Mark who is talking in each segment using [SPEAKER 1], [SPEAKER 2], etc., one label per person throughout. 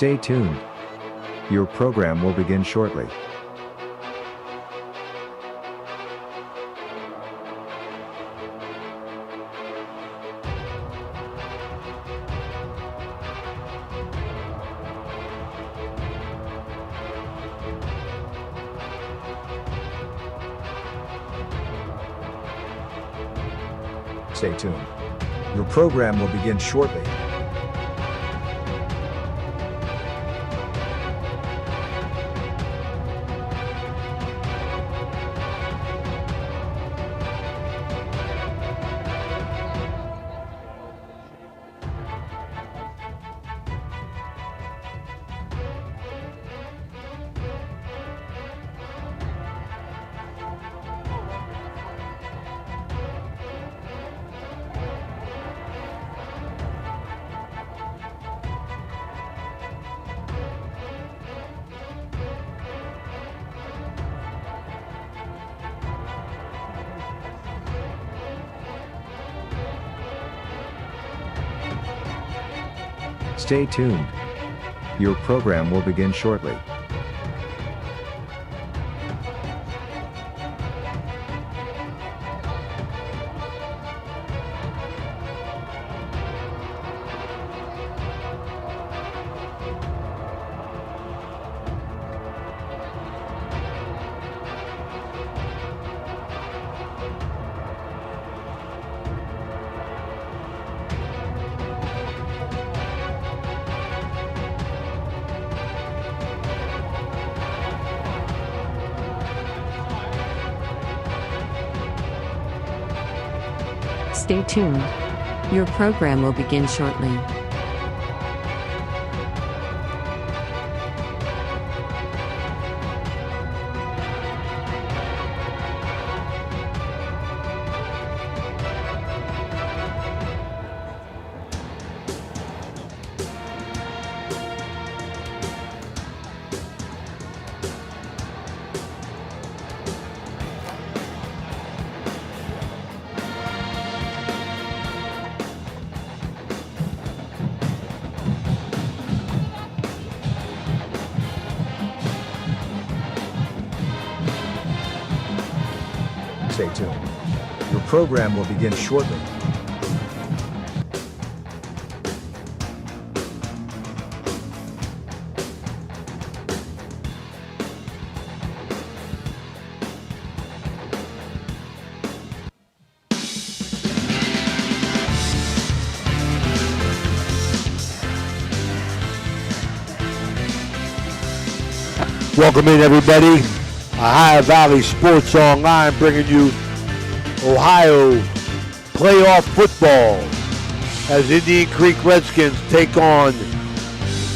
[SPEAKER 1] Stay tuned. Your program will begin shortly. Stay tuned. Your program will begin shortly. Stay tuned. Your program will begin shortly.
[SPEAKER 2] Stay tuned. Your program will begin shortly.
[SPEAKER 1] Stay tuned. Your program will begin shortly.
[SPEAKER 3] Welcome in, everybody. Ohio Valley Sports Online bringing you Ohio playoff football as Indian Creek Redskins take on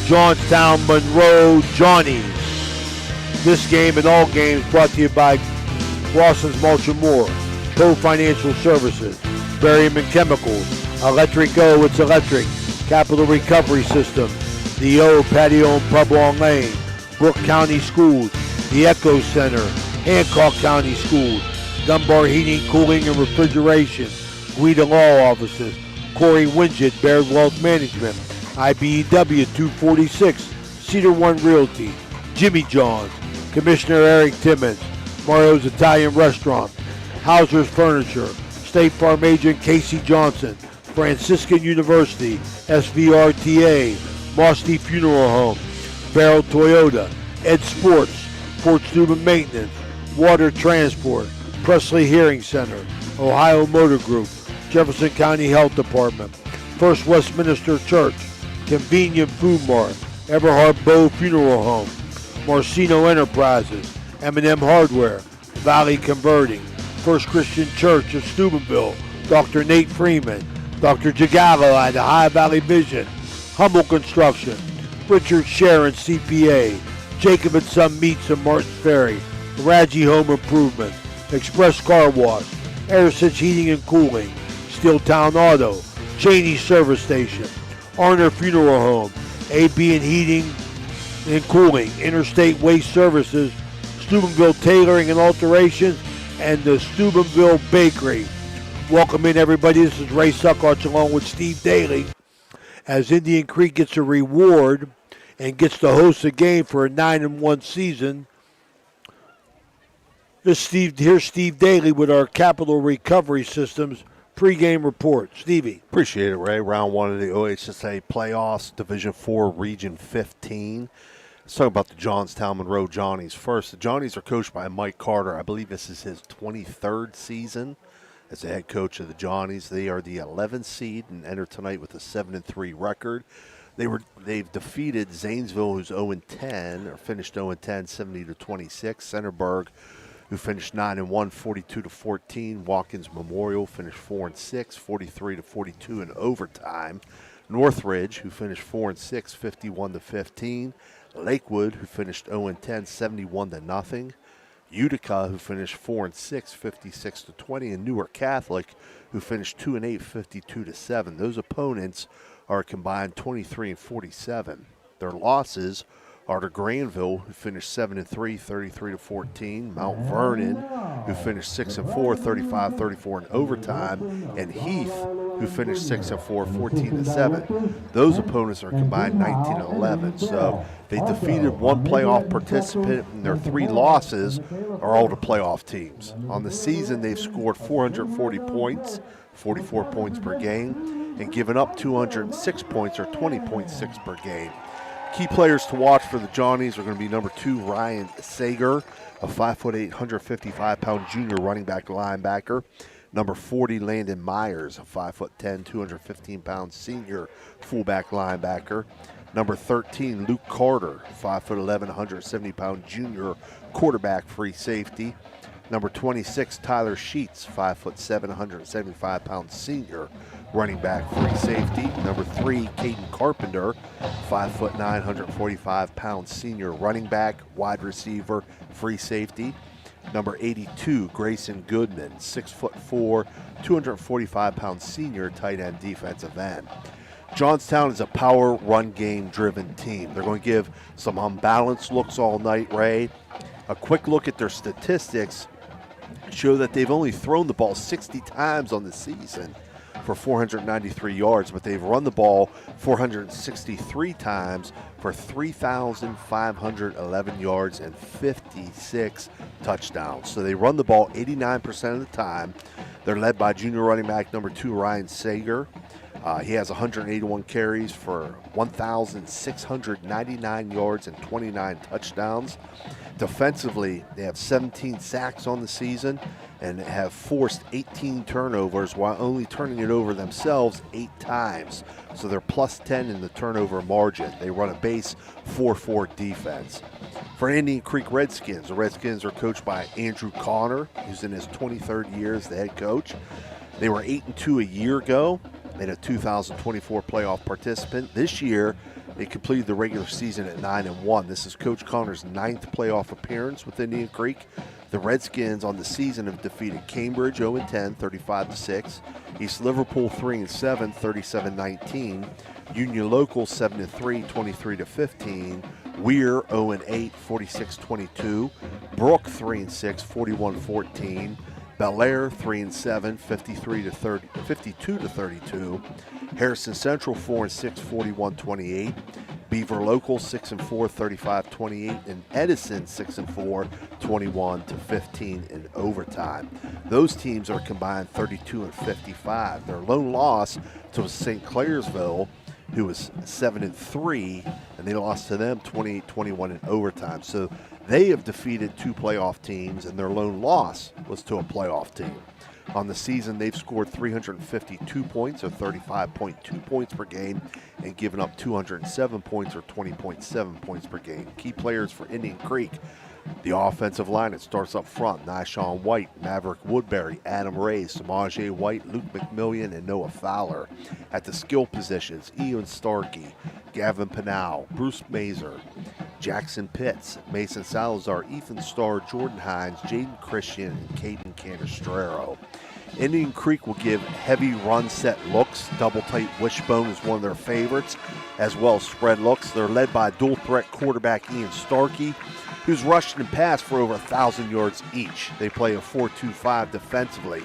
[SPEAKER 3] Johnstown MONROE Johnnies. This game and all games brought to you by Watson's Mulch and More, Pro Financial Services, Berryman Chemicals, Electric O, it's electric, Capital Recovery System, the O Patio and Pub on Lane, Brooke County Schools, the Echo Center, Hancock County Schools, Dunbar Heating, Cooling, and Refrigeration, Guida Law Offices, Corey Winget, Baird Wealth Management, IBEW 246, Cedar One Realty, Jimmy John's, Commissioner Eric Timmons, Mario's Italian Restaurant, Hauser's Furniture, State Farm Agent Casey Johnson, Franciscan University, SVRTA, Mosty Funeral Home, Farrell Toyota, Ed Sports, Fort Steuben Maintenance, Water Transport, Presley Hearing Center, Ohio Motor Group, Jefferson County Health Department, First Westminster Church, Convenient Food Mart, Everhard Bow Funeral Home, Marcino Enterprises, M&M Hardware, Valley Converting, First Christian Church of Steubenville, Dr. Nate Freeman, Dr. Jagalo at the Ohio Valley Vision, Humble Construction, Richard Sharon CPA, Jacob & Son Meats in Martins Ferry, Raji Home Improvement, Express Car Wash, Airstitch Heating and Cooling, Steeltown Auto, Cheney Service Station, Arner Funeral Home, AB and Heating and Cooling, Interstate Waste Services, Steubenville Tailoring and Alterations, and the Steubenville Bakery. Welcome in, everybody. This is Ray Suckarts along with Steve Daly as Indian Creek gets a reward and gets to host a game for a 9-1 season. Here's Steve Daly with our Capital Recovery Systems pregame report. Stevie.
[SPEAKER 4] Appreciate it, Ray. Round 1 of the OHSA playoffs, Division 4, Region 15. Let's talk about the Johnstown Monroe Johnnies first. The Johnnies are coached by Mike Carter. I believe this is his 23rd season as the head coach of the Johnnies. They are the 11th seed and enter tonight with a 7-3 record. They've defeated Zanesville, who's 0-10, or finished 0-10, 70-26. Centerburg, who finished 9-1, 42-14. Watkins Memorial finished 4-6, 43-42 in overtime. Northridge, who finished 4-6, 51-15. Lakewood, who finished 0-10, 71-0. Utica, who finished 4-6, 56-20, and Newark Catholic, who finished 2-8, 52-7. Those opponents are a combined 23-47. Their losses are to Granville, who finished 7-3, 33-14. Mount Vernon, who finished 6-4, 35-34 in overtime, and Heath, who finished 6-4, 14-7. Those opponents are combined 19-11. So they defeated one playoff participant, and their 3 losses are all to playoff teams. On the season, they've scored 440 points, 44 points per game, and given up 206 points, or 20.6 per game. Key players to watch for the Johnnies are going to be number 2, Ryan Sager, a 5'8", 155-pound junior running back linebacker. Number 40, Landon Myers, a 5'10", 215-pound senior fullback linebacker. Number 13, Luke Carter, 5'11", 170-pound junior quarterback free safety. Number 26, Tyler Sheets, 5'7", 175-pound senior running back free safety. Number 3, Caden Carpenter, 5'9", 145-pound senior running back, wide receiver, free safety. Number 82, Grayson Goodman, 6'4", 245-pound senior tight end defensive end. Johnstown is a power run game driven team. They're going to give some unbalanced looks all night, Ray. A quick look at their statistics show that they've only thrown the ball 60 times on the season for 493 yards, but they've run the ball 463 times for 3,511 yards and 56 touchdowns. So they run the ball 89% of the time. They're led by junior running back number 2, Ryan Sager. He has 181 carries for 1,699 yards and 29 touchdowns. Defensively, they have 17 sacks on the season and have forced 18 turnovers while only turning it over themselves 8 times. So they're plus 10 in the turnover margin. They run a base 4-4 defense. For Indian Creek Redskins, the Redskins are coached by Andrew Connor, who's in his 23rd year as the head coach. They were 8-2 a year ago and a 2024 playoff participant. This year, they completed the regular season at 9-1. This is Coach Connor's 9th playoff appearance with Indian Creek. The Redskins on the season have defeated Cambridge 0-10, 35-6. East Liverpool 3-7, 37-19. Union Local 7-3, 23-15. Weir 0-8, 46-22. Brook 3-6, 41-14. Bel Air 3-7, 52-32. Harrison Central 4-6, 41-28. Beaver Local 6-4, 35-28, and Edison 6-4, 21-15 in overtime. Those teams are combined 32-55. Their lone loss to St. Clairsville, who was 7-3, and they lost to them 28-21 in overtime. So they have defeated 2 playoff teams, and their lone loss was to a playoff team. On the season, they've scored 352 points, or 35.2 points per game, and given up 207 points, or 20.7 points per game. Key players for Indian Creek: the offensive line, it starts up front. Nyshawn White, Maverick Woodbury, Adam Ray, Samaje White, Luke McMillian, and Noah Fowler. At the skill positions, Ian Starkey, Gavin Pinal, Bruce Mazer, Jackson Pitts, Mason Salazar, Ethan Starr, Jordan Hines, Jaden Christian, and Caden Canestrero. Indian Creek will give heavy run set looks. Double tight wishbone is one of their favorites, as well as spread looks. They're led by dual threat quarterback Ian Starkey, who's rushed and passed for over 1,000 yards each. They play a 4-2-5 defensively.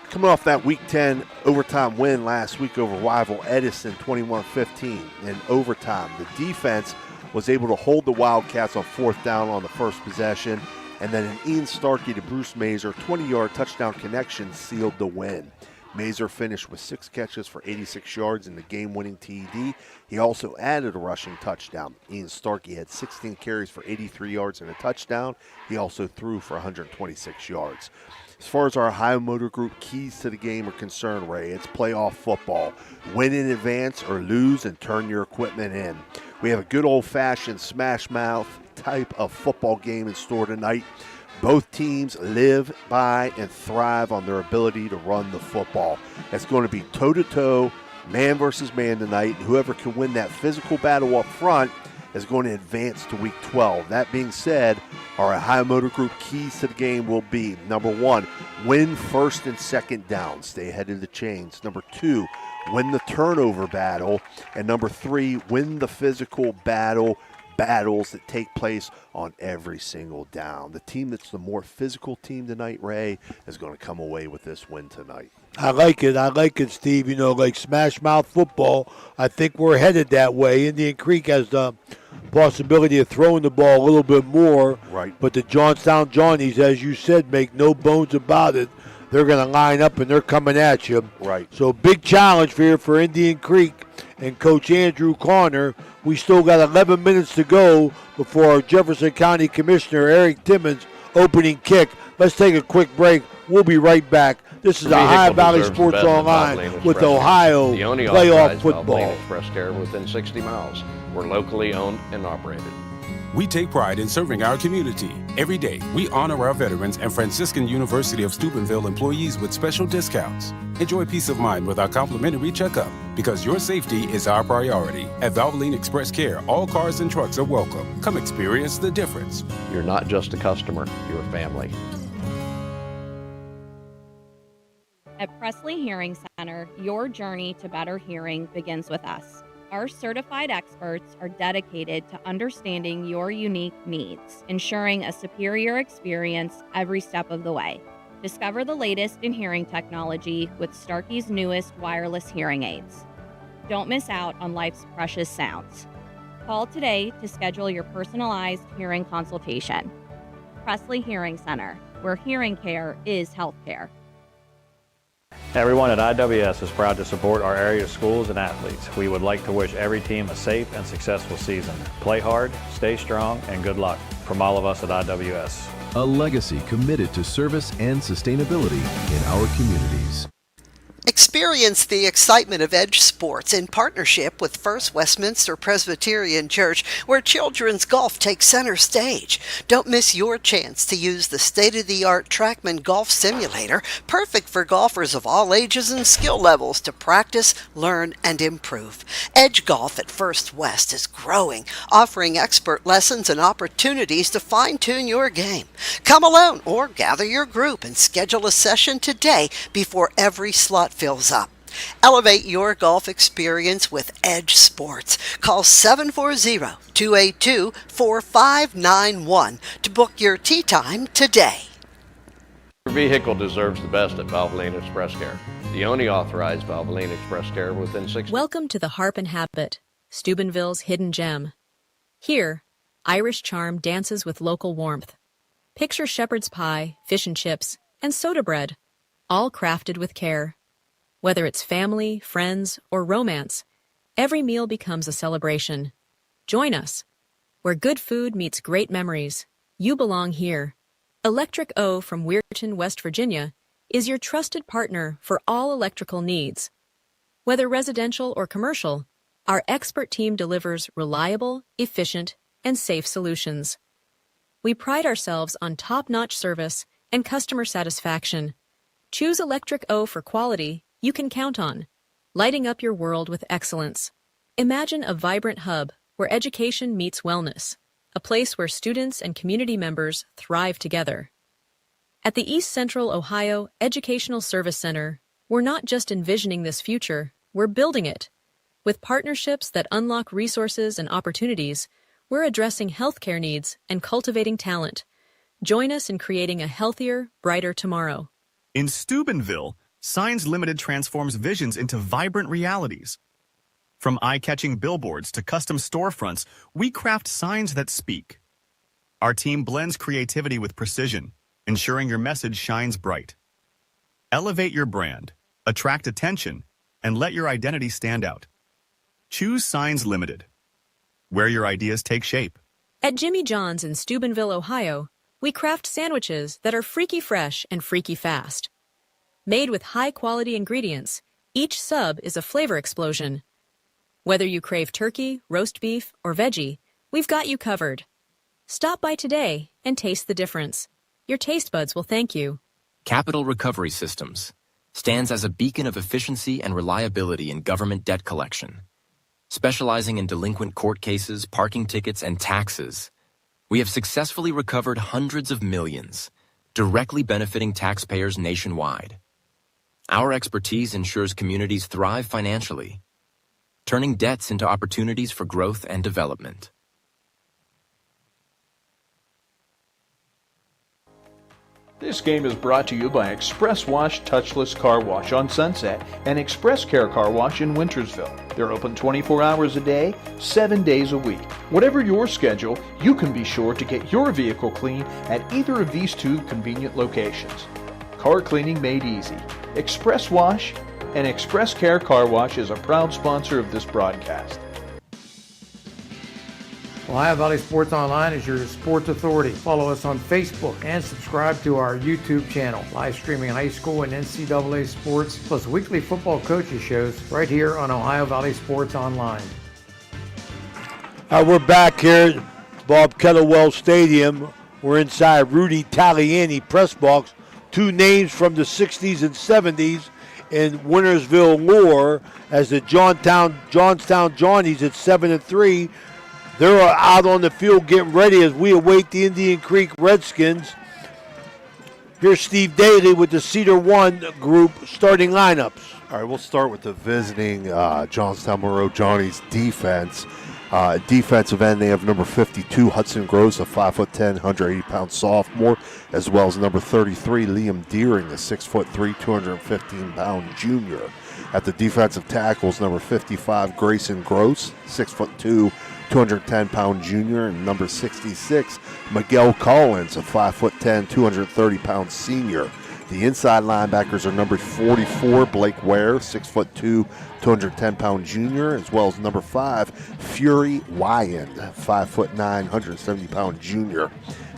[SPEAKER 4] Coming off that Week 10 overtime win last week over rival Edison, 21-15 in overtime. The defense was able to hold the Wildcats on 4th down on the first possession, and then an Ian Starkey to Bruce Mazer 20-yard touchdown connection sealed the win. Mazer finished with 6 catches for 86 yards in the game-winning TD. He also added a rushing touchdown. Ian Starkey had 16 carries for 83 yards and a touchdown. He also threw for 126 yards. As far as our Ohio Motor Group keys to the game are concerned, Ray, it's playoff football. Win in advance or lose and turn your equipment in. We have a good old-fashioned smash-mouth type of football game in store tonight. Both teams live by and thrive on their ability to run the football. It's going to be toe-to-toe, man versus man tonight. Whoever can win that physical battle up front is going to advance to Week 12. That being said, our Ohio Motor Group keys to the game will be, number 1, win first and second down. Stay ahead of the chains. Number 2, win the turnover battle. And number 3, win the physical battles that take place on every single down. The team that's the more physical team tonight, Ray, is going to come away with this win tonight.
[SPEAKER 3] I like it, Steve. You know, like smash mouth football. I think we're headed that way. Indian Creek has the possibility of throwing the ball a little bit more.
[SPEAKER 4] Right.
[SPEAKER 3] But the Johnstown Johnnies, as you said, make no bones about it. They're going to line up and they're coming at you.
[SPEAKER 4] Right.
[SPEAKER 3] So big challenge here for Indian Creek and Coach Andrew Conner. We still got 11 minutes to go before our Jefferson County Commissioner Eric Timmons opening kick. Let's take a quick break. We'll be right back. This is Ohio Valley Sports Online with Ohio
[SPEAKER 5] the only
[SPEAKER 3] playoff
[SPEAKER 5] authorized
[SPEAKER 3] football.
[SPEAKER 5] Valvoline Express care within 60 miles. We're locally owned and operated.
[SPEAKER 6] We take pride in serving our community. Every day, we honor our veterans and Franciscan University of Steubenville employees with special discounts. Enjoy peace of mind with our complimentary checkup, because your safety is our priority. At Valvoline Express Care, all cars and trucks are welcome. Come experience the difference.
[SPEAKER 5] You're not just a customer, you're a family.
[SPEAKER 7] At Presley Hearing Center, your journey to better hearing begins with us. Our certified experts are dedicated to understanding your unique needs, ensuring a superior experience every step of the way. Discover the latest in hearing technology with Starkey's newest wireless hearing aids. Don't miss out on life's precious sounds. Call today to schedule your personalized hearing consultation. Presley Hearing Center, where hearing care is healthcare.
[SPEAKER 8] Everyone at IWS is proud to support our area schools and athletes. We would like to wish every team a safe and successful season. Play hard, stay strong, and good luck from all of us at IWS.
[SPEAKER 9] A legacy committed to service and sustainability in our communities.
[SPEAKER 10] Experience the excitement of Edge Sports in partnership with First Westminster Presbyterian Church, where children's golf takes center stage. Don't miss your chance to use the state-of-the-art TrackMan Golf Simulator, perfect for golfers of all ages and skill levels to practice, learn, and improve. Edge Golf at First West is growing, offering expert lessons and opportunities to fine-tune your game. Come alone or gather your group and schedule a session today before every slot fills up. Elevate your golf experience with Edge Sports. Call 740-282-4591 to book your tee time today.
[SPEAKER 5] Your vehicle deserves the best at Valvoline Express Care, the only authorized Valvoline Express care within 60.
[SPEAKER 11] Welcome to the Harp and Habit, Steubenville's hidden gem. Here, Irish charm dances with local warmth. Picture shepherd's pie, fish and chips, and soda bread, all crafted with care. Whether it's family, friends, or romance, every meal becomes a celebration. Join us. Where good food meets great memories, you belong here. Electric O from Weirton, West Virginia, is your trusted partner for all electrical needs. Whether residential or commercial, our expert team delivers reliable, efficient, and safe solutions. We pride ourselves on top-notch service and customer satisfaction. Choose Electric O for quality you can count on, lighting up your world with excellence. Imagine a vibrant hub where education meets wellness, a place where students and community members thrive together. At the East Central Ohio Educational Service Center, we're not just envisioning this future, we're building it. With partnerships that unlock resources and opportunities, we're addressing healthcare needs and cultivating talent. Join us in creating a healthier, brighter tomorrow.
[SPEAKER 12] In Steubenville, Signs Limited transforms visions into vibrant realities. From eye-catching billboards to custom storefronts, we craft signs that speak. Our team blends creativity with precision, ensuring your message shines bright. Elevate your brand, attract attention, and let your identity stand out. Choose Signs Limited, where your ideas take shape.
[SPEAKER 11] At Jimmy John's in Steubenville, Ohio, we craft sandwiches that are freaky fresh and freaky fast. Made with high-quality ingredients, each sub is a flavor explosion. Whether you crave turkey, roast beef, or veggie, we've got you covered. Stop by today and taste the difference. Your taste buds will thank you.
[SPEAKER 13] Capital Recovery Systems stands as a beacon of efficiency and reliability in government debt collection. Specializing in delinquent court cases, parking tickets, and taxes, we have successfully recovered hundreds of millions, directly benefiting taxpayers nationwide. Our expertise ensures communities thrive financially, turning debts into opportunities for growth and development.
[SPEAKER 14] This game is brought to you by Express Wash Touchless Car Wash on Sunset and Express Care Car Wash in Wintersville. They're open 24 hours a day, 7 days a week. Whatever your schedule, you can be sure to get your vehicle clean at either of these two convenient locations. Car cleaning made easy. Express Wash and Express Care Car Wash is a proud sponsor of this broadcast.
[SPEAKER 15] Ohio Valley Sports Online is your sports authority. Follow us on Facebook and subscribe to our YouTube channel. Live streaming high school and NCAA sports, plus weekly football coaches shows right here on Ohio Valley Sports Online.
[SPEAKER 3] We're back here at Bob Kettlewell Stadium. We're inside Rudy Taliani press box. Two names from the 60s and 70s in Wintersville lore as the Johnstown Johnnies at 7-3. They're out on the field getting ready as we await the Indian Creek Redskins. Here's Steve Daly with the Cedar One group starting lineups.
[SPEAKER 4] All right, we'll start with the visiting Johnstown Monroe Johnnies defense. Defensive end, they have number 52, Hudson Gross, a 5'10", 180-pound sophomore, as well as number 33, Liam Deering, a 6'3", 215-pound junior. At the defensive tackles, number 55, Grayson Gross, 6'2", 210-pound junior, and number 66, Miguel Collins, a 5'10", 230-pound senior. The inside linebackers are number 44, Blake Ware, 6'2", 210-pound junior, as well as number 5, Fury Wyand, 5'9", 170-pound junior.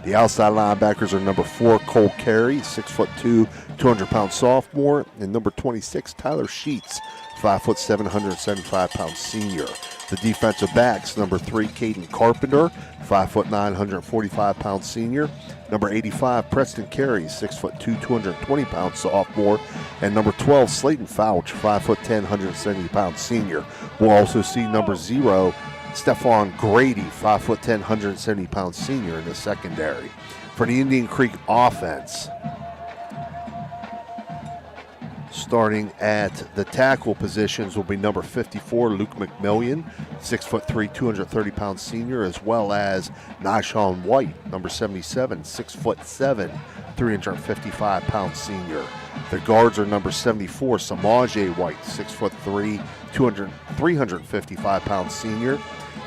[SPEAKER 4] The outside linebackers are number 4, Cole Carey, 6'2", 200-pound sophomore, and number 26, Tyler Sheets, 5'7", 175-pound senior. The defensive backs, number 3, Caden Carpenter, 5'9", 145-pound senior. Number 85, Preston Carey, 6'2", 220-pound sophomore. And number 12, Slayton Fouch, 5'10", 170-pound senior. We'll also see number 0, Stephon Grady, 5'10", 170-pound senior in the secondary. For the Indian Creek offense, starting at the tackle positions will be number 54, Luke McMillian, 6'3", 230-pound senior, as well as Nashon White, number 77, 6'7", 355-pound senior. The guards are number 74, Samaje White, 6'3", 355-pound senior,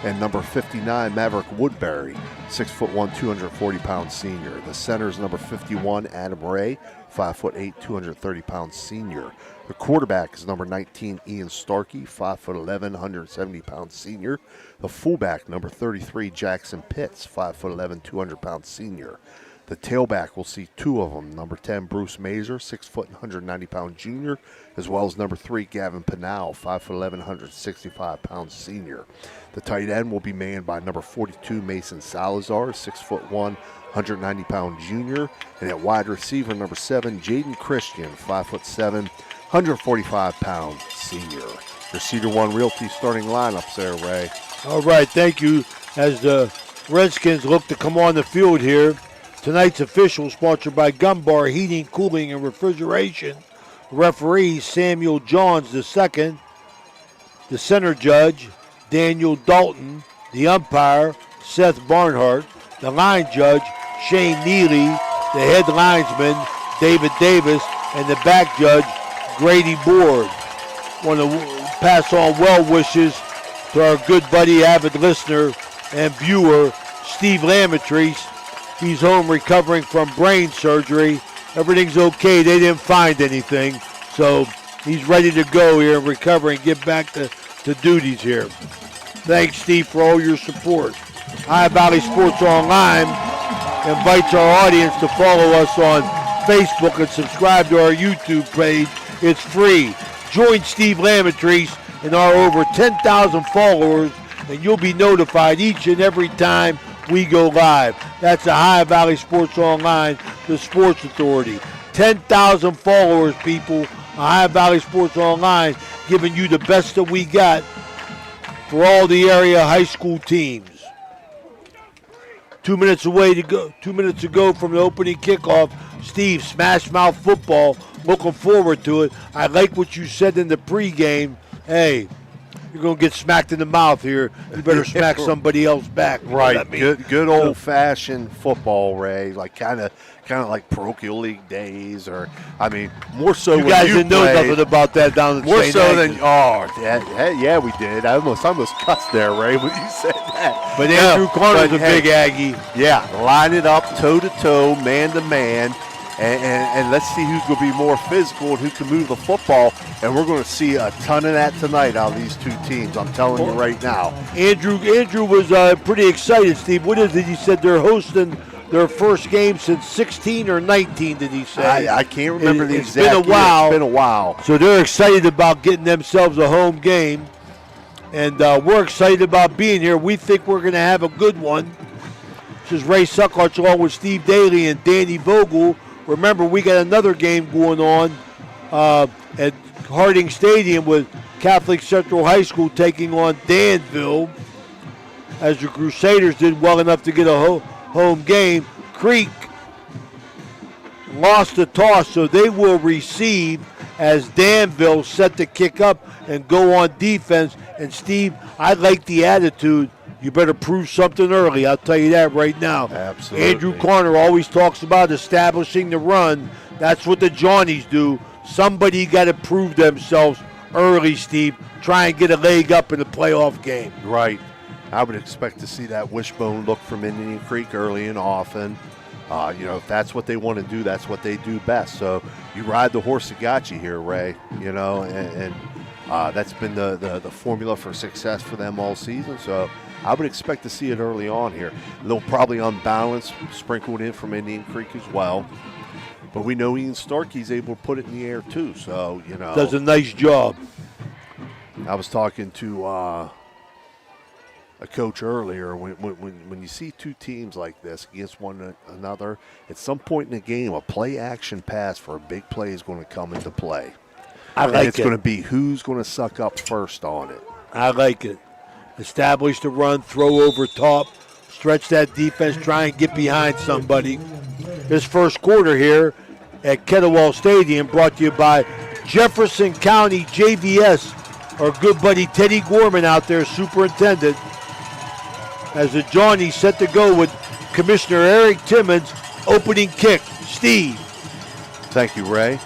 [SPEAKER 4] and number 59, Maverick Woodbury, 6'1", 240-pound senior. The center is number 51, Adam Ray, 5'8", 230-pound senior. The quarterback is number 19, Ian Starkey, 5'11", 170-pound senior. The fullback, number 33, Jackson Pitts, 5'11", 200-pound senior. The tailback will see two of them, number 10, Bruce Mazer, 6', 190-pound junior, as well as number 3, Gavin Pinal, 5'11", 165-pound senior. The tight end will be manned by number 42, Mason Salazar, 6'1", 190-pound junior, and at wide receiver, number 7, Jaden Christian, 5'7", 145-pound senior. Your Cedar One Realty starting lineups there, Ray.
[SPEAKER 3] All right, thank you. As the Redskins look to come on the field here, tonight's official sponsored by Gumbar Heating, Cooling, and Refrigeration. Referee Samuel Johns II. The center judge, Daniel Dalton. The umpire, Seth Barnhart. The line judge, Shane Neely. The head linesman, David Davis. And the back judge, Grady Board. want to pass on well wishes to our good buddy, avid listener, and viewer, Steve Lamatrice. He's home recovering from brain surgery. Everything's okay. They didn't find anything. So he's ready to go here and recover and get back to duties here. Thanks, Steve, for all your support. Ohio Valley Sports Online invites our audience to follow us on Facebook and subscribe to our YouTube page. It's free. Join Steve Lamatrice and our over 10,000 followers, and you'll be notified each and every time we go live. That's the Ohio Valley Sports Online, the Sports Authority. 10,000 followers, people. Ohio Valley Sports Online, giving you the best that we got for all the area high school teams. 2 minutes away to go. 2 minutes to go from the opening kickoff. Steve, smash mouth football. Looking forward to it. I like what you said in the pregame. Hey, you're going to get smacked in the mouth here. You better smack somebody else back.
[SPEAKER 4] Right. Good old-fashioned football, Ray. Like kind of like parochial league days, or I mean, more so.
[SPEAKER 3] You guys didn't know nothing about that down in
[SPEAKER 4] more
[SPEAKER 3] St.
[SPEAKER 4] so
[SPEAKER 3] Agnes.
[SPEAKER 4] than yeah, we did. I almost cussed there, Ray, when you said that.
[SPEAKER 3] But Andrew Connor's a big Aggie.
[SPEAKER 4] Yeah, line it up toe to toe, man to man. And let's see who's going to be more physical and who can move the football. And we're going to see a ton of that tonight out of these two teams. I'm telling you right now.
[SPEAKER 3] Andrew was pretty excited, Steve. What is it? He said they're hosting their first game since 16 or 19, did he say?
[SPEAKER 4] I can't remember the exact
[SPEAKER 3] year. It's been a while.
[SPEAKER 4] So
[SPEAKER 3] they're excited about getting themselves a home game. And we're excited about being here. We think we're going to have a good one. This is Ray Suckarts along with Steve Daly and Danny Vogel. Remember, we got another game going on at Harding Stadium with Catholic Central High School taking on Danville, as the Crusaders did well enough to get a home game. Creek lost the toss, so they will receive as Danville set to kick up and go on defense. And, Steve, I like the attitude. You better prove something early. I'll tell you that right now.
[SPEAKER 4] Absolutely.
[SPEAKER 3] Andrew Connor always talks about establishing the run. That's what the Johnnies do. Somebody got to prove themselves early, Steve. Try and get a leg up in the playoff game.
[SPEAKER 4] Right. I would expect to see that wishbone look from Indian Creek early and often. If that's what they want to do, that's what they do best. So you ride the horse that got you here, Ray. And that's been the formula for success for them all season. So I would expect to see it early on here. A little probably unbalanced, sprinkled in from Indian Creek as well. But we know Ian Starkey's able to put it in the air too. So,
[SPEAKER 3] does a nice job.
[SPEAKER 4] I was talking to a coach earlier. When you see two teams like this against one another, at some point in the game, a play-action pass for a big play is going to come into play. It's going to be who's going to suck up first on it.
[SPEAKER 3] I like it. Establish the run, throw over top, stretch that defense, try and get behind somebody. This first quarter here at Kettlewell Stadium brought to you by Jefferson County JVS, our good buddy Teddy Gorman out there, superintendent, as the Johnnies set to go with Commissioner Eric Timmons, opening kick. Steve.
[SPEAKER 4] Thank you, Ray.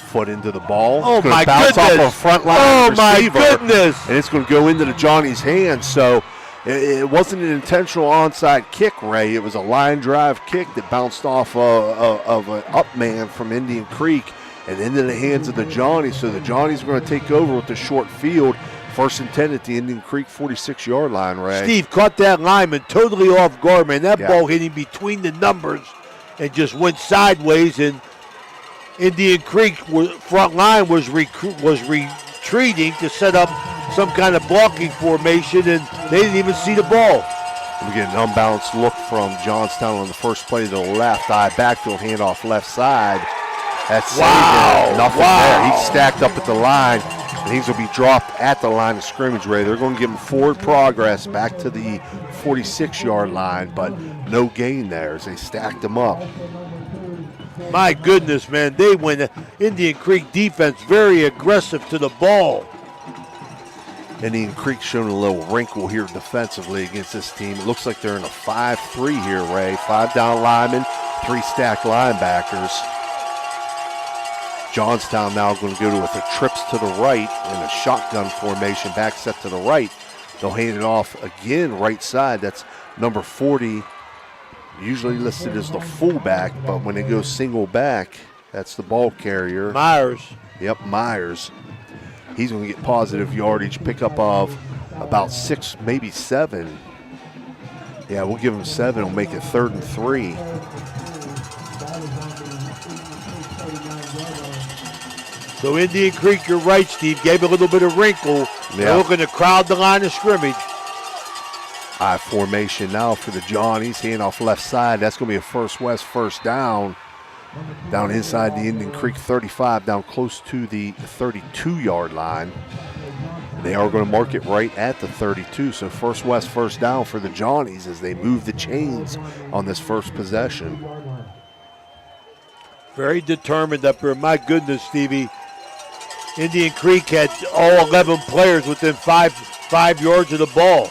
[SPEAKER 4] Foot into the ball.
[SPEAKER 3] Oh,
[SPEAKER 4] it's
[SPEAKER 3] my
[SPEAKER 4] bounce
[SPEAKER 3] goodness.
[SPEAKER 4] off a front line receiver,
[SPEAKER 3] my goodness.
[SPEAKER 4] And it's going to go into the Johnny's hands. So it wasn't an intentional onside kick, Ray. It was a line drive kick that bounced off of an up man from Indian Creek and into the hands of the Johnnies. So the Johnnies are going to take over with the short field. First and 10 at the Indian Creek 46-yard line, Ray.
[SPEAKER 3] Steve caught that lineman totally off guard, man. That ball hit him between the numbers and just went sideways, and Indian Creek front line was retreating to set up some kind of blocking formation, and they didn't even see the ball.
[SPEAKER 4] We get an unbalanced look from Johnstown on the first play to the left eye, backfield handoff left side. That's nothing there. He's stacked up at the line, and he's going to be dropped at the line of scrimmage, Ray. They're going to give him forward progress back to the 46-yard line, but no gain there as they stacked him up.
[SPEAKER 3] My goodness, man, they went Indian Creek defense very aggressive to the ball.
[SPEAKER 4] Indian Creek showing a little wrinkle here defensively against this team. It looks like they're in a 5-3 here, Ray. 5 down linemen, 3 stacked linebackers. Johnstown now going to go to with the trips to the right in a shotgun formation, back set to the right. They'll hand it off again right side. That's number 40, usually listed as the fullback, but when it goes single back, that's the ball carrier.
[SPEAKER 3] Myers.
[SPEAKER 4] Yep, Myers. He's going to get positive yardage, pickup of about 6, maybe 7. Yeah, we'll give him 7. We'll make it 3rd and 3.
[SPEAKER 3] So Indian Creek, you're right, Steve, gave a little bit of wrinkle. They're looking to crowd the line of scrimmage.
[SPEAKER 4] I formation now for the Johnnies. Hand off left side. That's going to be a First West first down. Down inside the Indian Creek 35, down close to the 32-yard line. They are going to mark it right at the 32. So First West first down for the Johnnies as they move the chains on this first possession.
[SPEAKER 3] Very determined up here. My goodness, Stevie. Indian Creek had all 11 players within five yards of the ball.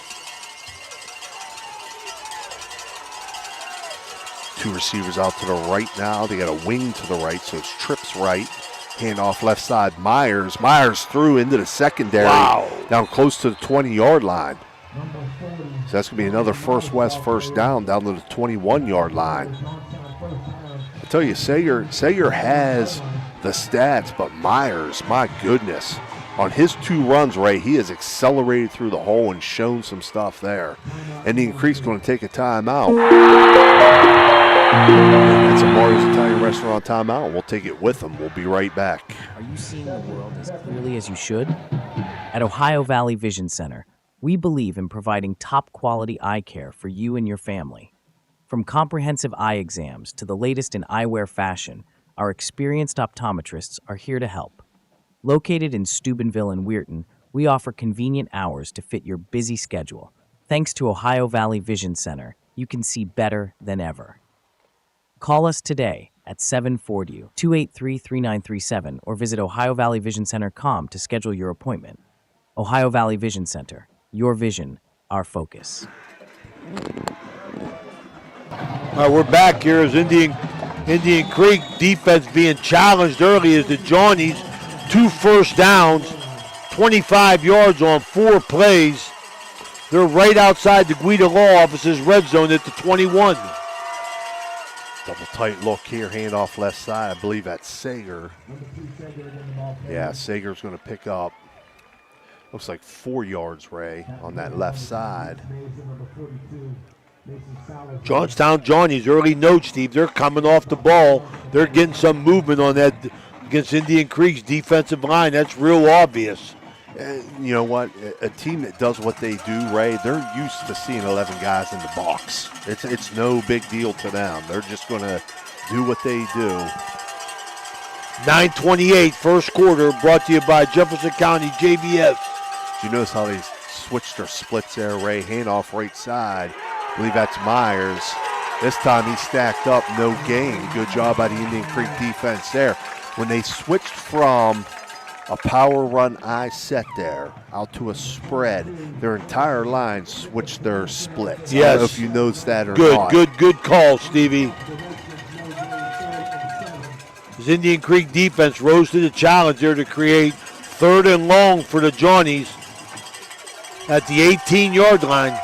[SPEAKER 4] 2 receivers out to the right now. They got a wing to the right, so it's trips right. Handoff left side, Myers. Myers threw into the secondary.
[SPEAKER 3] Wow.
[SPEAKER 4] Down close to the 20-yard line. So that's going to be another First West first down to the 21-yard line. I tell you, Sayer has the stats, but Myers, my goodness. On his 2 runs, Ray, he has accelerated through the hole and shown some stuff there. Indian Creek's going to take a timeout. That's a Mario's Italian Restaurant timeout. We'll take it with them. We'll be right back.
[SPEAKER 16] Are you seeing the world as clearly as you should? At Ohio Valley Vision Center, we believe in providing top-quality eye care for you and your family. From comprehensive eye exams to the latest in eyewear fashion, our experienced optometrists are here to help. Located in Steubenville and Weirton, we offer convenient hours to fit your busy schedule. Thanks to Ohio Valley Vision Center, you can see better than ever. Call us today at 740-283-3937 or visit OhioValleyVisionCenter.com to schedule your appointment. Ohio Valley Vision Center, your vision, our focus.
[SPEAKER 3] All right, we're back here as Indian Creek defense being challenged early as the Johnnies. 2 first downs, 25 yards on 4 plays. They're right outside the Guida Law Office's red zone at the 21.
[SPEAKER 4] Double tight look here, handoff left side. I believe that's Sager. Yeah, Sager's going to pick up, looks like 4 yards, Ray, on that left side.
[SPEAKER 3] Johnstown Johnnies, early note, Steve. They're coming off the ball. They're getting some movement on that against Indian Creek's defensive line. That's real obvious.
[SPEAKER 4] You know what? A team that does what they do, Ray, they're used to seeing 11 guys in the box. It's no big deal to them. They're just going to do what they do.
[SPEAKER 3] 9:28, first quarter, brought to you by Jefferson County JVS.
[SPEAKER 4] You notice how they switched their splits there, Ray? Handoff right side. I believe that's Myers. This time he stacked up, no gain. Good job by the Indian Creek defense there. When they switched from a power run I set there out to a spread, their entire line switched their splits.
[SPEAKER 3] Yes.
[SPEAKER 4] I don't know if you noticed that or not.
[SPEAKER 3] Good call, Stevie. This Indian Creek defense rose to the challenge there to create 3rd and long for the Johnnies at the 18-yard line.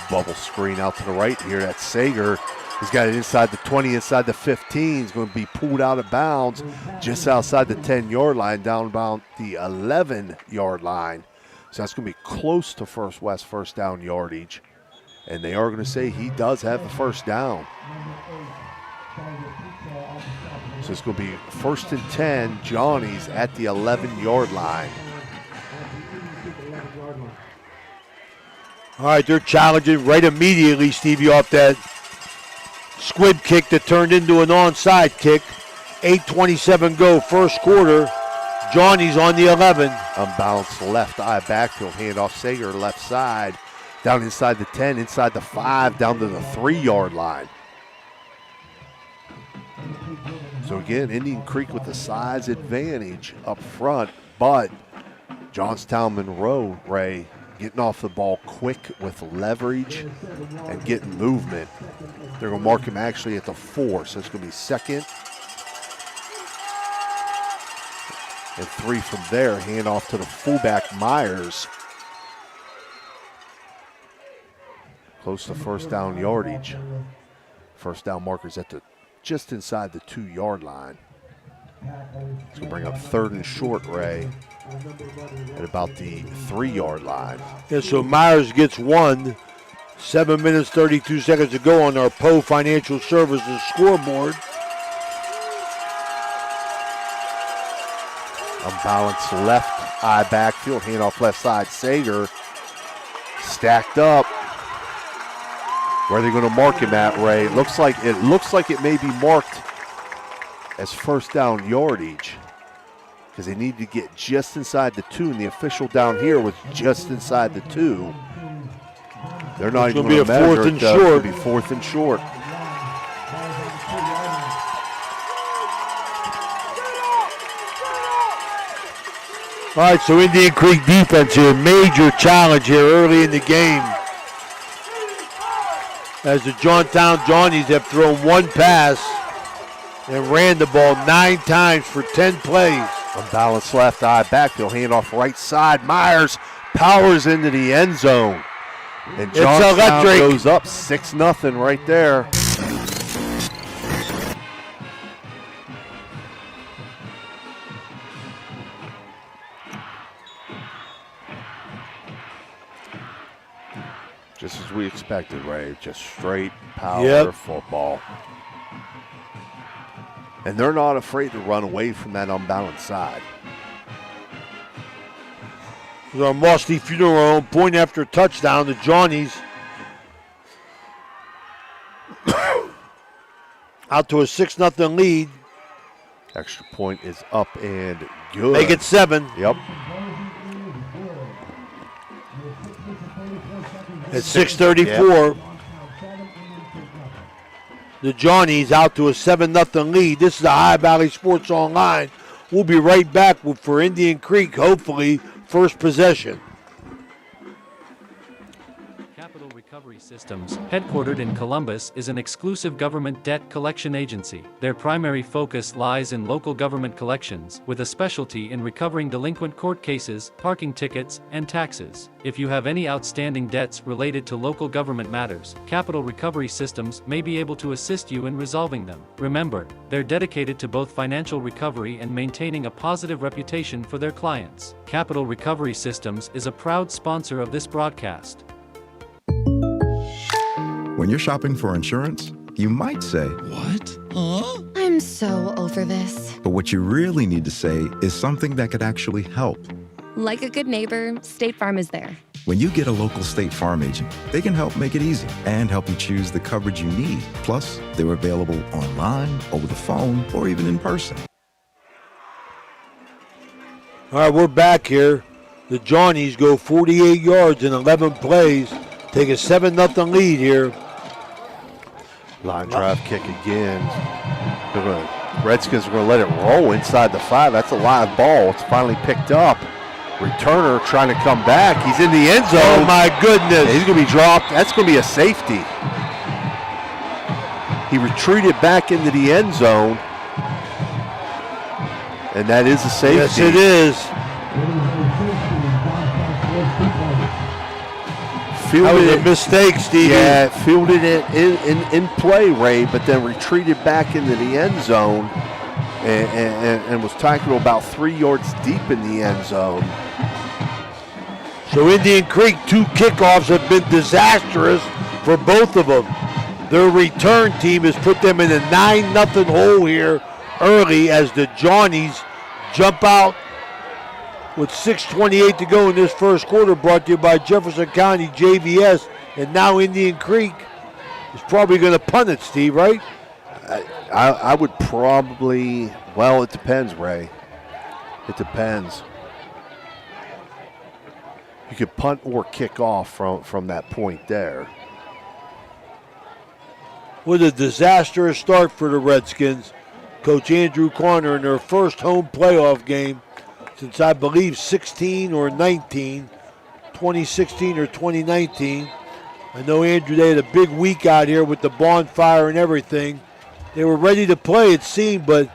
[SPEAKER 4] Bubble screen out to the right here. That's Sager. He's got it inside the 20, inside the 15. He's going to be pulled out of bounds just outside the 10-yard line, down about the 11-yard line. So that's going to be close to First West first down yardage. And they are going to say he does have the first down. So it's going to be 1st and 10, Johnnies at the 11-yard line.
[SPEAKER 3] All right, they're challenging right immediately, Stevie, off that squib kick that turned into an onside kick. 8:27 go, first quarter. Johnny's on the 11.
[SPEAKER 4] Unbalanced left eye backfield, handoff Sager left side. Down inside the 10, inside the 5, down to the 3-yard line. So again, Indian Creek with the size advantage up front, but Johnstown Monroe, Ray, getting off the ball quick with leverage and getting movement. They're going to mark him actually at the 4, so it's going to be 2nd and 3 from there. Hand off to the fullback, Myers. Close to first down yardage. First down markers at the just inside the 2-yard line. It's going to bring up 3rd and short, Ray, at about the 3-yard line.
[SPEAKER 3] Yeah, so Myers gets 1. 7 minutes, 32 seconds to go on our Poe Financial Services scoreboard.
[SPEAKER 4] Unbalanced left eye backfield, handoff left side. Sager stacked up. Where are they going to mark him at, Ray? It looks like it may be marked as first down yardage because they need to get just inside the 2, and the official down here was just inside the 2. They're not even going to measure it. It's going to be 4th and short.
[SPEAKER 3] All right, so Indian Creek defense here, major challenge here early in the game. As the Johnstown Johnnies have thrown 1 pass and ran the ball 9 times for 10 plays.
[SPEAKER 4] Unbalanced left eye backfield, handoff right side. Myers powers into the end zone. And Johnstown goes up 6-0 right there. Just as we expected, Ray. Just straight power football. And they're not afraid to run away from that unbalanced side.
[SPEAKER 3] This is our Mosty Funeral Home point after touchdown. The Johnnies out to a 6-0 lead.
[SPEAKER 4] Extra point is up and good.
[SPEAKER 3] Make it 7.
[SPEAKER 4] Yep.
[SPEAKER 3] At 6:34, the Johnnies out to a 7-0 lead. This is the High Valley Sports Online. We'll be right back for Indian Creek, hopefully, first possession.
[SPEAKER 17] Capital Recovery Systems, headquartered in Columbus, is an exclusive government debt collection agency. Their primary focus lies in local government collections, with a specialty in recovering delinquent court cases, parking tickets, and taxes. If you have any outstanding debts related to local government matters, Capital Recovery Systems may be able to assist you in resolving them. Remember, they're dedicated to both financial recovery and maintaining a positive reputation for their clients. Capital Recovery Systems is a proud sponsor of this broadcast.
[SPEAKER 18] When you're shopping for insurance, you might say, "What? Huh?"
[SPEAKER 19] I'm so over this.
[SPEAKER 18] But what you really need to say is something that could actually help.
[SPEAKER 19] Like a good neighbor, State Farm is there.
[SPEAKER 18] When you get a local State Farm agent, they can help make it easy and help you choose the coverage you need. Plus, they're available online, over the phone, or even in person.
[SPEAKER 3] All right, we're back here. The Johnnies go 48 yards in 11 plays, take a 7-0 lead here.
[SPEAKER 4] Line drive kick again. Redskins are going to let it roll inside the 5. That's a live ball. It's finally picked up. Returner trying to come back. He's in the end zone.
[SPEAKER 3] Oh, my goodness.
[SPEAKER 4] He's going to be dropped. That's going to be a safety. He retreated back into the end zone. And that is a safety.
[SPEAKER 3] Yes, it is. That was a mistake, Stevie.
[SPEAKER 4] Yeah, fielded it in play, Ray, but then retreated back into the end zone and was tackled about 3 yards deep in the end zone.
[SPEAKER 3] So Indian Creek, 2 kickoffs have been disastrous for both of them. Their return team has put them in a 9-0 hole here early as the Johnnies jump out with 6:28 to go in this first quarter, brought to you by Jefferson County JVS. And now Indian Creek is probably going to punt it, Steve, right?
[SPEAKER 4] I would probably, well, it depends, Ray. It depends. You could punt or kick off from that point there.
[SPEAKER 3] What a disastrous start for the Redskins. Coach Andrew Corner in their first home playoff game since I believe 16 or 19, 2016 or 2019. I know, Andrew, they had a big week out here with the bonfire and everything. They were ready to play, it seemed, but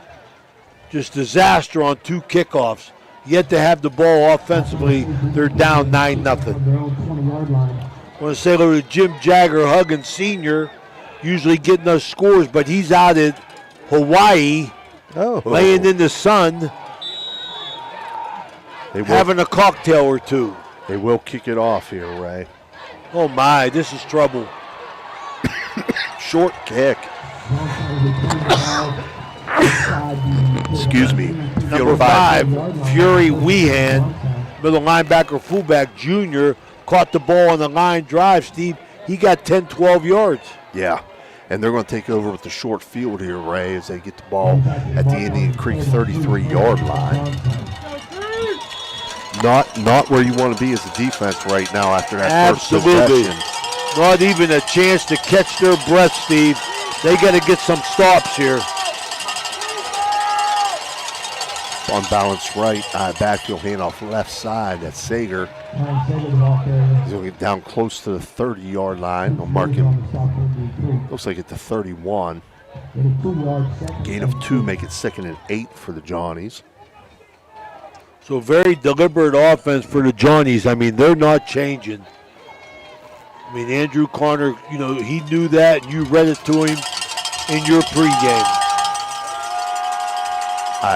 [SPEAKER 3] just disaster on 2 kickoffs. Yet to have the ball offensively, they're down 9-0. I want to say hello to Jim Jagger Huggins Sr., usually getting us scores, but he's out at Hawaii, laying in the sun, having a cocktail or two.
[SPEAKER 4] They will kick it off here, Ray.
[SPEAKER 3] Oh my, this is trouble.
[SPEAKER 4] Short kick. Excuse me.
[SPEAKER 3] Number 5, Fury Weehan, middle linebacker, fullback, junior, caught the ball on the line drive, Steve. He got 10, 12 yards.
[SPEAKER 4] Yeah, and they're going to take over with the short field here, Ray, as they get the ball at the Indian Creek 33-yard line. Not where you want to be as a defense right now after that first possession.
[SPEAKER 3] Not even a chance to catch their breath, Steve. They got to get some stops here.
[SPEAKER 4] Unbalanced right, backfield handoff left side. That's Sager. He's going to get down close to the 30-yard line. They'll mark him, looks like at the 31. Gain of 2, make it 2nd and 8 for the Johnnies.
[SPEAKER 3] So very deliberate offense for the Johnnies. I mean, they're not changing. I mean, Andrew Connor, he knew that, and you read it to him in your pregame.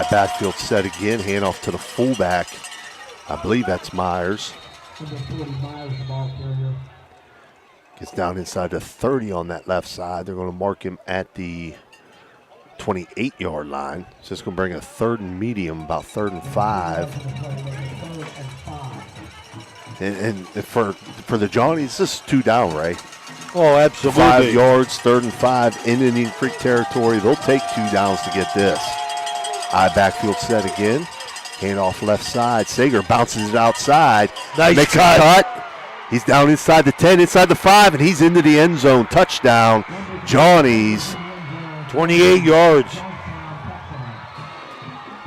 [SPEAKER 4] Backfield set again, handoff to the fullback. I believe that's Myers. Gets down inside the 30 on that left side. They're going to mark him at the 28-yard line. So it's going to bring a 3rd and medium, about 3rd and 5. And for the Johnnies, this is 2 down, Ray.
[SPEAKER 3] Oh, absolutely.
[SPEAKER 4] 5 yards, 3rd and 5 in Indian Creek territory. They'll take 2 downs to get this. Backfield set again. Handoff left side. Sager bounces it outside.
[SPEAKER 3] Nice
[SPEAKER 4] Makes
[SPEAKER 3] cut.
[SPEAKER 4] a cut. He's down inside the 10, inside the 5, and he's into the end zone. Touchdown, Johnnies.
[SPEAKER 3] 28 yards.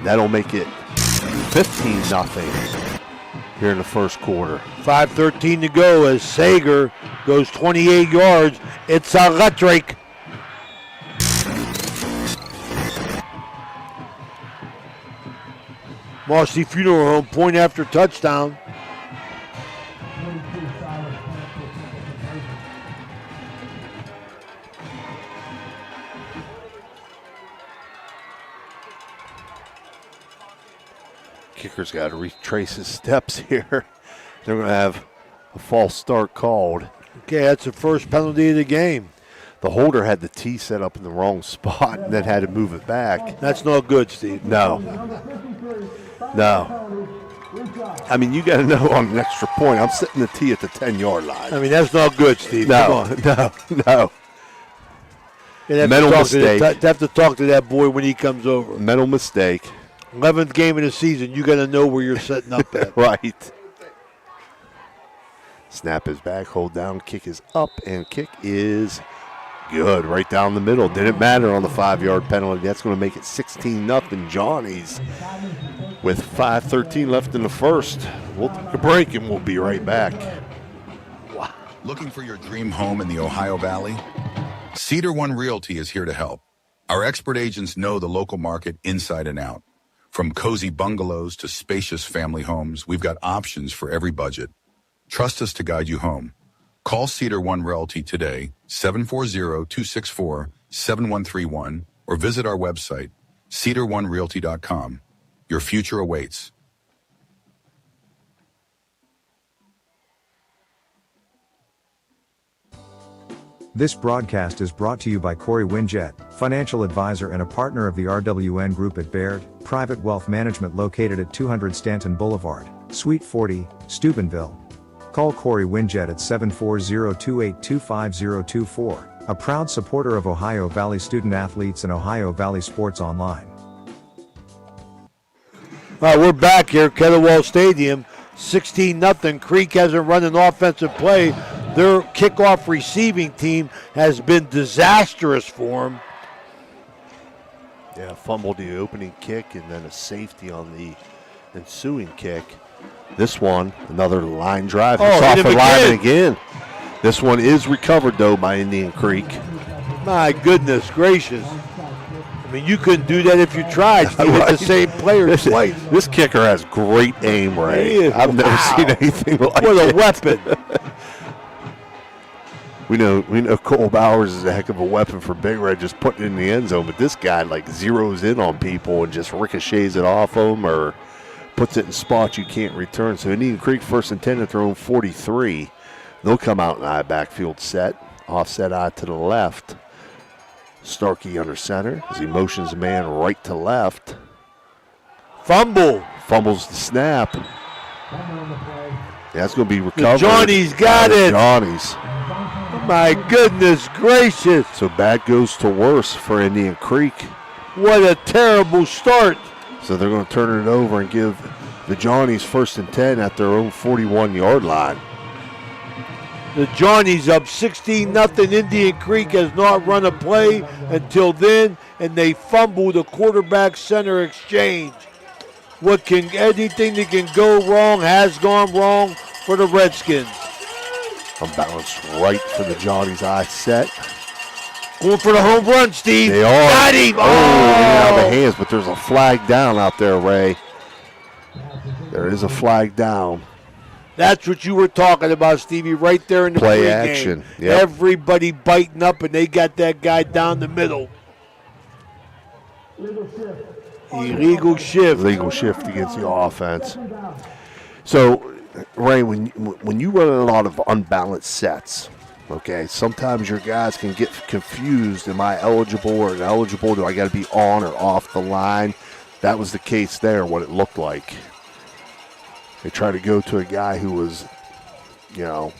[SPEAKER 4] That'll make it 15-0 here in the first quarter.
[SPEAKER 3] 5:13 to go as Sager goes 28 yards. It's electric. Marcy Funeral Home, point after touchdown.
[SPEAKER 4] Kicker's got to retrace his steps here. They're going to have a false start called.
[SPEAKER 3] Okay, that's the first penalty of the game.
[SPEAKER 4] The holder had the tee set up in the wrong spot and then had to move it back.
[SPEAKER 3] That's not good, Steve.
[SPEAKER 4] No. I mean, you got to know on an extra point, I'm setting the tee at the 10-yard line.
[SPEAKER 3] I mean, that's not good, Steve.
[SPEAKER 4] No. Mental mistake.
[SPEAKER 3] Have to talk to that boy when he comes over.
[SPEAKER 4] Mental mistake.
[SPEAKER 3] 11th game of the season, you got to know where you're setting up at.
[SPEAKER 4] Right. Snap is back, hold down, kick is up, and kick is good. Right down the middle. Didn't matter on the 5-yard penalty. That's going to make it 16-0 Johnnies with 5:13 left in the first. We'll take a break, and we'll be right back.
[SPEAKER 20] Looking for your dream home in the Ohio Valley? Cedar One Realty is here to help. Our expert agents know the local market inside and out. From cozy bungalows to spacious family homes, we've got options for every budget. Trust us to guide you home. Call Cedar One Realty today, 740-264-7131, or visit our website, cedaronerealty.com. Your future awaits.
[SPEAKER 1] This broadcast is brought to you by Corey Winjet, financial advisor and a partner of the RWN Group at Baird, private wealth management located at 200 Stanton Boulevard, Suite 40, Steubenville. Call Corey Winjet at 740-282-5024, a proud supporter of Ohio Valley student athletes and Ohio Valley Sports Online.
[SPEAKER 3] All right, we're back here at Kettlewell Stadium, 16-0. Creek hasn't run an offensive play. Their kickoff receiving team has been disastrous for them.
[SPEAKER 4] Yeah, fumbled the opening kick and then a safety on the ensuing kick. This one, another line drive.
[SPEAKER 3] Oh,
[SPEAKER 4] It's
[SPEAKER 3] hit
[SPEAKER 4] off
[SPEAKER 3] him
[SPEAKER 4] the lineman again. This one is recovered, though, by Indian Creek.
[SPEAKER 3] My goodness gracious. I mean, you couldn't do that if you tried. Steve.
[SPEAKER 4] Right.
[SPEAKER 3] It's the same player twice.
[SPEAKER 4] This kicker has great aim, Ray. I've never seen anything like it.
[SPEAKER 3] What a weapon.
[SPEAKER 4] We know Cole Bowers is a heck of a weapon for Big Red, just putting it in the end zone, but this guy like zeroes in on people and just ricochets it off them or puts it in spots you can't return. So Indian Creek 1st and 10 at their own 43. They'll come out in I backfield set, offset I to the left. Starkey under center as he motions the man right to left. Fumbles the snap. That's going to be recovered.
[SPEAKER 3] Johnny's got it.
[SPEAKER 4] Johnny's.
[SPEAKER 3] My goodness gracious.
[SPEAKER 4] So bad goes to worse for Indian Creek.
[SPEAKER 3] What a terrible start.
[SPEAKER 4] So they're going to turn it over and give the Johnnies 1st and 10 at their own 41-yard line.
[SPEAKER 3] The Johnnies up 16-0. Indian Creek has not run a play until then, and they fumbled the quarterback-center exchange. Anything that can go wrong has gone wrong for the Redskins.
[SPEAKER 4] Unbalanced right for the Johnnies. I set.
[SPEAKER 3] Going for the home run, Steve.
[SPEAKER 4] They are.
[SPEAKER 3] Got him.
[SPEAKER 4] Oh, out of the hands, but there's a flag down out there, Ray. There is a flag down.
[SPEAKER 3] That's what you were talking about, Stevie, right there in the
[SPEAKER 4] play
[SPEAKER 3] pregame.
[SPEAKER 4] action. Yep.
[SPEAKER 3] Everybody biting up, and they got that guy down the middle. Illegal shift.
[SPEAKER 4] Illegal shift against the offense. So, Ray, when you run a lot of unbalanced sets, okay, sometimes your guys can get confused. Am I eligible or ineligible? Do I got to be on or off the line? That was the case there, what it looked like. They tried to go to a guy who was, they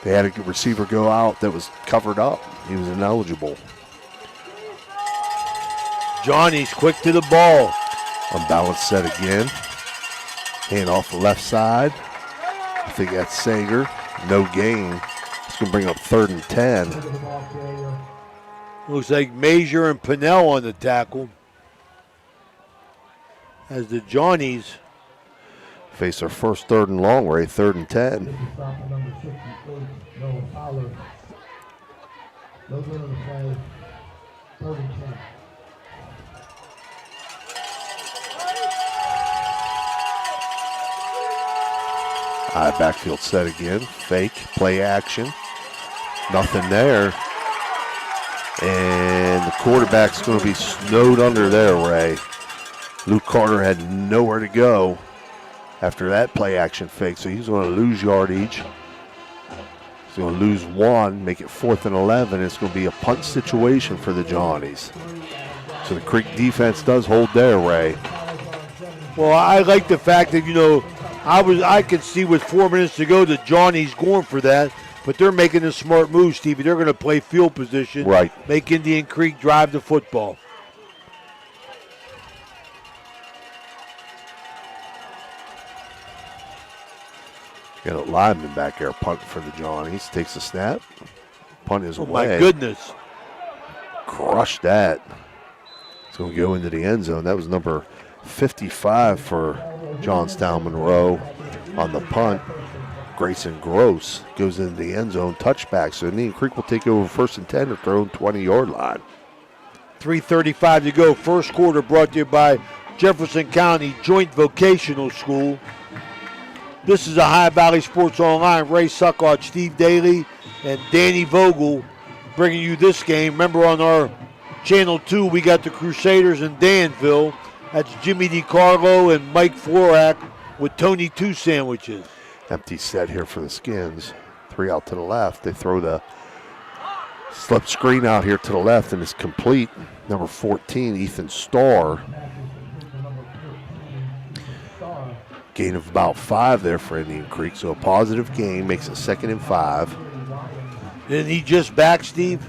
[SPEAKER 4] had a receiver go out that was covered up. He was ineligible.
[SPEAKER 3] Johnny's quick to the ball.
[SPEAKER 4] Unbalanced set again. Hand off the left side. I think that's Sager. No gain. It's going to bring up 3rd and 10.
[SPEAKER 3] Looks like Major and Pinnell on the tackle. As the Johnnies
[SPEAKER 4] face their first 3rd and long, Ray. 3rd and 10. Backfield set again. Fake. Play action. Nothing there. And the quarterback's going to be snowed under there, Ray. Luke Carter had nowhere to go after that play action fake, so he's going to lose yardage. He's going to lose 1, make it 4th and 11. It's going to be a punt situation for the Johnnies. So the Creek defense does hold there, Ray.
[SPEAKER 3] Well, I like the fact that, I could see with 4 minutes to go that Johnny's going for that, but they're making a smart move, Stevie. They're going to play field position,
[SPEAKER 4] right?
[SPEAKER 3] Make Indian Creek drive the football.
[SPEAKER 4] Got a lineman back there, punt for the Johnnies. Takes a snap. Punt is away.
[SPEAKER 3] My goodness.
[SPEAKER 4] Crushed that. It's going to go into the end zone. That was number 55 for Johnstown Monroe on the punt. Grayson Gross goes into the end zone, touchback. So Indian Creek will take over 1st and 10 at their own 20-yard line.
[SPEAKER 3] 3:35 to go. First quarter brought to you by Jefferson County Joint Vocational School. This is a High Valley Sports Online. Ray Suckott, Steve Daly, and Danny Vogel bringing you this game. Remember, on our Channel 2, we got the Crusaders in Danville. That's Jimmy DiCarlo and Mike Florak with Tony Two sandwiches.
[SPEAKER 4] Empty set here for the Skins. 3 out to the left. They throw the slip screen out here to the left, and it's complete. Number 14, Ethan Starr. Gain of about 5 there for Indian Creek, so a positive gain, makes it 2nd and 5.
[SPEAKER 3] Isn't he just back, Steve?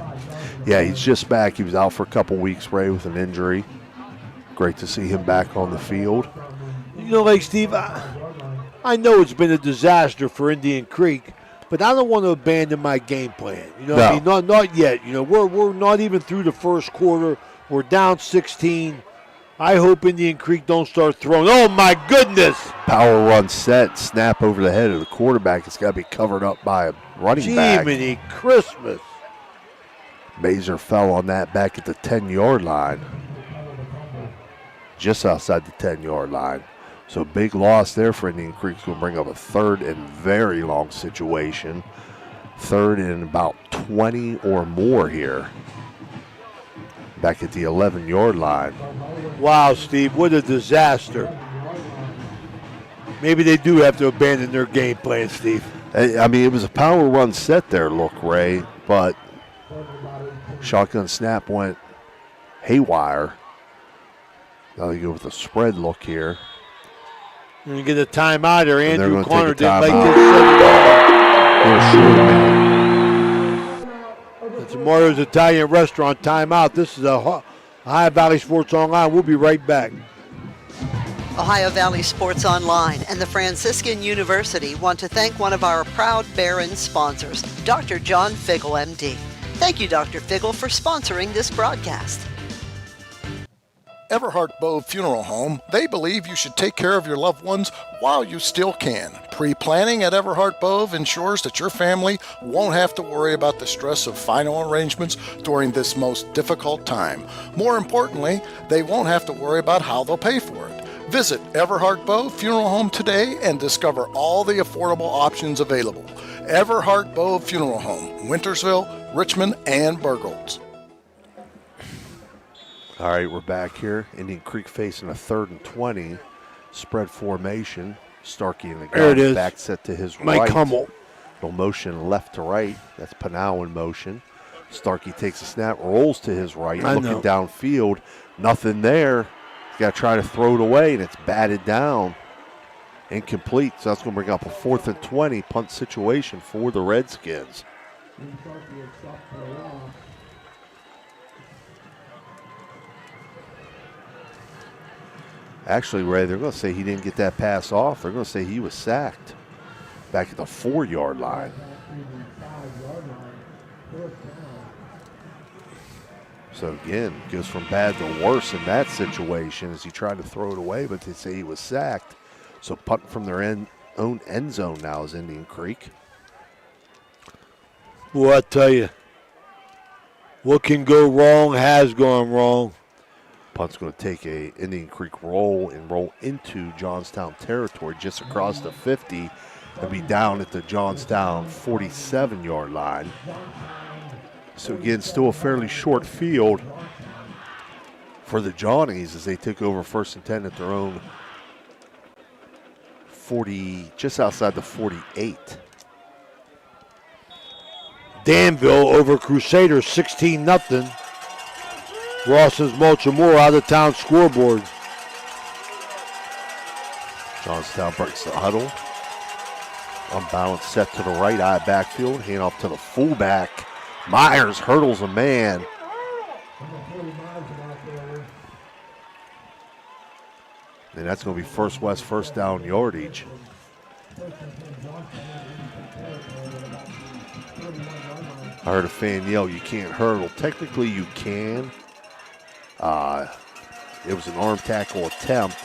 [SPEAKER 4] Yeah, he's just back. He was out for a couple weeks, Ray, with an injury. Great to see him back on the field.
[SPEAKER 3] Steve, I know it's been a disaster for Indian Creek, but I don't want to abandon my game plan. Not yet. We're not even through the first quarter. We're down 16. I hope Indian Creek don't start throwing. Oh, my goodness.
[SPEAKER 4] Power run set, snap over the head of the quarterback. It's got to be covered up by a running back.
[SPEAKER 3] Jiminy Christmas.
[SPEAKER 4] Mazer fell on that back at the 10-yard line. Just outside the 10-yard line. So big loss there for Indian Creek. It's going to bring up a third and very long situation. Third and about 20 or more here. Back at the 11-yard line.
[SPEAKER 3] Wow, Steve, what a disaster. Maybe they do have to abandon their game plan, Steve.
[SPEAKER 4] I mean, it was a power run set there, look, Ray, but shotgun snap went haywire. Now they go with a spread look here.
[SPEAKER 3] You're going to get a timeout or Andrew Corner didn't like
[SPEAKER 4] this.
[SPEAKER 3] It's Mario's Italian Restaurant timeout. This is a Ohio Valley Sports Online. We'll be right back.
[SPEAKER 10] Ohio Valley Sports Online and the Franciscan University want to thank one of our proud Barron sponsors, Dr. John Figgle, MD. Thank you, Dr. Figgle, for sponsoring this broadcast.
[SPEAKER 21] Everhart Bove Funeral Home, they believe you should take care of your loved ones while you still can. Pre-planning at Everhart Bove ensures that your family won't have to worry about the stress of final arrangements during this most difficult time. More importantly, they won't have to worry about how they'll pay for it. Visit Everhart Bove Funeral Home today and discover all the affordable options available. Everhart Bove Funeral Home, Wintersville, Richmond, and Burgolds.
[SPEAKER 4] All right, we're back here. Indian Creek facing a 3rd and 20. Spread formation. Starkey in the
[SPEAKER 3] There it
[SPEAKER 4] gun.
[SPEAKER 3] is.
[SPEAKER 4] Back set to his
[SPEAKER 3] Mike
[SPEAKER 4] right.
[SPEAKER 3] Hummel.
[SPEAKER 4] Little motion left to right. That's Pinau in motion. Starkey takes a snap, rolls to his right, looking downfield. Nothing there. He's got to try to throw it away, and it's batted down. Incomplete, so that's going to bring up a 4th and 20 punt situation for the Redskins. Actually, Ray, they're going to say he didn't get that pass off. They're going to say he was sacked back at the 4-yard line. So, again, goes from bad to worse in that situation as he tried to throw it away, but they say he was sacked. So, punt from their own end zone now is Indian Creek.
[SPEAKER 3] Boy, I tell you, what can go wrong has gone wrong.
[SPEAKER 4] Punt's going to take a Indian Creek roll and roll into Johnstown territory just across the 50 and be down at the Johnstown 47-yard line. So again, still a fairly short field for the Johnnies as they take over 1st and 10 at their own 40, just outside the 48.
[SPEAKER 3] Danville over Crusaders 16-0. Ross's Mulchamore out of town scoreboard.
[SPEAKER 4] Johnstown breaks the huddle. Unbalanced set to the right eye backfield. Hand off to the fullback. Myers hurdles a man. And that's going to be First West first down yardage. I heard a fan yell, "You can't hurdle." Technically, you can. It was an arm tackle attempt.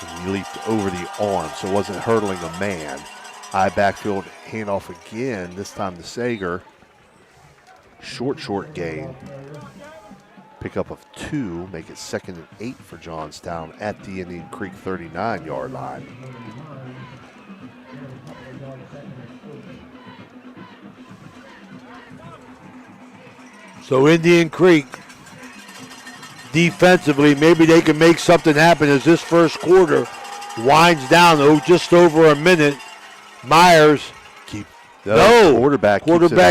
[SPEAKER 4] And he leaped over the arm, so it wasn't hurdling a man. High backfield handoff again, this time to Sager. Short gain. Pickup of 2, make it 2nd and 8 for Johnstown at the Indian Creek 39-yard line.
[SPEAKER 3] So Indian Creek, defensively, maybe they can make something happen as this first quarter winds down just over a minute. Myers.
[SPEAKER 4] Quarterback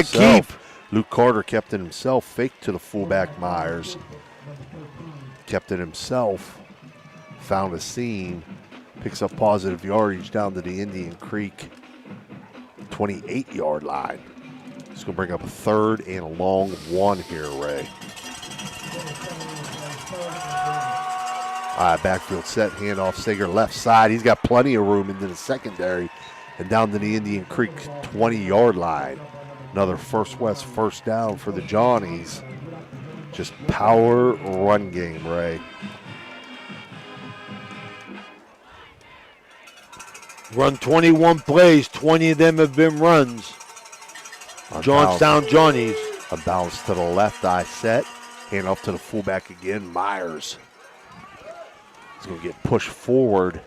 [SPEAKER 3] keep.
[SPEAKER 4] Luke Carter kept it himself, faked to the fullback Myers. Kept it himself, found a seam, picks up positive yardage down to the Indian Creek 28-yard line. It's going to bring up a 3rd and a long 1 here, Ray. Backfield set, handoff, Sager left side. He's got plenty of room into the secondary and down to the Indian Creek 20-yard line. Another First West first down for the Johnnies. Just power run game, Ray.
[SPEAKER 3] Run 21 plays, 20 of them have been runs. Johnstown Johnnies.
[SPEAKER 4] A bounce to the left eye set. Hand off to the fullback again, Myers. He's going to get pushed forward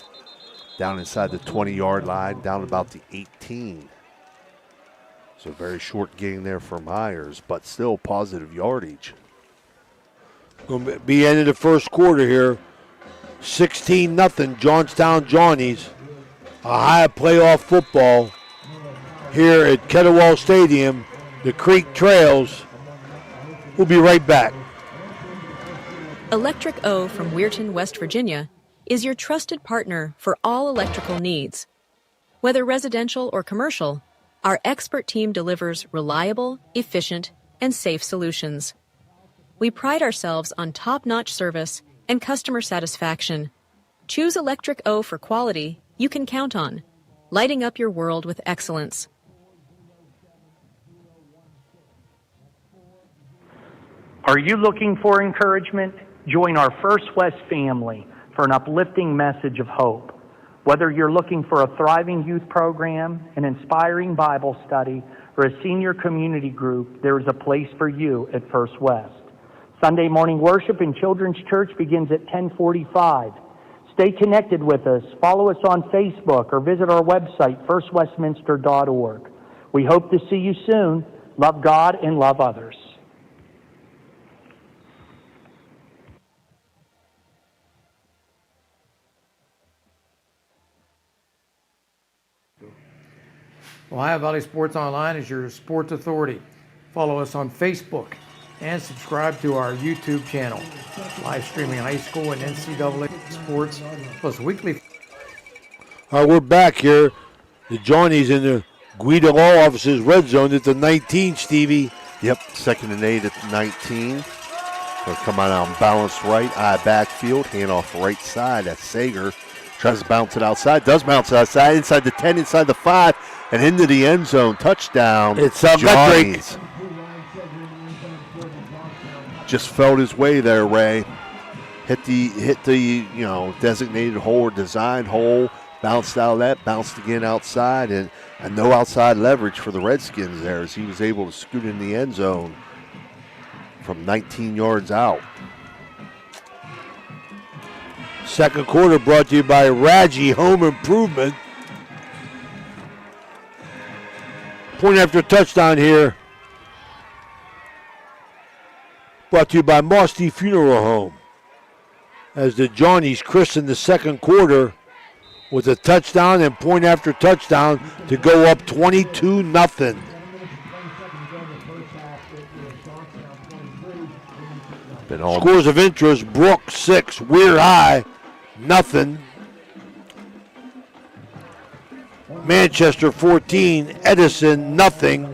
[SPEAKER 4] down inside the 20-yard line, down about the 18. So very short gain there for Myers, but still positive yardage.
[SPEAKER 3] Going to be end of the first quarter here. 16-0 Johnstown Johnnies. Ohio playoff football here at Kettlewell Stadium. The Creek Trails. We'll be right back.
[SPEAKER 11] Electric O from Weirton, West Virginia, is your trusted partner for all electrical needs. Whether residential or commercial, our expert team delivers reliable, efficient, and safe solutions. We pride ourselves on top-notch service and customer satisfaction. Choose Electric O for quality you can count on, lighting up your world with excellence.
[SPEAKER 2] Are you looking for encouragement? Join our First West family for an uplifting message of hope. Whether you're looking for a thriving youth program, an inspiring Bible study, or a senior community group, there is a place for you at First West. Sunday morning worship in Children's Church begins at 10:45. Stay connected with us. Follow us on Facebook or visit our website, firstwestminster.org. We hope to see you soon. Love God and love others.
[SPEAKER 15] Ohio Valley Sports Online is your sports authority. Follow us on Facebook and subscribe to our YouTube channel. Live streaming high school and NCAA sports, plus weekly.
[SPEAKER 3] All right, we're back here. The Johnnies in the Guida Law Office's red zone at the 19, Stevie.
[SPEAKER 4] Yep, 2nd and 8 at the 19. They'll come out on balanced right, eye backfield, hand off right side. That's Sager. Tries to bounce it outside, does bounce it outside, inside the 10, inside the 5, and into the end zone. Touchdown.
[SPEAKER 3] It's
[SPEAKER 4] Johnnies. Just felt his way there, Ray. Hit the designated hole or designed hole. Bounced out of that, bounced again outside, and no outside leverage for the Redskins there as he was able to scoot in the end zone from 19 yards out.
[SPEAKER 3] Second quarter brought to you by Raji Home Improvement. Point after touchdown here. Brought to you by Mosty Funeral Home. As the Johnnies christen the second quarter with a touchdown and point after touchdown to go up 22-0. Scores of interest: Brook 6, Weir High 0. Manchester 14, Edison 0.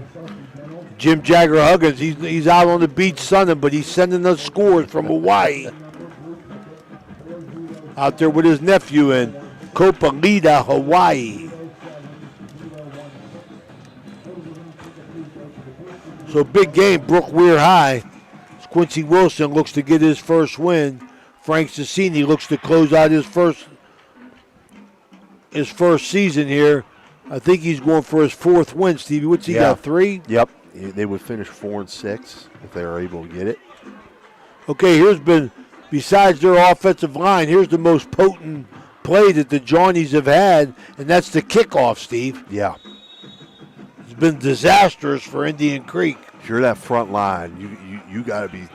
[SPEAKER 3] Jim Jagger Huggins, he's out on the beach sunning, but he's sending us scores from Hawaii. Out there with his nephew in Copalita, Hawaii. So big game, Brook Weir High. Quincy Wilson looks to get his first win. Frank Cicini looks to close out his first season here. I think he's going for his 4th win, Stevie. What's he got, 3?
[SPEAKER 4] Yep. They would finish 4-6 if they are able to get it.
[SPEAKER 3] Okay, besides their offensive line, here's the most potent play that the Johnnies have had, and that's the kickoff, Steve.
[SPEAKER 4] Yeah.
[SPEAKER 3] It's been disastrous for Indian Creek.
[SPEAKER 4] If you're that front line, you got to be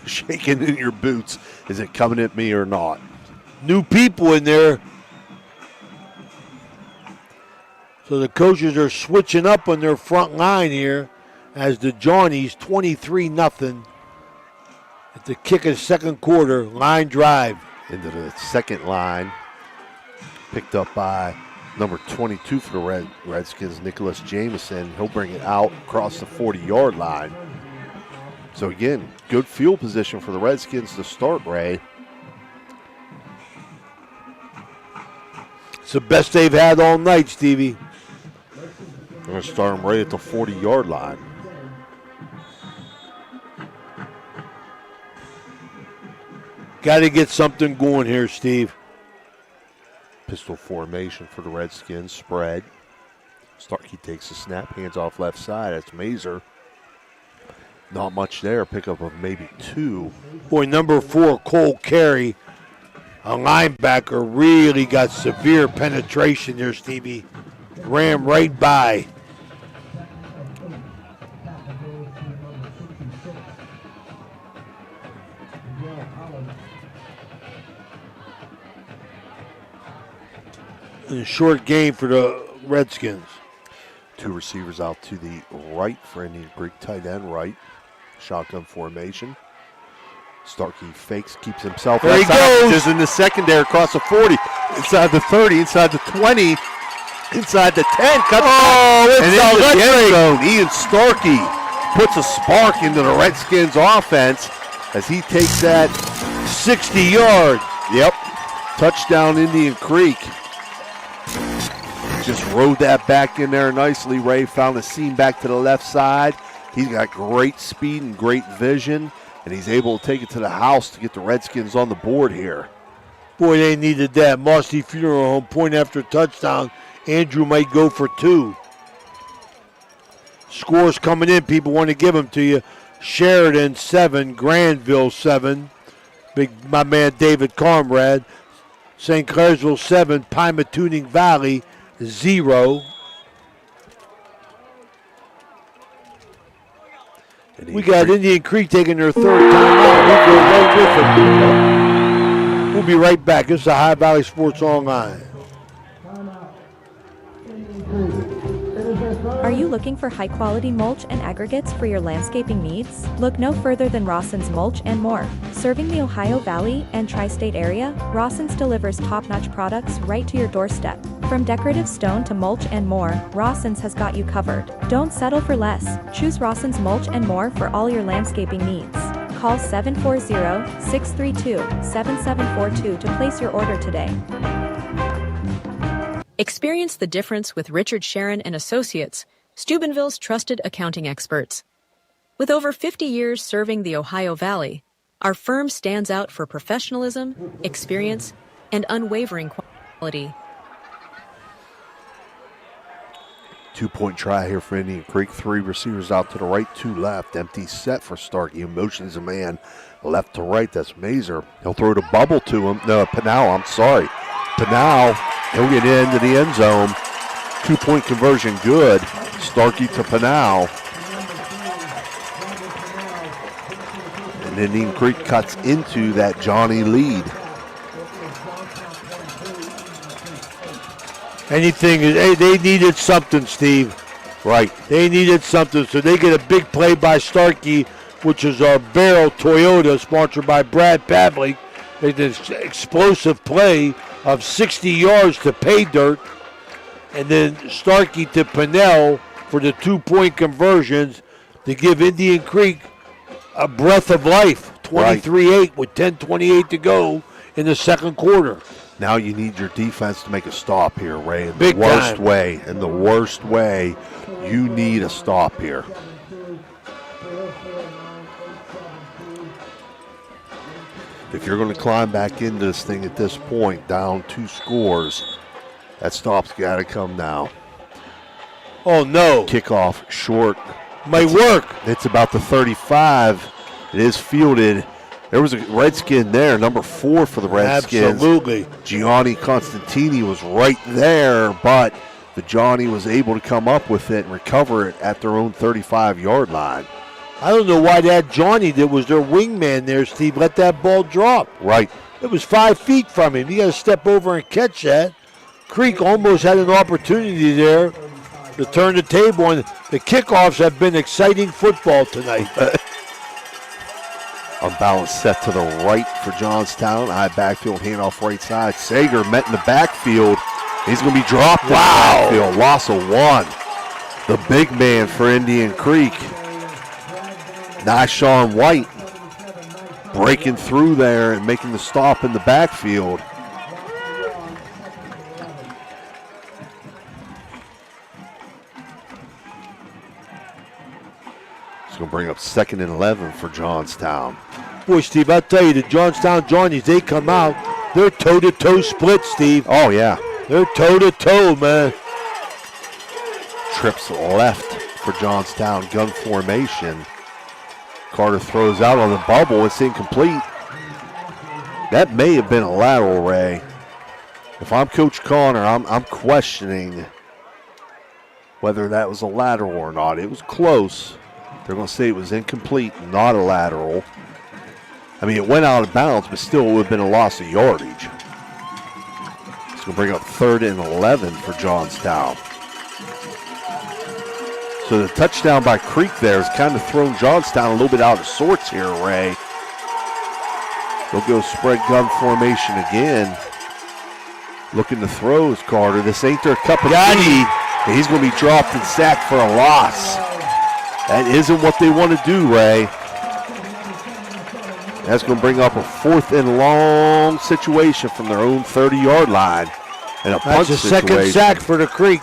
[SPEAKER 4] shaking in your boots. Is it coming at me or not?
[SPEAKER 3] New people in there. So the coaches are switching up on their front line here as the Johnnies 23-0 at the kick of the second quarter. Line drive.
[SPEAKER 4] Into the second line. Picked up by number 22 for the Redskins, Nicholas Jameson. He'll bring it out across the 40-yard line. So again, good field position for the Redskins to start, Ray.
[SPEAKER 3] It's the best they've had all night, Stevie.
[SPEAKER 4] They're going to start them right at the 40-yard line.
[SPEAKER 3] Got to get something going here, Steve.
[SPEAKER 4] Pistol formation for the Redskins. Spread. Starkey takes a snap, hands off left side. That's Mazer. Not much there. Pickup of maybe 2.
[SPEAKER 3] Boy, number 4, Cole Carey, a linebacker, really got severe penetration there, Stevie. Ran right by. A short game for the Redskins.
[SPEAKER 4] 2 receivers out to the right for Indian Creek. Tight end right. Shotgun formation. Starkey fakes, keeps himself.
[SPEAKER 3] There he goes.
[SPEAKER 4] Is in the secondary across the 40, inside the 30, inside the 20, inside the 10. Cuts and into the end zone. Ian Starkey puts a spark into the Redskins offense as he takes that
[SPEAKER 3] 60-yard.
[SPEAKER 4] Yep. Touchdown Indian Creek. Just rode that back in there nicely. Ray found a seam back to the left side. He's got great speed and great vision, and he's able to take it to the house to get the Redskins on the board here.
[SPEAKER 3] Boy, they needed that. Mossy Funeral Home, point after touchdown. Andrew might go for 2. Scores coming in. People want to give them to you. Sheridan 7, Granville 7. My man David Comrade. St. Clairsville 7, Pymatuning Valley 0. We got Indian Creek taking their 3rd time out. We'll go right with them. We'll be right back. This is the High Valley Sports Online.
[SPEAKER 6] Are you looking for high-quality mulch and aggregates for your landscaping needs? Look no further than Rawson's Mulch and More. Serving the Ohio Valley and Tri-State area, Rawson's delivers top-notch products right to your doorstep. From decorative stone to mulch and more, Rawson's has got you covered. Don't settle for less. Choose Rawson's Mulch and More for all your landscaping needs. Call 740-632-7742 to place your order today.
[SPEAKER 11] Experience the difference with Richard Sharon and Associates, Steubenville's trusted accounting experts. With over 50 years serving the Ohio Valley, our firm stands out for professionalism, experience, and unwavering quality.
[SPEAKER 4] 2-point try here for Indian Creek. 3 receivers out to the right, 2 left. Empty set for Starkey. Motions a man left to right. That's Mazer. He'll throw the bubble to him. No, Pinal, I'm sorry. Pinal, he'll get into the end zone. 2-point conversion good. Starkey to Pinal. And Indian Creek cuts into that Johnny lead.
[SPEAKER 3] They needed something, Steve.
[SPEAKER 4] Right.
[SPEAKER 3] They needed something, so they get a big play by Starkey, which is our Barrel Toyota, sponsored by Brad Pavlik. They did an explosive play of 60 yards to pay dirt, and then Starkey to Pinnell for the 2-point conversions to give Indian Creek a breath of life. 23-8 with 10:28 to go in the second quarter.
[SPEAKER 4] Now you need your defense to make a stop here, Ray. In
[SPEAKER 3] Big
[SPEAKER 4] the worst
[SPEAKER 3] time.
[SPEAKER 4] way, in the worst way, you need a stop here. If you're going to climb back into this thing at this point, down 2 scores, that stop's got to come now.
[SPEAKER 3] Oh, no.
[SPEAKER 4] Kickoff short.
[SPEAKER 3] Might work.
[SPEAKER 4] It's about the 35. It is fielded. There was a Redskin there, number 4 for the Redskins.
[SPEAKER 3] Absolutely.
[SPEAKER 4] Gianni Constantini was right there, but the Johnny was able to come up with it and recover it at their own 35-yard line.
[SPEAKER 3] I don't know why that Johnny that was their wingman there, Steve, let that ball drop.
[SPEAKER 4] Right.
[SPEAKER 3] It was 5 feet from him. You got to step over and catch that. Creek almost had an opportunity there to turn the table, and the kickoffs have been exciting football tonight.
[SPEAKER 4] Unbalanced set to the right for Johnstown. High backfield, handoff right side. Sager met in the backfield. He's going to be dropped in the backfield. Loss of 1. The big man for Indian Creek. Nyshawn White breaking through there and making the stop in the backfield. It's going to bring up 2nd and 11 for Johnstown.
[SPEAKER 3] Boy, Steve, I'll tell you, the Johnstown Johnnies, they come out. They're toe-to-toe split, Steve.
[SPEAKER 4] Oh, yeah.
[SPEAKER 3] They're toe-to-toe, man.
[SPEAKER 4] Trips left for Johnstown. Gun formation. Carter throws out on the bubble. It's incomplete. That may have been a lateral, Ray. If I'm Coach Connor, I'm questioning whether that was a lateral or not. It was close. They're going to say it was incomplete, not a lateral. I mean, it went out of bounds, but still it would have been a loss of yardage. It's going to bring up 3rd and 11 for Johnstown. So the touchdown by Creek there has kind of thrown Johnstown a little bit out of sorts here, Ray. They'll go spread gun formation again. Looking to throw is Carter. This ain't their cup of tea. And he's going to be dropped and sacked for a loss. That isn't what they want to do, Ray. That's going to bring up a 4th and long situation from their own 30-yard line. And a punt
[SPEAKER 3] That's a
[SPEAKER 4] situation.
[SPEAKER 3] second sack for the Creek.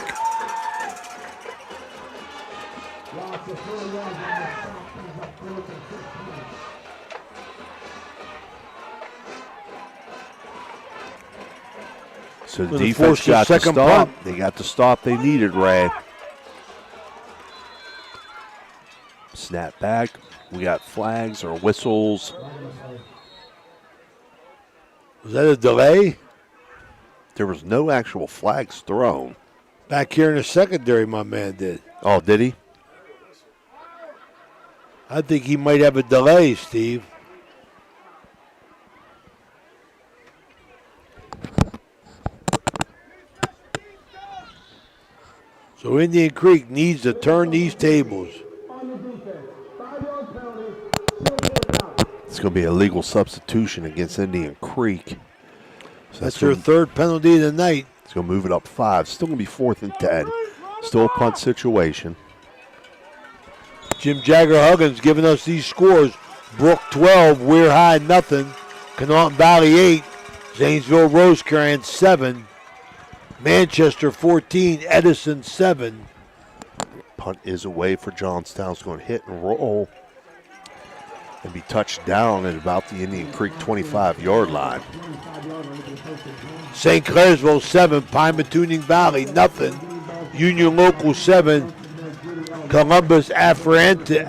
[SPEAKER 4] So the defense got the stop. They got the stop they needed, Ray. Snap back. We got flags or whistles.
[SPEAKER 3] Was that a delay?
[SPEAKER 4] There was no actual flags thrown.
[SPEAKER 3] Back here in the secondary, my man did.
[SPEAKER 4] Oh, did he?
[SPEAKER 3] I think he might have a delay, Steve. So Indian Creek needs to turn these tables.
[SPEAKER 4] It's going to be a legal substitution against Indian Creek. So
[SPEAKER 3] that's their 3rd penalty of the night.
[SPEAKER 4] It's going to move it up 5. Still going to be 4th and 10. Still a punt situation.
[SPEAKER 3] Jim Jagger-Huggins giving us these scores. Brook 12, Weir High nothing. Connaughton Valley 8. Zanesville Rosecrans 7. Manchester 14, Edison 7.
[SPEAKER 4] Punt is away for Johnstown. It's going to hit and roll and be touched down at about the Indian Creek 25-yard line.
[SPEAKER 3] St. Clairsville 7, Pymatuning Valley nothing. Union Local 7, Columbus Afrocentric.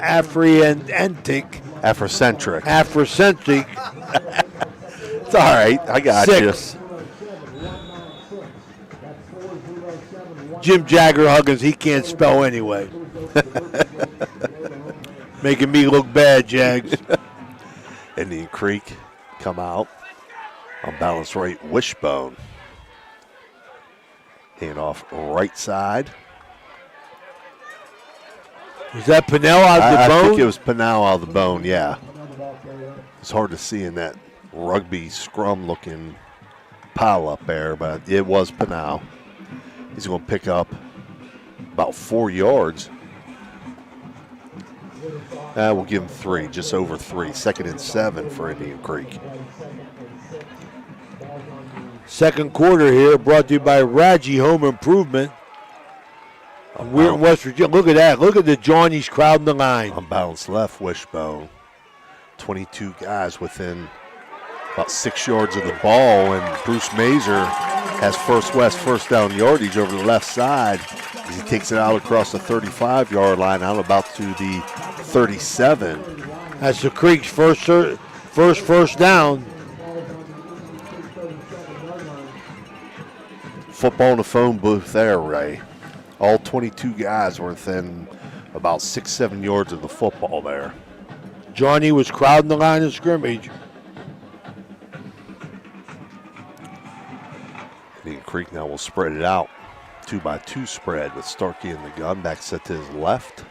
[SPEAKER 4] It's all right. I got
[SPEAKER 3] 6. Jim Jagger-Huggins, he can't spell anyway. Making me look bad, Jags.
[SPEAKER 4] Indian Creek come out on balance right wishbone. Hand off right side.
[SPEAKER 3] Was that Pinnell out of the bone?
[SPEAKER 4] I think it was Pinnell out of the bone, yeah. It's hard to see in that rugby scrum-looking pile up there, but it was Pinnell. He's going to pick up about 4 yards. We'll give him 3, just over 3. 2nd and 7 for Indian Creek.
[SPEAKER 3] Second quarter here brought to you by Raji Home Improvement. We're in West Virginia. Look at that. Look at the Johnnies crowding the line.
[SPEAKER 4] Unbalanced left wishbone. 22 guys within about 6 yards of the ball, and Bruce Mazer has First West first down yardage over the left side as he takes it out across the 35-yard line, out about to the 37.
[SPEAKER 3] That's the Creek's first down.
[SPEAKER 4] Football in the phone booth there, Ray. All 22 guys were within about 6-7 yards of the football there.
[SPEAKER 3] Johnny was crowding the line of scrimmage.
[SPEAKER 4] Indian Creek now will spread it out. 2-by-2 spread with Starkey in the gun. Back set to his left.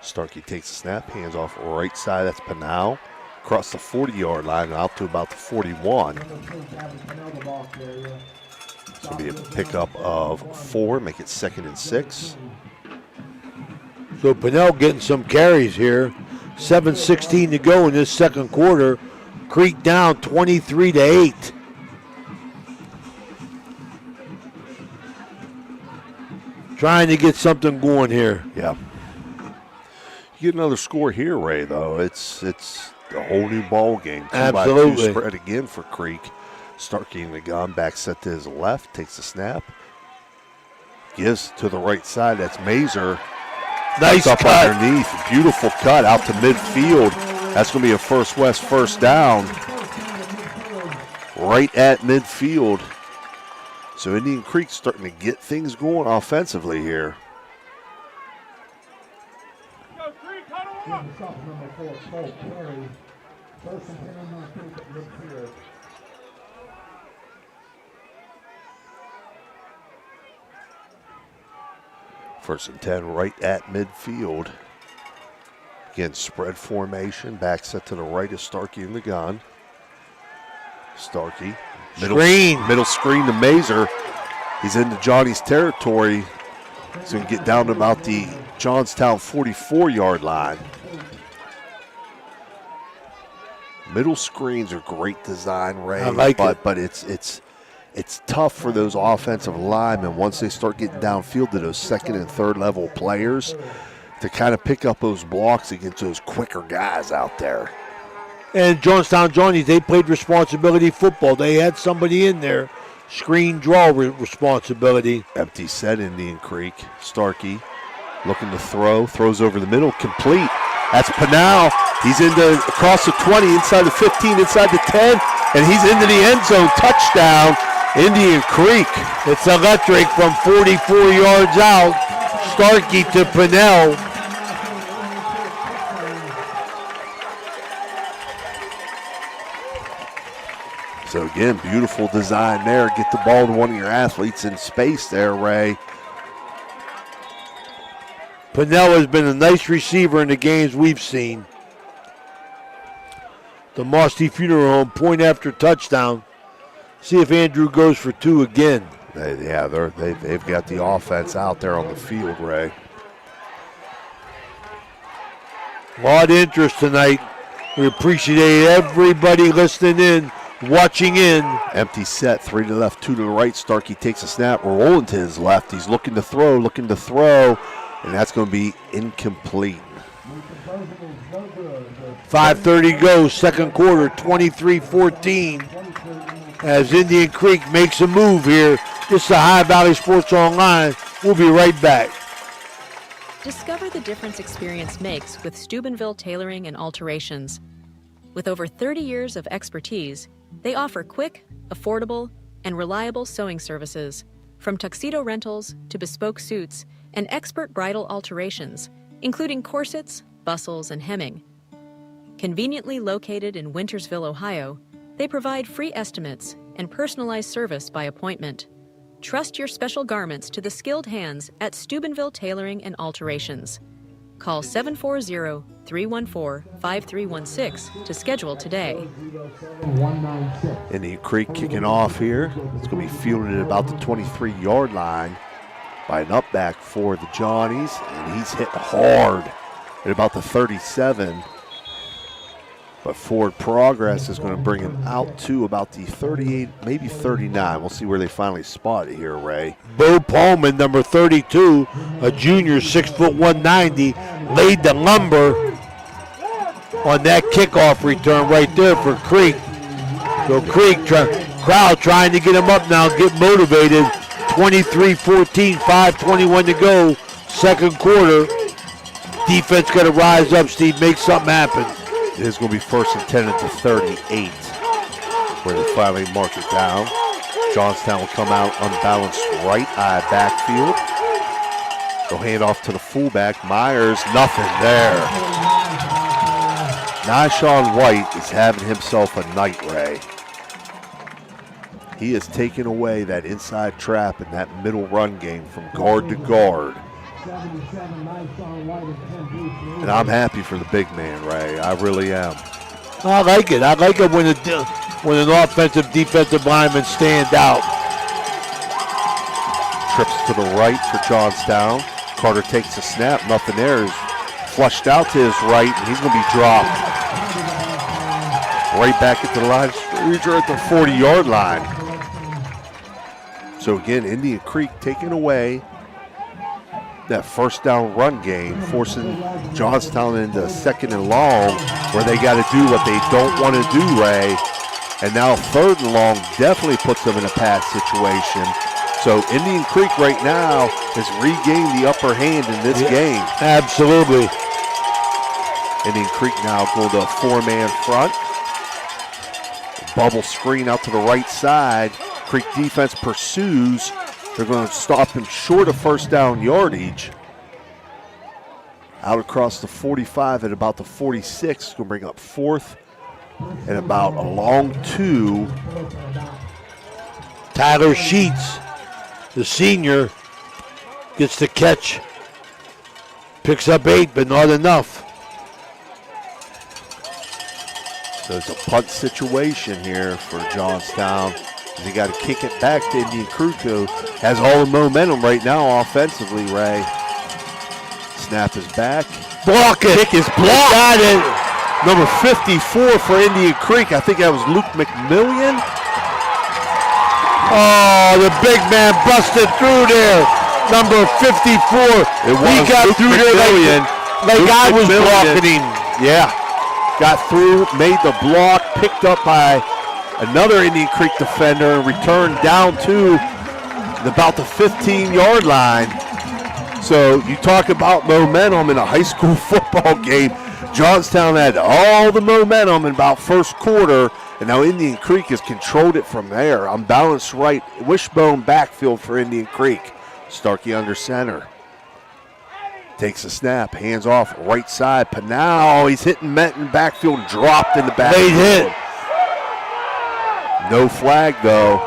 [SPEAKER 4] Starkey takes the snap, hands off right side. That's Pinnell. Across the 40-yard line and out to about the 41. It's going to be a pickup of 4, make it 2nd and 6.
[SPEAKER 3] So Pinnell getting some carries here. 7:16 to go in this second quarter. Creek down 23-8. Trying to get something going here.
[SPEAKER 4] Yeah. You get another score here, Ray, though. It's a whole new ball game. 2-by-2 spread again for Creek. Starkey in the gun, back set to his left, takes the snap. Gives to the right side, that's Mazer.
[SPEAKER 3] Nice
[SPEAKER 4] up
[SPEAKER 3] cut.
[SPEAKER 4] Underneath, beautiful cut out to midfield. That's going to be a First West first down. Right at midfield. So Indian Creek starting to get things going offensively here. First and 10 right at midfield. Again, spread formation. Back set to the right is Starkey in the gun. Starkey. Middle screen to Mazer. He's into Johnny's territory. He's going to get down to about the Johnstown 44-yard line. Middle screens are great design, Ray.
[SPEAKER 3] I like it.
[SPEAKER 4] But it's tough for those offensive linemen once they start getting downfield to those second and third level players to kind of pick up those blocks against those quicker guys out there.
[SPEAKER 3] And Johnstown Johnnies, they played responsibility football. They had somebody in there, screen draw responsibility.
[SPEAKER 4] Empty set, Indian Creek. Starkey looking to throw, throws over the middle, complete. That's Pinal. He's across the 20, inside the 15, inside the 10, and he's into the end zone. Touchdown, Indian Creek.
[SPEAKER 3] It's electric from 44 yards out. Starkey to Pinal.
[SPEAKER 4] So again, beautiful design there. Get the ball to one of your athletes in space there, Ray.
[SPEAKER 3] Pinel has been a nice receiver in the games we've seen. The Mosty Funeral Home, point after touchdown. See if Andrew goes for two again.
[SPEAKER 4] They've got the offense out there on the field, Ray.
[SPEAKER 3] A lot of interest tonight. We appreciate everybody listening in, watching in.
[SPEAKER 4] Empty set, 3 to the left, 2 to the right. Starkey takes a snap, rolling to his left. He's looking to throw, and that's going to be incomplete.
[SPEAKER 3] 5:30 goes, second quarter, 23-14. As Indian Creek makes a move here. This is the High Valley Sports Online. We'll be right back.
[SPEAKER 11] Discover the difference experience makes with Steubenville Tailoring and Alterations. With over 30 years of expertise, they offer quick, affordable, and reliable sewing services, from tuxedo rentals to bespoke suits and expert bridal alterations, including corsets, bustles, and hemming. Conveniently located in Wintersville, Ohio, they provide free estimates and personalized service by appointment. Trust your special garments to the skilled hands at Steubenville Tailoring and Alterations. Call 740-314-5316 to schedule today.
[SPEAKER 4] Indian Creek kicking off here. It's going to be fielded at about the 23-yard line by an upback for the Johnnies, and he's hit hard at about the 37. But forward progress is going to bring him out to about the 38, maybe 39. We'll see where they finally spot it here, Ray.
[SPEAKER 3] Bo Pullman, number 32, a junior, 6'1", 190, laid the lumber on that kickoff return right there for Creek. So Creek, crowd trying to get him up now, get motivated. 23-14, 5:21 to go, second quarter. Defense got to rise up, Steve, make something happen.
[SPEAKER 4] It is going to be first and 10 at the 38, where they finally mark it down. Johnstown will come out unbalanced right eye backfield. They'll hand off to the fullback. Myers, nothing there. Nyshawn White is having himself a night, Ray. He has taken away that inside trap and that middle run game from guard to guard. And I'm happy for the big man, Ray. I really am.
[SPEAKER 3] I like it. I like it when an offensive, defensive lineman stand out.
[SPEAKER 4] Trips to the right for Johnstown. Carter takes a snap. Nothing there. Is flushed out to his right, and he's going to be dropped. Right back at the line. He's at the 40-yard line. So again, Indian Creek taking away that first down run game, forcing Johnstown into second and long where they got to do what they don't want to do, Ray. And now third and long definitely puts them in a pass situation. So Indian Creek right now has regained the upper hand in this game.
[SPEAKER 3] Absolutely.
[SPEAKER 4] Indian Creek now going to a four-man front. Bubble screen out to the right side. Creek defense pursues. They're going to stop him short of first down yardage. Out across the 45 at about the 46. It's going to bring up fourth and about a long 2.
[SPEAKER 3] Tyler Sheets, the senior, gets the catch. Picks up 8, but not enough.
[SPEAKER 4] So it's a punt situation here for Johnstown. They got to kick it back to Indian Creek, who has all the momentum right now offensively, Ray. Snap is back.
[SPEAKER 3] Block it.
[SPEAKER 4] Kick is blocked. Got it. Number 54 for Indian Creek. I think that was Luke McMillian.
[SPEAKER 3] Oh, the big man busted through there. Number 54. He got
[SPEAKER 4] Luke
[SPEAKER 3] through
[SPEAKER 4] McMillian.
[SPEAKER 3] there like I was
[SPEAKER 4] McMillian.
[SPEAKER 3] blocking him.
[SPEAKER 4] Yeah. Got through, made the block, picked up by another Indian Creek defender, and returned down to about the 15-yard line. So you talk about momentum in a high school football game. Johnstown had all the momentum in about first quarter, and now Indian Creek has controlled it from there. Unbalanced right, wishbone backfield for Indian Creek. Starkey under center. Takes a snap, hands off, right side. Pinal, he's hitting Menton backfield, dropped in the backfield.
[SPEAKER 3] Late hit.
[SPEAKER 4] No flag though.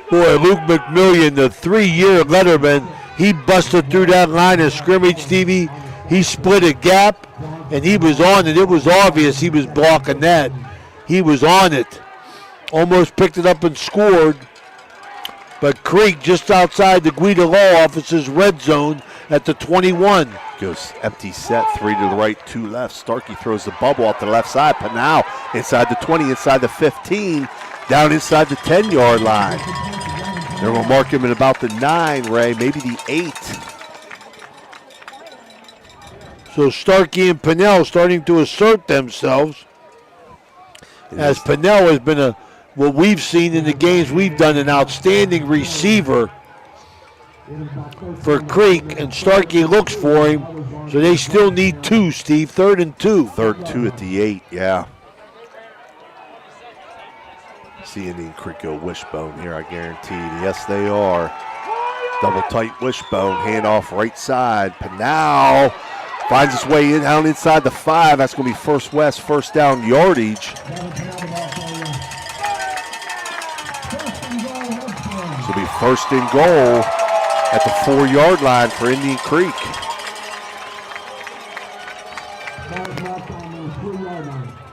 [SPEAKER 3] Boy, Luke McMillian, the 3-year letterman, he busted through that line of scrimmage, Stevie. He split a gap, and he was on it. It was obvious he was blocking that. He was on it. Almost picked it up and scored. But Creek just outside the Guida Law Office's red zone at the 21.
[SPEAKER 4] Goes empty set, 3 to the right, 2 left. Starkey throws the bubble out the left side. Pinal inside the 20, inside the 15, down inside the 10-yard line. They're going to mark him at about the 9, Ray, maybe the 8.
[SPEAKER 3] So Starkey and Pinal starting to assert themselves. As Pinal has been what we've seen in the games we've done, an outstanding receiver for Creek, and Starkey looks for him. So they still need 2, Steve. 3rd and 2.
[SPEAKER 4] 3rd and 2 at the 8, yeah. See Indian Creek go wishbone here, I guarantee you. Yes, they are. Double tight wishbone, handoff right side. Pinal finds his way in, down inside the 5. That's going to be First West first down yardage. This will be first and goal at the 4-yard line for Indian Creek.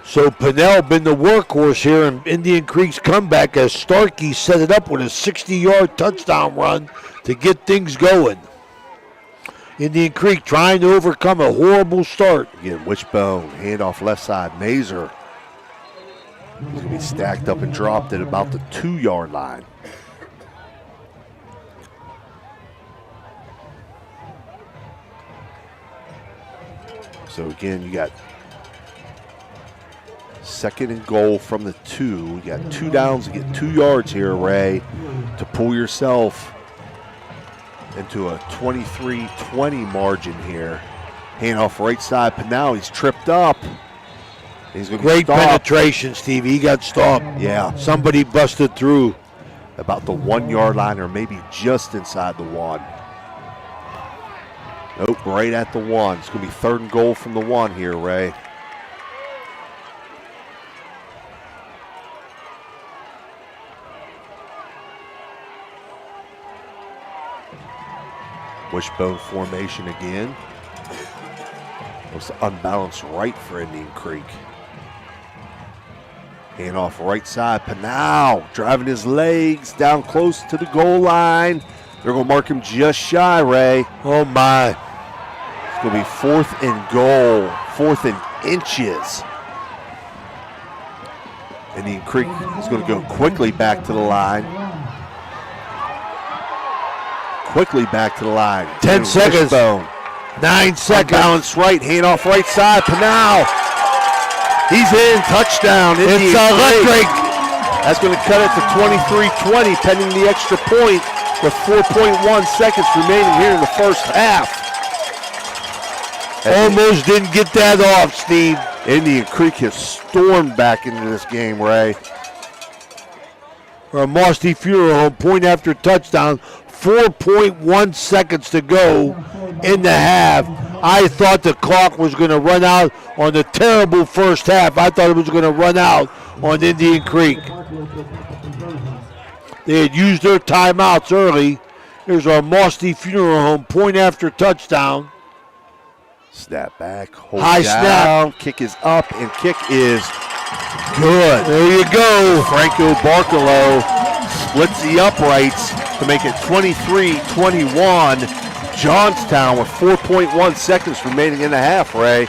[SPEAKER 3] So Pinal been the workhorse here in Indian Creek's comeback as Starkey set it up with a 60-yard touchdown run to get things going. Indian Creek trying to overcome a horrible start.
[SPEAKER 4] Again, wishbone, handoff left side. Mazer is going to be stacked up and dropped at about the 2-yard line. So again, you got 2nd and goal from the 2. You got 2 downs to get 2 yards here, Ray, to pull yourself into a 23-20 margin here. Handoff right side, Pinal, he's tripped up. He's going to
[SPEAKER 3] Great penetration, Stevie. He got stopped.
[SPEAKER 4] Yeah.
[SPEAKER 3] Somebody busted through.
[SPEAKER 4] About the 1-yard line or maybe just inside the 1. Nope, right at the 1. It's going to be 3rd and goal from the 1 here, Ray. Wishbone formation again. Looks unbalanced right for Indian Creek. Handoff right side. Pinal driving his legs down close to the goal line. They're going to mark him just shy, Ray.
[SPEAKER 3] Oh, my.
[SPEAKER 4] It's going to be 4th and goal. 4th and inches. Indian Creek is going to go quickly back to the line. Quickly back to the line.
[SPEAKER 3] 10 seconds. 9 seconds.
[SPEAKER 4] Balance right, handoff right side. Pinal. He's in. Touchdown. Indian
[SPEAKER 3] It's electric.
[SPEAKER 4] That's going to cut it to 23-20, pending the extra point with 4.1 seconds remaining here in the first half.
[SPEAKER 3] Almost didn't get that off, Steve.
[SPEAKER 4] Indian Creek has stormed back into this game, Ray.
[SPEAKER 3] For a Marsty Funeral Home, point after touchdown, 4.1 seconds to go in the half. I thought the clock was going to run out on the terrible first half. I thought it was going to run out on Indian Creek. They had used their timeouts early. Here's our Marsty Funeral Home, point after touchdown.
[SPEAKER 4] Snap back, hold
[SPEAKER 3] high
[SPEAKER 4] down,
[SPEAKER 3] snap.
[SPEAKER 4] kick is up, and kick is good.
[SPEAKER 3] There you go.
[SPEAKER 4] Franco Barcolo splits the uprights to make it 23-21. Johnstown with 4.1 seconds remaining in the half, Ray.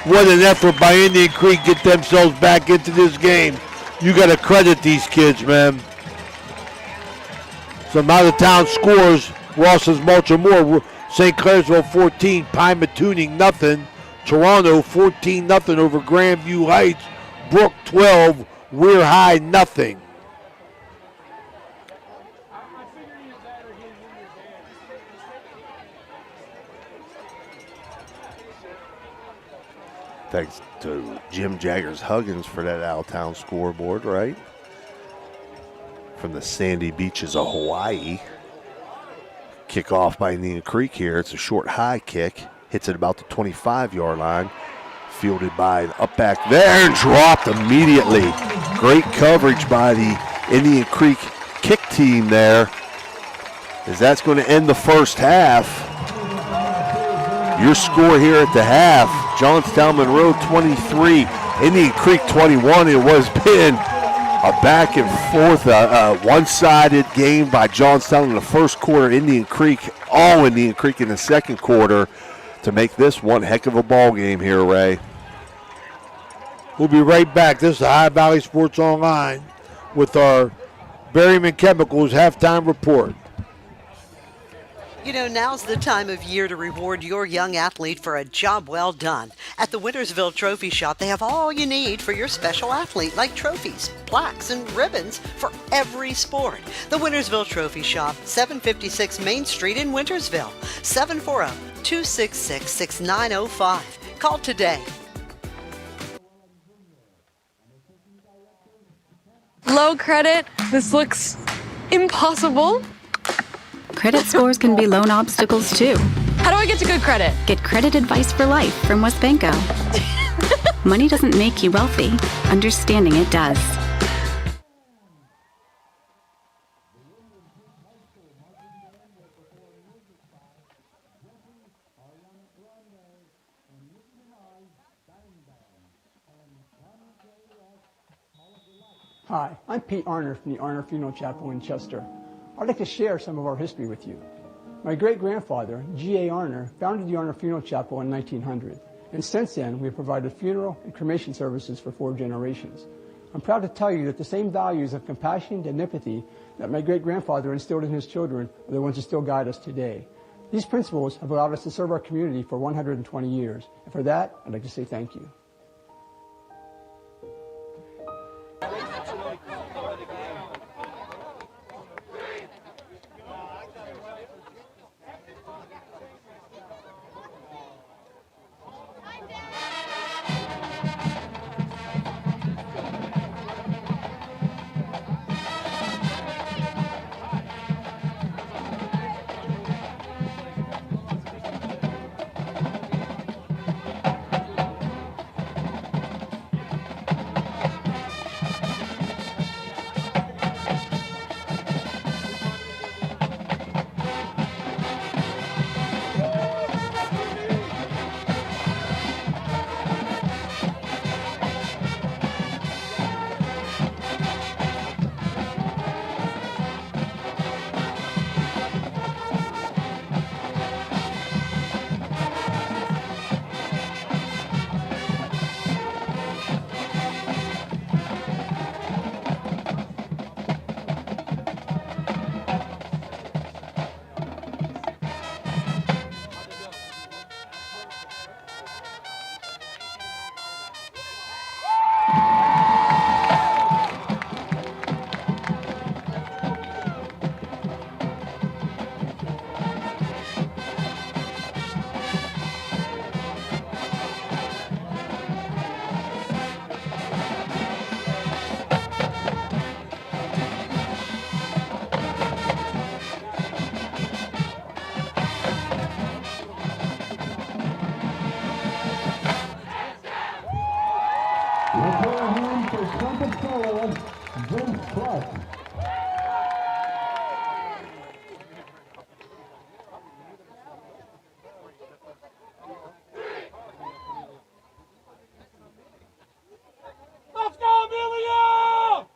[SPEAKER 3] What an effort by Indian Creek get themselves back into this game. You got to credit these kids, man. Some out-of-town scores. Ross's Mulcher-Moore, St. Clairsville 14, Pymatuning nothing. Toronto 14-0 over Grandview Heights. Brook 12, Weir High nothing.
[SPEAKER 4] Thanks to Jim Jaggers Huggins for that out-of-town scoreboard, right? From the sandy beaches of Hawaii. Kickoff by Indian Creek here. It's a short high kick. Hits at about the 25-yard line. Fielded by up back there and dropped immediately. Great coverage by the Indian Creek kick team there. As that's going to end the first half. Your score here at the half, Johnstown Monroe 23, Indian Creek 21. It was been a back and forth, one-sided game by Johnstown in the first quarter. Indian Creek, all Indian Creek in the second quarter to make this one heck of a ball game here, Ray.
[SPEAKER 3] We'll be right back. This is the High Valley Sports Online with our Berryman Chemicals halftime report.
[SPEAKER 10] You know, now's the time of year to reward your young athlete for a job well done. At the Wintersville Trophy Shop, they have all you need for your special athlete, like trophies, plaques, and ribbons for every sport. The Wintersville Trophy Shop, 756 Main Street in Wintersville, 740-266-6905. Call today.
[SPEAKER 7] Low credit. This looks impossible.
[SPEAKER 22] Credit scores can be loan obstacles too.
[SPEAKER 7] How do I get to good credit?
[SPEAKER 22] Get credit advice for life from WesBanco. Money doesn't make you wealthy. Understanding it does.
[SPEAKER 23] Hi, I'm Pete Arner from the Arner Funeral Chapel in Chester. I'd like to share some of our history with you. My great-grandfather, G.A. Arner, founded the Arner Funeral Chapel in 1900, and since then we have provided funeral and cremation services for 4 generations. I'm proud to tell you that the same values of compassion and empathy that my great-grandfather instilled in his children are the ones that still guide us today. These principles have allowed us to serve our community for 120 years, and for that, I'd like to say thank you.
[SPEAKER 5] on, Jim Clark.
[SPEAKER 8] Let's go, Emilio!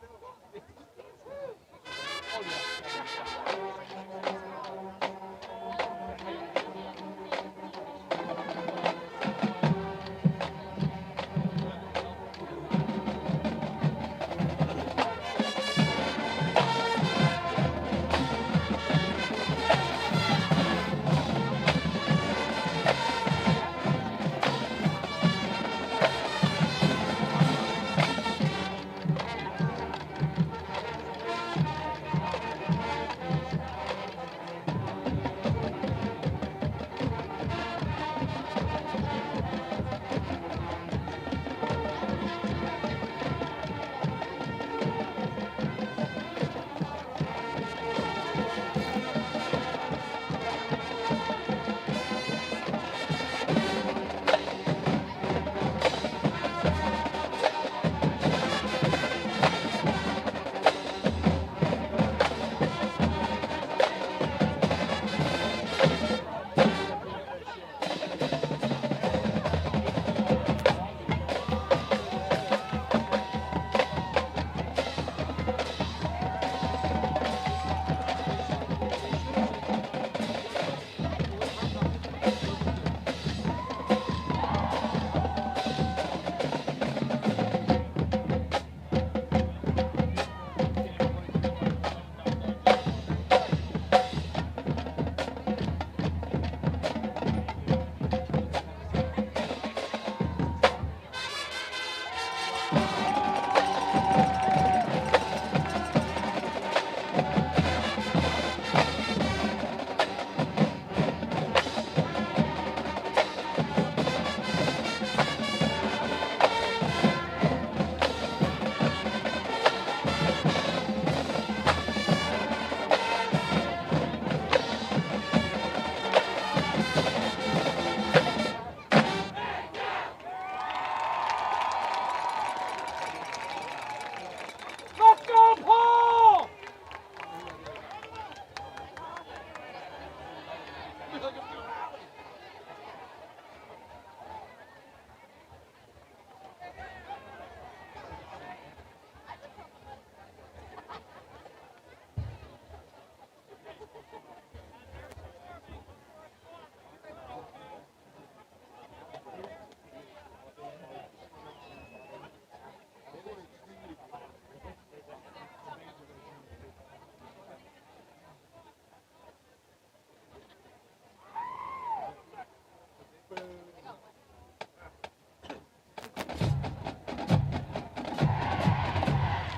[SPEAKER 8] Let's go, Paul!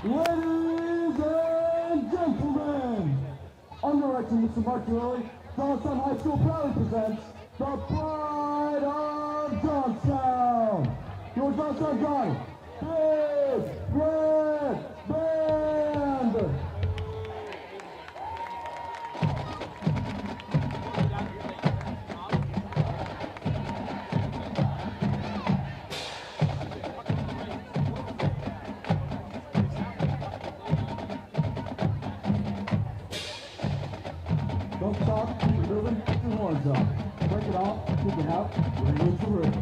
[SPEAKER 5] Ladies and gentlemen, under direction Mr. Mark Gurley, Johnstown High School proudly presents the Pride of Johnstown. Your Johnstown Johnny, Big Red Band. Don't stop, keep it moving, keep your horns up. Break it off, kick it out, we're gonna use the room.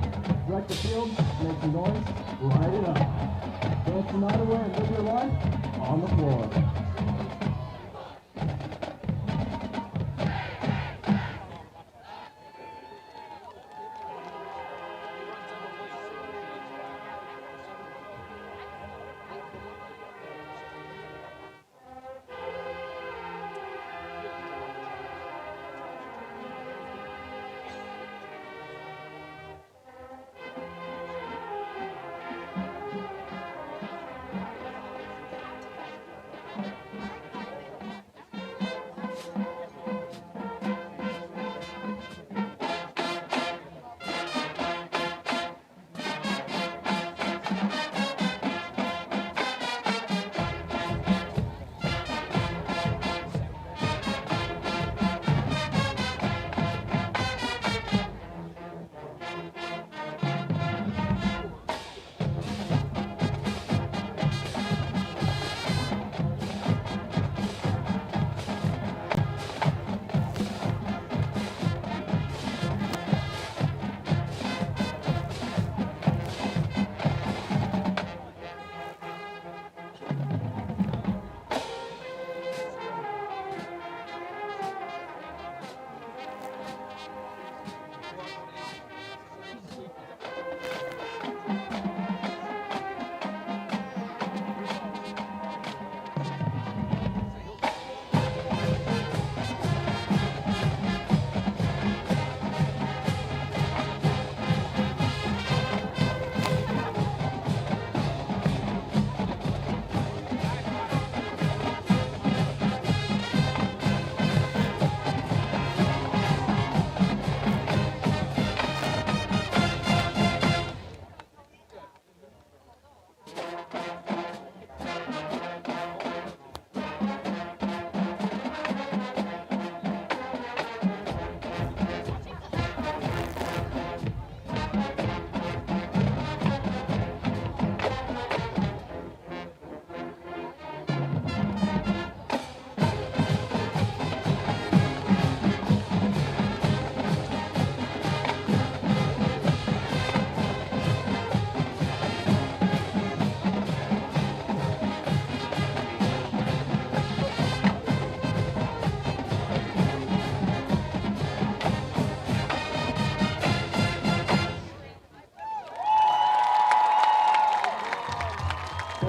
[SPEAKER 5] Direct the field, make some noise, light it up. Dance the night away and live your life on the floor.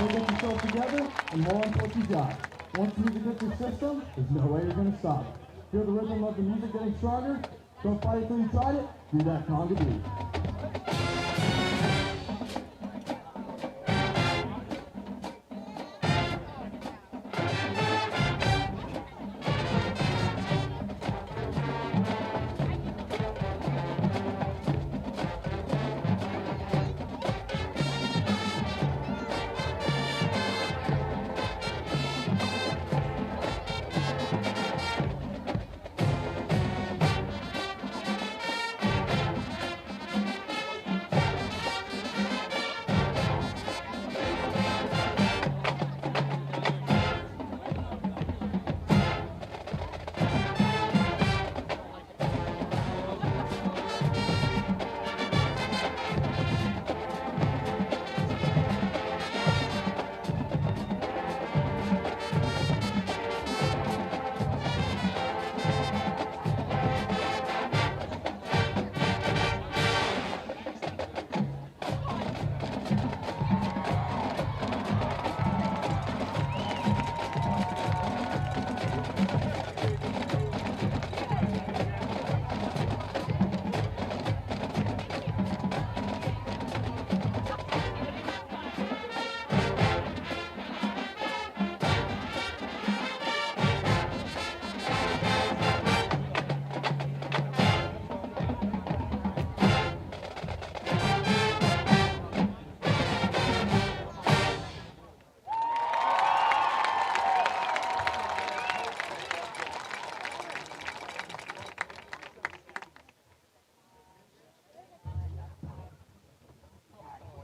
[SPEAKER 5] Better get yourself together and more on what you got. Once music hits your system, there's no way you're going to stop it. Feel the rhythm of the music getting stronger? Don't fight it till you tried it. Do that conga beat.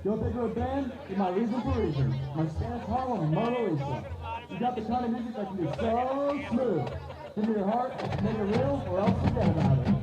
[SPEAKER 5] Don't think you're a band? You're my reason for reason. My Spanish Harlem, Mona Lisa. You got the kind of music that can be so smooth. Give me your heart, make it real, or else forget about it.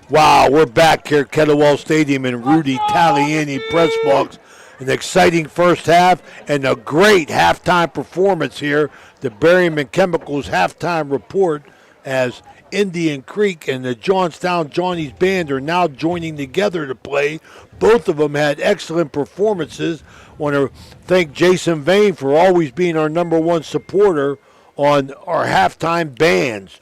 [SPEAKER 3] Wow, we're back here at Kettlewell Stadium in Rudy Taliani press box. an exciting first half and a great halftime performance here. The Berryman Chemicals halftime report as Indian Creek and the Johnstown Johnnies band are now joining together to play. Both of them had excellent performances. Want to thank Jason Vane for always being our number one supporter on our halftime bands.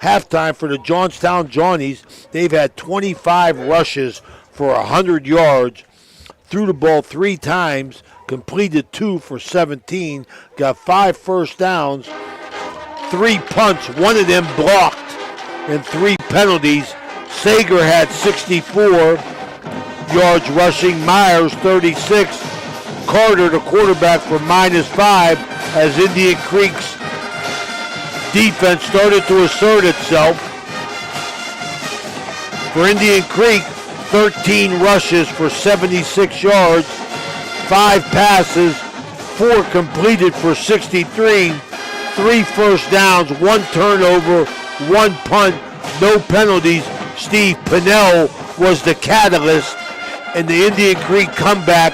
[SPEAKER 3] Halftime for the Johnstown Johnnies, they've had 25 rushes for 100 yards, threw the ball 3 times, completed 2 for 17, got 5 first downs, 3 punts, 1 of them blocked, and 3 penalties. Sager had 64 yards rushing, Myers 36. Carter, the quarterback, for -5 as Indian Creek's defense started to assert itself. For Indian Creek, 13 rushes for 76 yards, 5 passes, 4 completed for 63, 3 first downs, 1 turnover, 1 punt, no penalties. Steve Pinnell was the catalyst in the Indian Creek comeback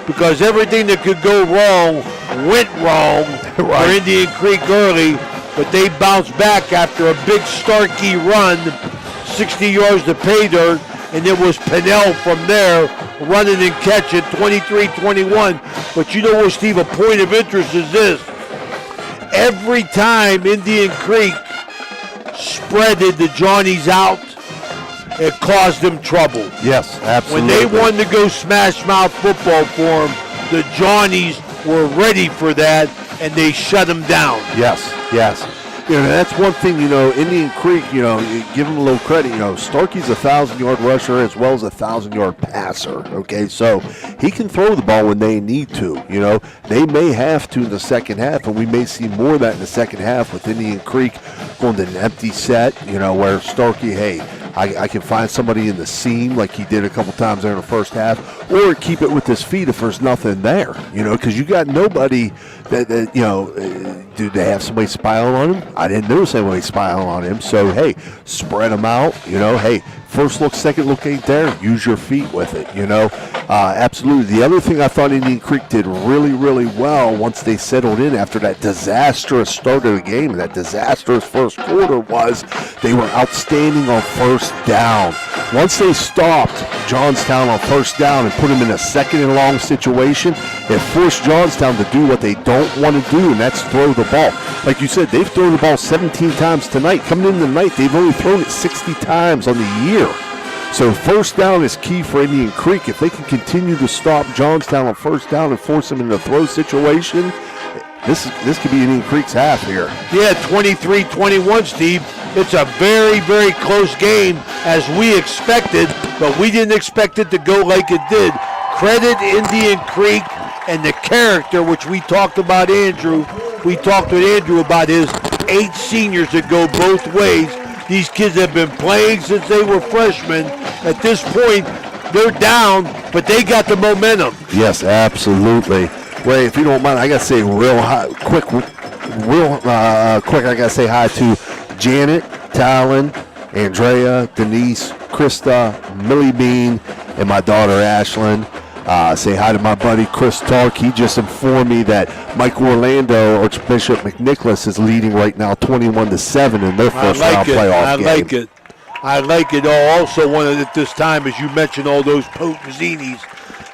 [SPEAKER 3] because everything that could go wrong went wrong for Indian Creek early, but they bounced back after a big Starkey run, 60 yards to pay dirt, and it was Pinnell from there running and catching 23-21. But you know what, Steve, a point of interest is this. Every time Indian Creek spreaded the Johnnies out, it caused them trouble.
[SPEAKER 4] Yes, absolutely.
[SPEAKER 3] When they wanted to go smash mouth football for them, the Johnnies were ready for that, and they shut them down.
[SPEAKER 4] Yes. You know, that's one thing, you know, Indian Creek, you know, you give them a little credit. You know, Starkey's a 1,000-yard rusher as well as a 1,000-yard passer, okay? So he can throw the ball when they need to, you know. They may have to in the second half, and we may see more of that in the second half with Indian Creek going to an empty set, you know, where Starkey, hey, I can find somebody in the seam like he did a couple times there in the first half, or keep it with his feet if there's nothing there, you know, because you got nobody that you know, do they have somebody spying on him? I didn't notice anybody spying on him, so, hey, spread them out, you know, hey, first look, second look ain't there, use your feet with it, you know. Absolutely. The other thing I thought Indian Creek did really, really well once they settled in after that disastrous start of the game, and that disastrous first quarter, was they were outstanding on first down. Once they stopped Johnstown on first down and put them in a second and long situation, it forced Johnstown to do what they don't want to do, and that's throw the ball. Like you said, they've thrown the ball 17 times tonight. Coming in tonight, they've only thrown it 60 times on the year. So first down is key for Indian Creek. If they can continue to stop Johnstown on first down and force them into a throw situation, this could be Indian Creek's half here.
[SPEAKER 3] Yeah, 23-21, Steve. It's a very, very close game as we expected, but we didn't expect it to go like it did. Credit Indian Creek and the character, which we talked about Andrew. We talked with Andrew about his 8 seniors that go both ways. These kids have been playing since they were freshmen. At this point, they're down, but they got the momentum.
[SPEAKER 4] Yes, absolutely. Ray, if you don't mind, I got to say quick, I got to say hi to Janet, Talon, Andrea, Denise, Krista, Millie Bean, and my daughter, Ashlyn. Say hi to my buddy Chris Tark. He just informed me that Mike Orlando, Archbishop McNicholas, is leading right now 21-7 in their first round playoff game.
[SPEAKER 3] I like it. Also wanted at this time, as you mentioned, all those Potenzinis,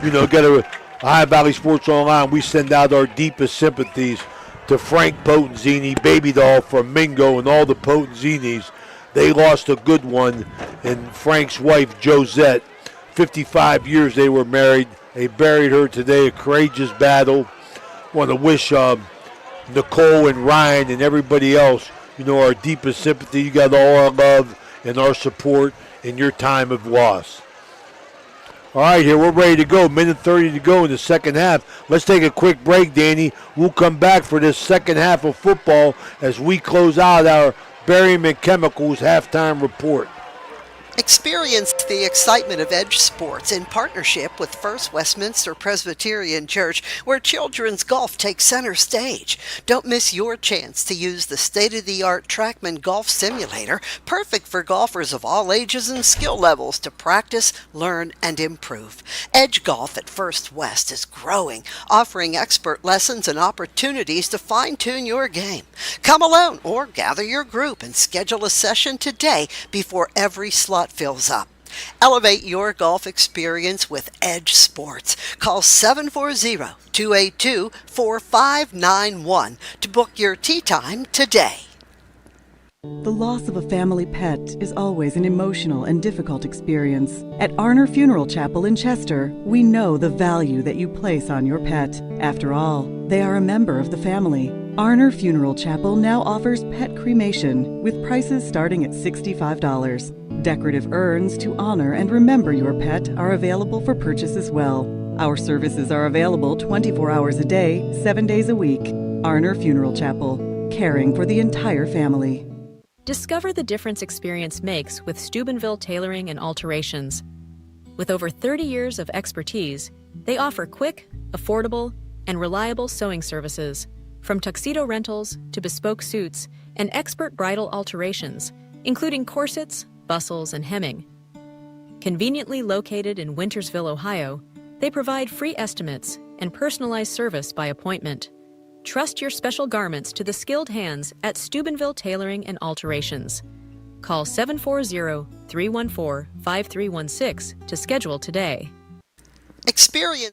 [SPEAKER 3] you know, got a Ohio Valley Sports Online. We send out our deepest sympathies to Frank Potenzini, baby doll from Mingo, and all the Potenzinis. They lost a good one, and Frank's wife, Josette. 55 years they were married. They buried her today, a courageous battle. Want to wish Nicole and Ryan and everybody else, you know, our deepest sympathy. You got all our love and our support in your time of loss. All right, here we're ready to go. Minute 30 to go in the second half. Let's take a quick break, Danny. We'll come back for this second half of football as we close out our Berryman Chemicals halftime report.
[SPEAKER 10] Experience the excitement of Edge Sports in partnership with First Westminster Presbyterian Church, where children's golf takes center stage. Don't miss your chance to use the state-of-the-art TrackMan Golf Simulator, perfect for golfers of all ages and skill levels to practice, learn, and improve. Edge Golf at First West is growing, offering expert lessons and opportunities to fine-tune your game. Come alone or gather your group and schedule a session today before every slot fills up. Elevate your golf experience with Edge Sports. Call 740-282-4591 to book your tee time today.
[SPEAKER 9] The loss of a family pet is always an emotional and difficult experience. At Arner Funeral Chapel in Chester, we know the value that you place on your pet. After all, they are a member of the family. Arner Funeral Chapel now offers pet cremation with prices starting at $65. Decorative urns to honor and remember your pet are available for purchase as well. Our services are available 24 hours a day, 7 days a week. Arner Funeral Chapel, caring for the entire family.
[SPEAKER 11] Discover the difference experience makes with Steubenville Tailoring and Alterations. With over 30 years of expertise, they offer quick, affordable, and reliable sewing services, from tuxedo rentals to bespoke suits and expert bridal alterations, including corsets, bustles, and hemming. Conveniently located in Wintersville, Ohio, they provide free estimates and personalized service by appointment. Trust your special garments to the skilled hands at Steubenville Tailoring and Alterations. Call 740-314-5316 to schedule today.
[SPEAKER 10] Experience.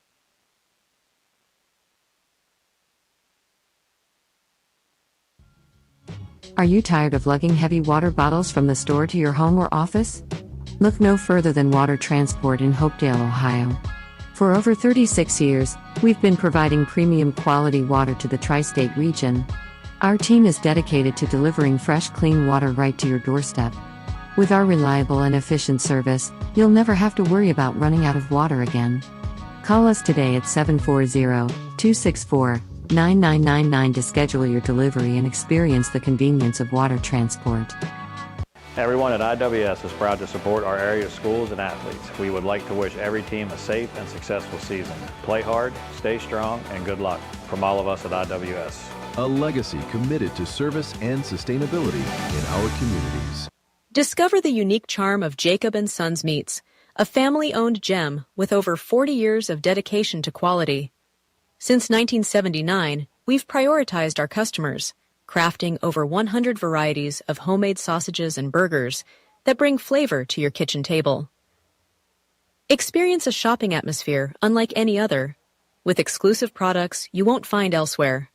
[SPEAKER 12] Are you tired of lugging heavy water bottles from the store to your home or office? Look no further than Water Transport in Hopedale, Ohio. For over 36 years, we've been providing premium quality water to the tri-state region. Our team is dedicated to delivering fresh, clean water right to your doorstep. With our reliable and efficient service, you'll never have to worry about running out of water again. Call us today at 740-264-9999 to schedule your delivery and experience the convenience of water transport.
[SPEAKER 13] Everyone at IWS is proud to support our area schools and athletes. We would like to wish every team a safe and successful season. Play hard, stay strong, and good luck from all of us at IWS.
[SPEAKER 24] A legacy committed to service and sustainability in our communities.
[SPEAKER 11] Discover the unique charm of Jacob & Sons Meats, a family-owned gem with over 40 years of dedication to quality. Since 1979, we've prioritized our customers, crafting over 100 varieties of homemade sausages and burgers that bring flavor to your kitchen table. Experience a shopping atmosphere unlike any other, with exclusive products you won't find elsewhere.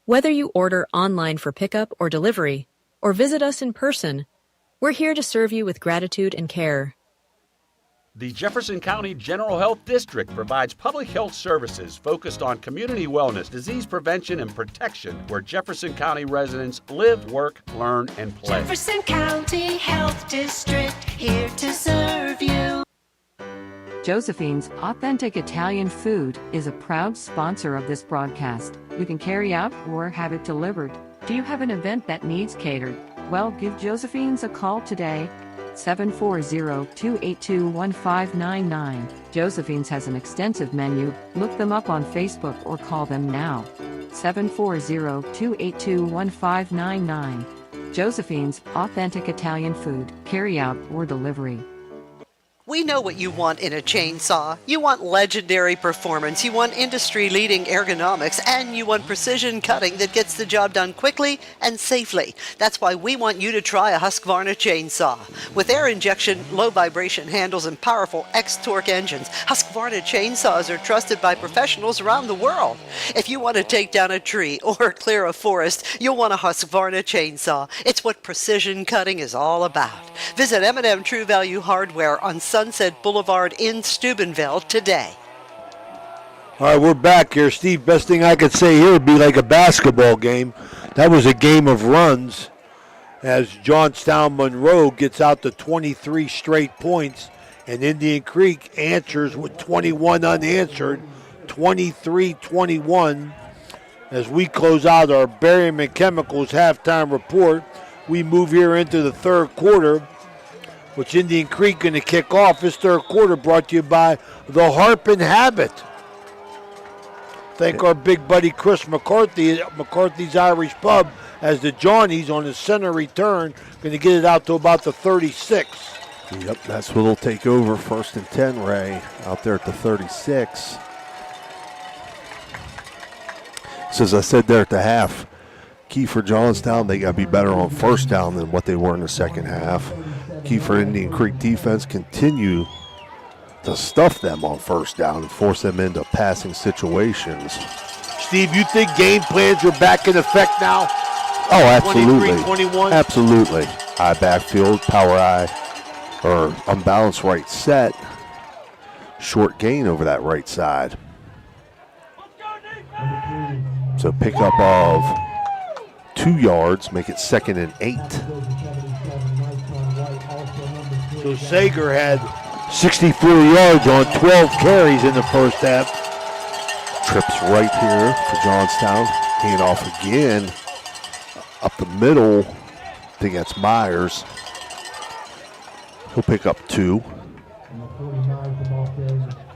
[SPEAKER 11] Whether you order online for pickup or delivery, or visit us in person, we're here to serve you with gratitude and care.
[SPEAKER 25] The Jefferson County General Health District provides public health services focused on community wellness, disease prevention, and protection, where Jefferson County residents live, work, learn, and play.
[SPEAKER 26] Jefferson County Health District, here to serve you.
[SPEAKER 12] Josephine's Authentic Italian Food is a proud sponsor of this broadcast. You can carry out or have it delivered. Do you have an event that needs catered? Well, give Josephine's a call today. 740-282-1599. Josephine's has an extensive menu. Look them up on Facebook or call them now. 740-282-1599. Josephine's Authentic Italian Food, carry out or delivery.
[SPEAKER 10] We know what you want in a chainsaw. You want legendary performance, you want industry-leading ergonomics, and you want precision cutting that gets the job done quickly and safely. That's why we want you to try a Husqvarna chainsaw. With air injection, low vibration handles, and powerful X-Torque engines, Husqvarna chainsaws are trusted by professionals around the world. If you want to take down a tree or clear a forest, you'll want a Husqvarna chainsaw. It's what precision cutting is all about. Visit M&M True Value Hardware on Sunset Boulevard in Steubenville today.
[SPEAKER 3] All right, we're back here. Steve, best thing I could say here would be like a basketball game. That was a game of runs as Johnstown Monroe gets out to 23 straight points, and Indian Creek answers with 21 unanswered, 23-21. As we close out our Barium and Chemicals halftime report, we move here into the third quarter which Indian Creek going to kick off this third quarter, brought to you by the Harp and Habit. Thank our big buddy Chris McCarthy, McCarthy's Irish Pub, as the Johnnies on the center return going to get it out to about the 36.
[SPEAKER 4] Yep, that's where they'll take over. 1st and 10, Ray, out there at the 36. So as I said there at the half, key for Johnstown, they got to be better on first down than what they were in the second half. Key for Indian Creek defense, continue to stuff them on first down and force them into passing situations.
[SPEAKER 3] Steve, you think game plans are back in effect now?
[SPEAKER 4] Oh, absolutely.
[SPEAKER 3] 23-21?
[SPEAKER 4] Absolutely. High backfield, power eye, or unbalanced right set. Short gain over that right side. So pickup of 2 yards, make it 2nd and 8.
[SPEAKER 3] So Sager had 64 yards on 12 carries in the first half.
[SPEAKER 4] Trips right here for Johnstown. Hand off again. Up the middle. I think that's Myers. He'll pick up 2.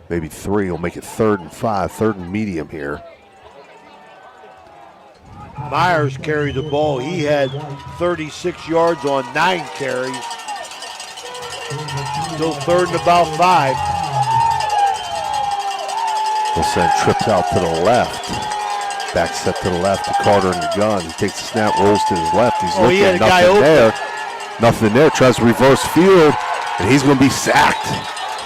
[SPEAKER 4] Maybe 3. He'll make it 3rd and 5. 3rd and medium here.
[SPEAKER 3] Myers carried the ball. He had 36 yards on 9 carries. Still 3rd and about 5.
[SPEAKER 4] He'll send Trips out to the left. Back set to the left to Carter in the gun. He takes the snap, rolls to his left. He's looking at nothing there. Nothing there. Tries to reverse field, and he's going to be sacked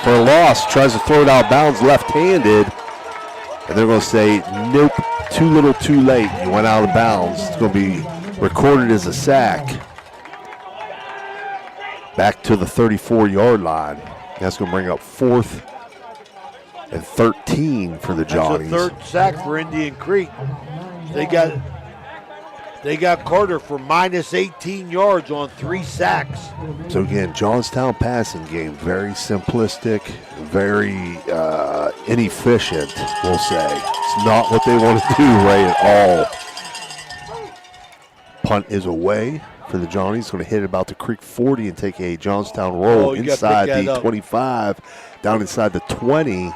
[SPEAKER 4] for a loss. Tries to throw it out of bounds left-handed, and they're going to say, nope, too little, too late. You went out of bounds. It's going to be recorded as a sack. Back to the 34-yard line. That's going to bring up 4th and 13 for the Johnnies.
[SPEAKER 3] That's a 3rd sack for Indian Creek. They got Carter for minus 18 yards on 3 sacks.
[SPEAKER 4] So again, Johnstown passing game, very simplistic, very inefficient, we'll say. It's not what they want to do, Ray, at all. Punt is away for the Johnnies. Going to hit about the Creek 40 and take a Johnstown roll inside the 25, down inside the 20.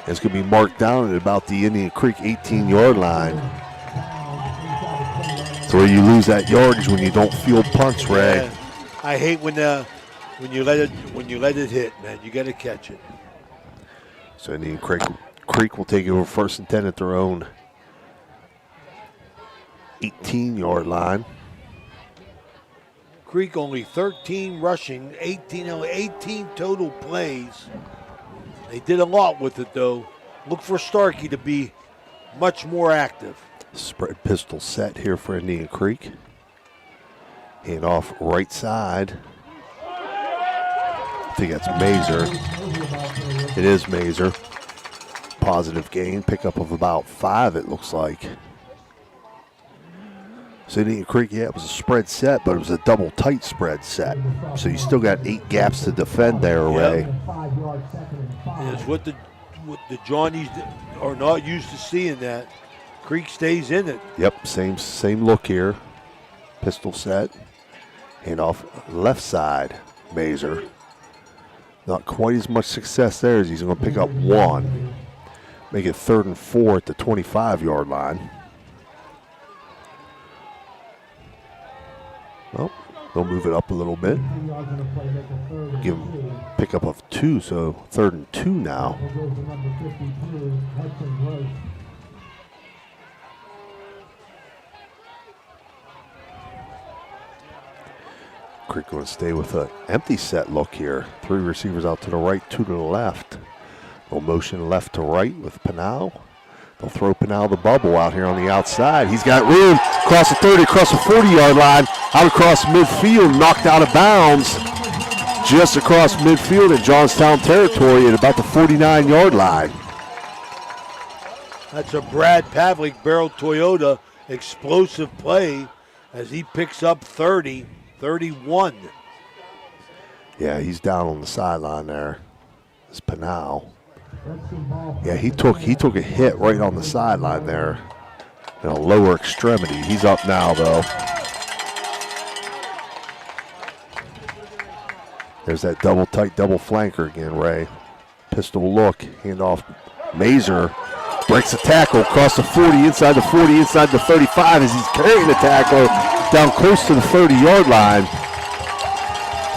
[SPEAKER 4] It's going to be marked down at about the Indian Creek 18-yard line. So where you lose that yardage when you don't field punts, Ray.
[SPEAKER 3] Yeah. I hate when you let it hit, man. You got to catch it.
[SPEAKER 4] So Indian Creek will take over 1st and 10 at their own 18-yard line.
[SPEAKER 3] Creek only 13 rushing, 18 total plays. They did a lot with it, though. Look for Starkey to be much more active.
[SPEAKER 4] Spread pistol set here for Indian Creek. Hand off right side. I think that's Mazer. It is Mazer. Positive gain. Pickup of about 5, it looks like. So Indian Creek, yeah, it was a spread set, but it was a double tight spread set. So you still got 8 gaps to defend there, Ray.
[SPEAKER 3] And it's what the Johnnies are not used to seeing that. Creek stays in it.
[SPEAKER 4] Yep, same look here. Pistol set. Hand off left side, Mazer. Not quite as much success there as he's going to pick up 1. Make it 3rd and 4 at the 25-yard line. Well, they'll move it up a little bit. Give him pickup of 2, so 3rd and 2 now. Creek going to stay with an empty set look here. 3 receivers out to the right, 2 to the left. Little motion left to right with Pinal. They'll throw Pinal the bubble out here on the outside. He's got room across the 30, across the 40-yard line, out across midfield, knocked out of bounds. Just across midfield in Johnstown territory at about the 49-yard line.
[SPEAKER 3] That's a Brad Pavlik Barrel Toyota explosive play as he picks up 30, 31.
[SPEAKER 4] Yeah, he's down on the sideline there. It's Pinal. Yeah, he took a hit right on the sideline there. In a lower extremity. He's up now, though. There's that double tight, double flanker again, Ray. Pistol look, handoff. Mazer breaks a tackle across the 40, inside the 40, inside the 35 as he's carrying the tackle down close to the 30-yard line.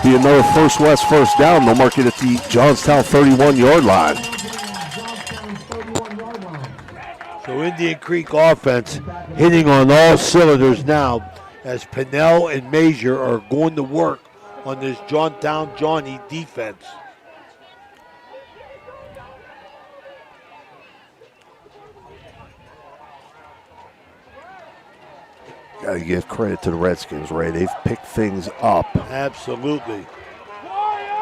[SPEAKER 4] Be another First West first down. They'll mark it at the Johnstown 31-yard line.
[SPEAKER 3] So Indian Creek offense hitting on all cylinders now as Pinnell and Major are going to work on this Johnstown Johnny defense.
[SPEAKER 4] Got to give credit to the Redskins, Ray. They've picked things up.
[SPEAKER 3] Absolutely.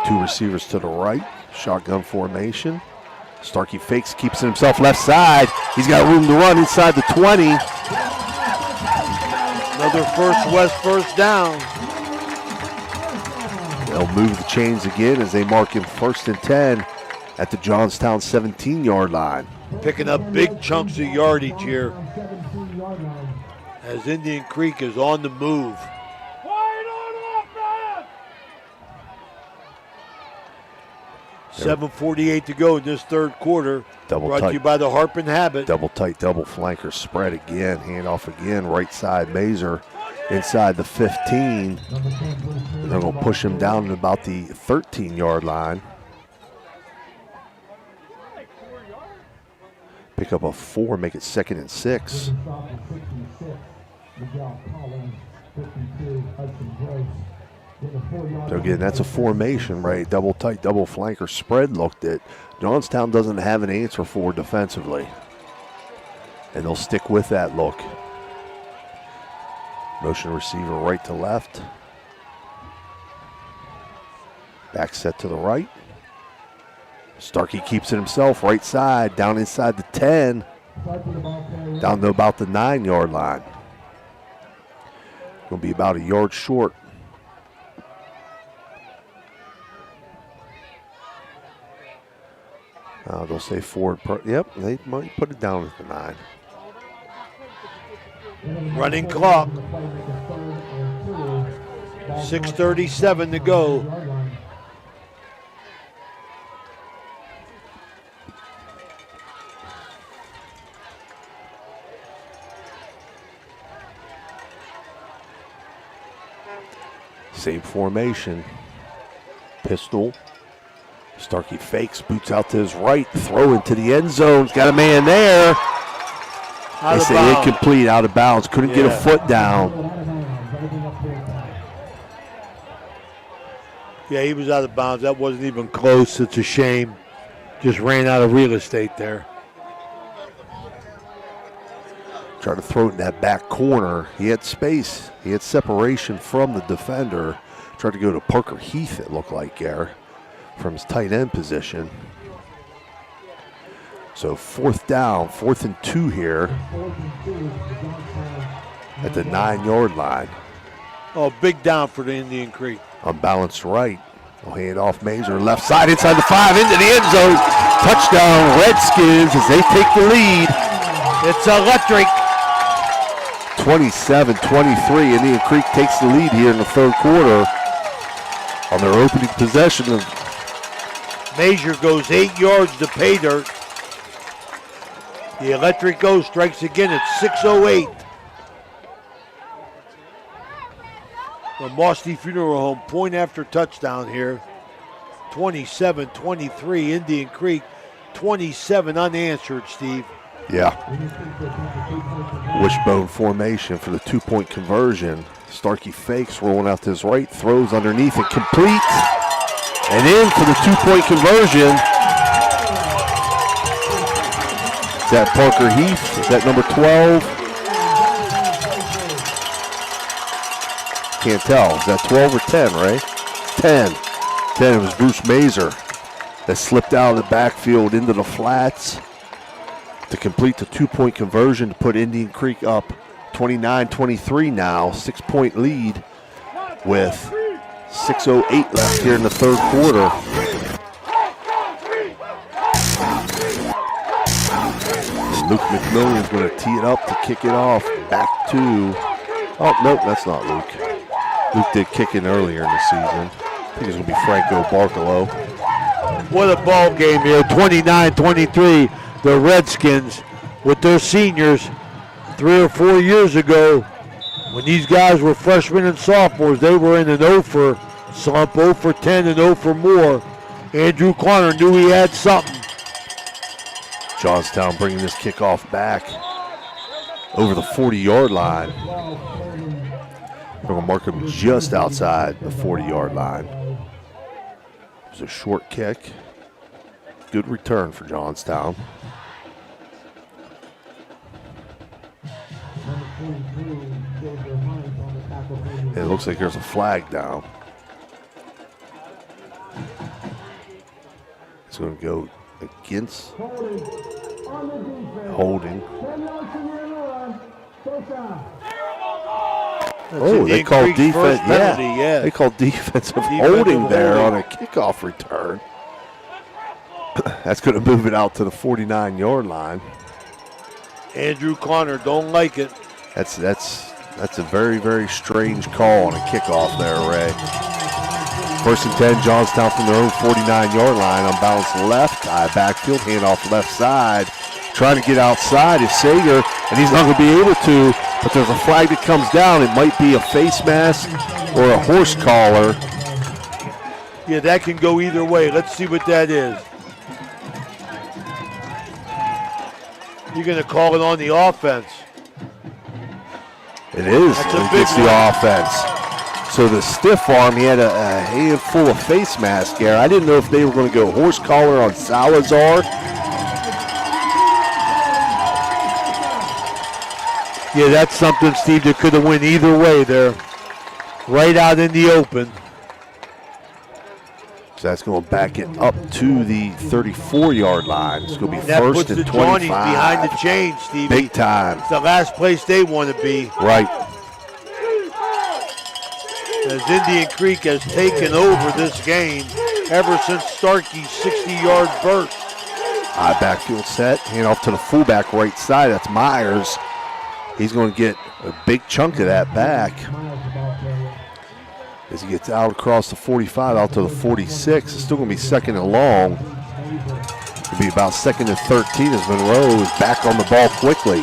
[SPEAKER 4] Two receivers to the right. Shotgun formation. Starkey fakes, keeps it himself left side. He's got room to run inside the 20.
[SPEAKER 3] Another First West first down.
[SPEAKER 4] They'll move the chains again as they mark him 1st and 10 at the Johnstown 17-yard line.
[SPEAKER 3] Picking up big chunks of yardage here as Indian Creek is on the move. 7:48 to go in this third quarter. Brought to you by the Harpin Habit.
[SPEAKER 4] Double tight, double flanker spread again. Handoff again. Right side, Mazer inside the 15. They're going to push him down to about the 13-yard line. Pick up a 4, make it 2nd and 6. So again, that's a formation, right? Double tight, double flanker spread look that Johnstown doesn't have an answer for defensively. And they'll stick with that look. Motion receiver right to left. Back set to the right. Starkey keeps it himself, right side, down inside the 10. Down to about the 9-yard line. Going to be about a yard short. They'll say forward. Yep, they might put it down at the 9.
[SPEAKER 3] Running clock. 6:37 to go.
[SPEAKER 4] Same formation. Pistol. Starkey fakes, boots out to his right, throw into the end zone. He's got a man there. They say incomplete, out of bounds. Couldn't get a foot down.
[SPEAKER 3] Yeah, he was out of bounds. That wasn't even close. It's a shame. Just ran out of real estate there.
[SPEAKER 4] Tried to throw it in that back corner. He had space. He had separation from the defender. Tried to go to Parker Heath, it looked like there, from his tight end position. So 4th down, 4th and 2 here at the 9-yard line.
[SPEAKER 3] Oh, big down for the Indian Creek.
[SPEAKER 4] Unbalanced right. We'll hand off Mazer left side inside the 5 into the end zone. Touchdown Redskins as they take the lead.
[SPEAKER 3] It's electric.
[SPEAKER 4] 27-23. Indian Creek takes the lead here in the third quarter on their opening possession.
[SPEAKER 3] Mazer goes 8 yards to pay dirt. The electric goes, strikes again at 6:08. The Mosty Funeral Home point after touchdown here. 27-23, Indian Creek, 27 unanswered, Steve.
[SPEAKER 4] Yeah. Wishbone formation for the 2-point conversion. Starkey fakes, rolling out to his right, throws underneath and complete. And in for the 2-point conversion. Is that Parker Heath? Is that number 12? Can't tell. Is that 12 or 10, right? 10. 10, it was Bruce Mazer that slipped out of the backfield into the flats to complete the 2-point conversion to put Indian Creek up 29-23 now. 6-point lead with 6:08 left here in the third quarter. Luke McMillan's going to tee it up to kick it off. Back to, oh, nope, that's not Luke. Luke did kick in earlier in the season. I think it's going to be Franco Barcolo.
[SPEAKER 3] What a ball game here, 29-23. The Redskins with their seniors 3 or 4 years ago. When these guys were freshmen and sophomores, they were in an 0 for slump, 0 for 10 and 0 for more. Andrew Connor knew he had something.
[SPEAKER 4] Johnstown bringing this kickoff back over the 40-yard line. We're going to mark him just outside the 40-yard line. It was a short kick. Good return for Johnstown. And it looks like there's a flag down. It's going to go against holding. Oh, they called defense. Yeah, they called defensive holding there on a kickoff return. That's going to move it out to the 49-yard line.
[SPEAKER 3] Andrew Connor don't like it.
[SPEAKER 4] That's a very, very strange call on a kickoff there, Ray. 1st and 10, Johnstown from their own 49-yard line. Unbalanced left, high backfield, handoff left side. Trying to get outside is Sager, and he's not going to be able to, but there's a flag that comes down. It might be a face mask or a horse collar.
[SPEAKER 3] Yeah, that can go either way. Let's see what that is. You're going to call it on the offense.
[SPEAKER 4] It is. It's the offense. So the stiff arm, he had a handful of face mask there. I didn't know if they were going to go horse collar on Salazar.
[SPEAKER 3] Yeah, that's something, Steve, that could have went either way there. Right out in the open.
[SPEAKER 4] So that's going to back it up to the 34-yard line. It's going to be
[SPEAKER 3] that
[SPEAKER 4] 1st
[SPEAKER 3] puts
[SPEAKER 4] and
[SPEAKER 3] the
[SPEAKER 4] 25.
[SPEAKER 3] Johnnies behind the chain, Steve.
[SPEAKER 4] Big time.
[SPEAKER 3] It's the last place they want to be.
[SPEAKER 4] Right.
[SPEAKER 3] As Indian Creek has taken over this game ever since Starkey's 60-yard burst.
[SPEAKER 4] High backfield set. Hand off to the fullback right side. That's Myers. He's going to get a big chunk of that back. As he gets out across the 45, out to the 46. It's still going to be 2nd and long. It'll be about 2nd and 13 as Monroe is back on the ball quickly.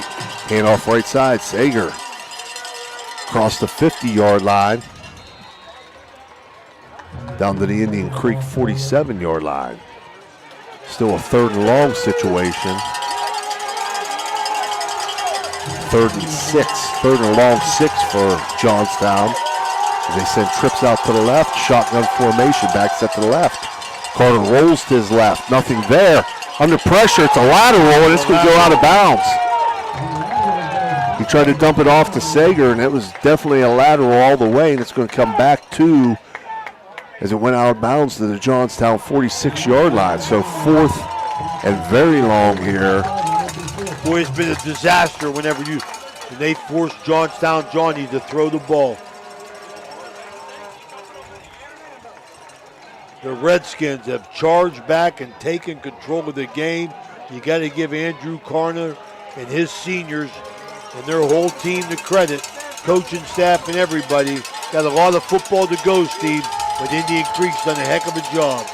[SPEAKER 4] Hand off right side, Sager. Across the 50-yard line. Down to the Indian Creek 47-yard line. Still a 3rd and long situation. 3rd and 6. 3rd and long 6 for Johnstown. As they send trips out to the left. Shotgun formation, back set to the left. Carter rolls to his left. Nothing there. Under pressure, it's a lateral, and it's going to go out of bounds. He tried to dump it off to Sager, and it was definitely a lateral all the way, and it's going to come back to, as it went out of bounds, to the Johnstown 46-yard line. So 4th and very long here.
[SPEAKER 3] Boy, it's been a disaster when they force Johnstown Johnny to throw the ball. The Redskins have charged back and taken control of the game. You got to give Andrew Connor and his seniors and their whole team the credit. Coaching staff and everybody. Got a lot of football to go, Steve, but Indian Creek's done a heck of a job.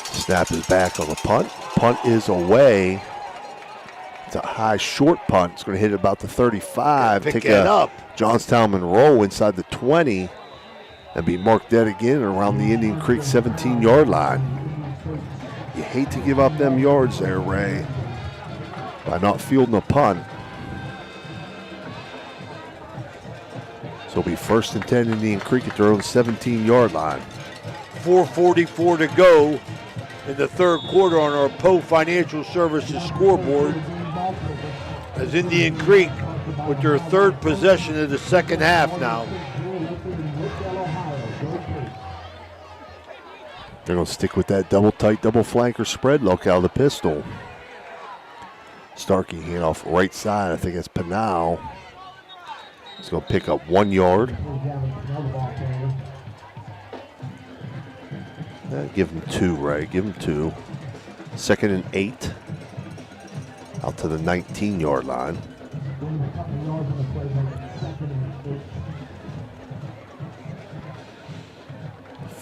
[SPEAKER 4] Snap is back on the punt. Punt is away. It's a high short punt. It's going to hit about the 35.
[SPEAKER 3] Pick it up.
[SPEAKER 4] Johnstown Monroe inside the 20 and be marked dead again around the Indian Creek 17-yard line. You hate to give up them yards there, Ray, by not fielding a punt. So it'll be 1st and 10 Indian Creek at their own 17-yard line.
[SPEAKER 3] 4:44 to go in the 3rd quarter on our Poe Financial Services scoreboard. As Indian Creek with their 3rd possession of the 2nd half now.
[SPEAKER 4] They're going to stick with that double tight, double flanker spread look out of the pistol. Starkey hand off right side. I think it's Pinal. He's going to pick up 1 yard. Give him 2, Ray. Give him 2. 2nd and 8. Out to the 19-yard line.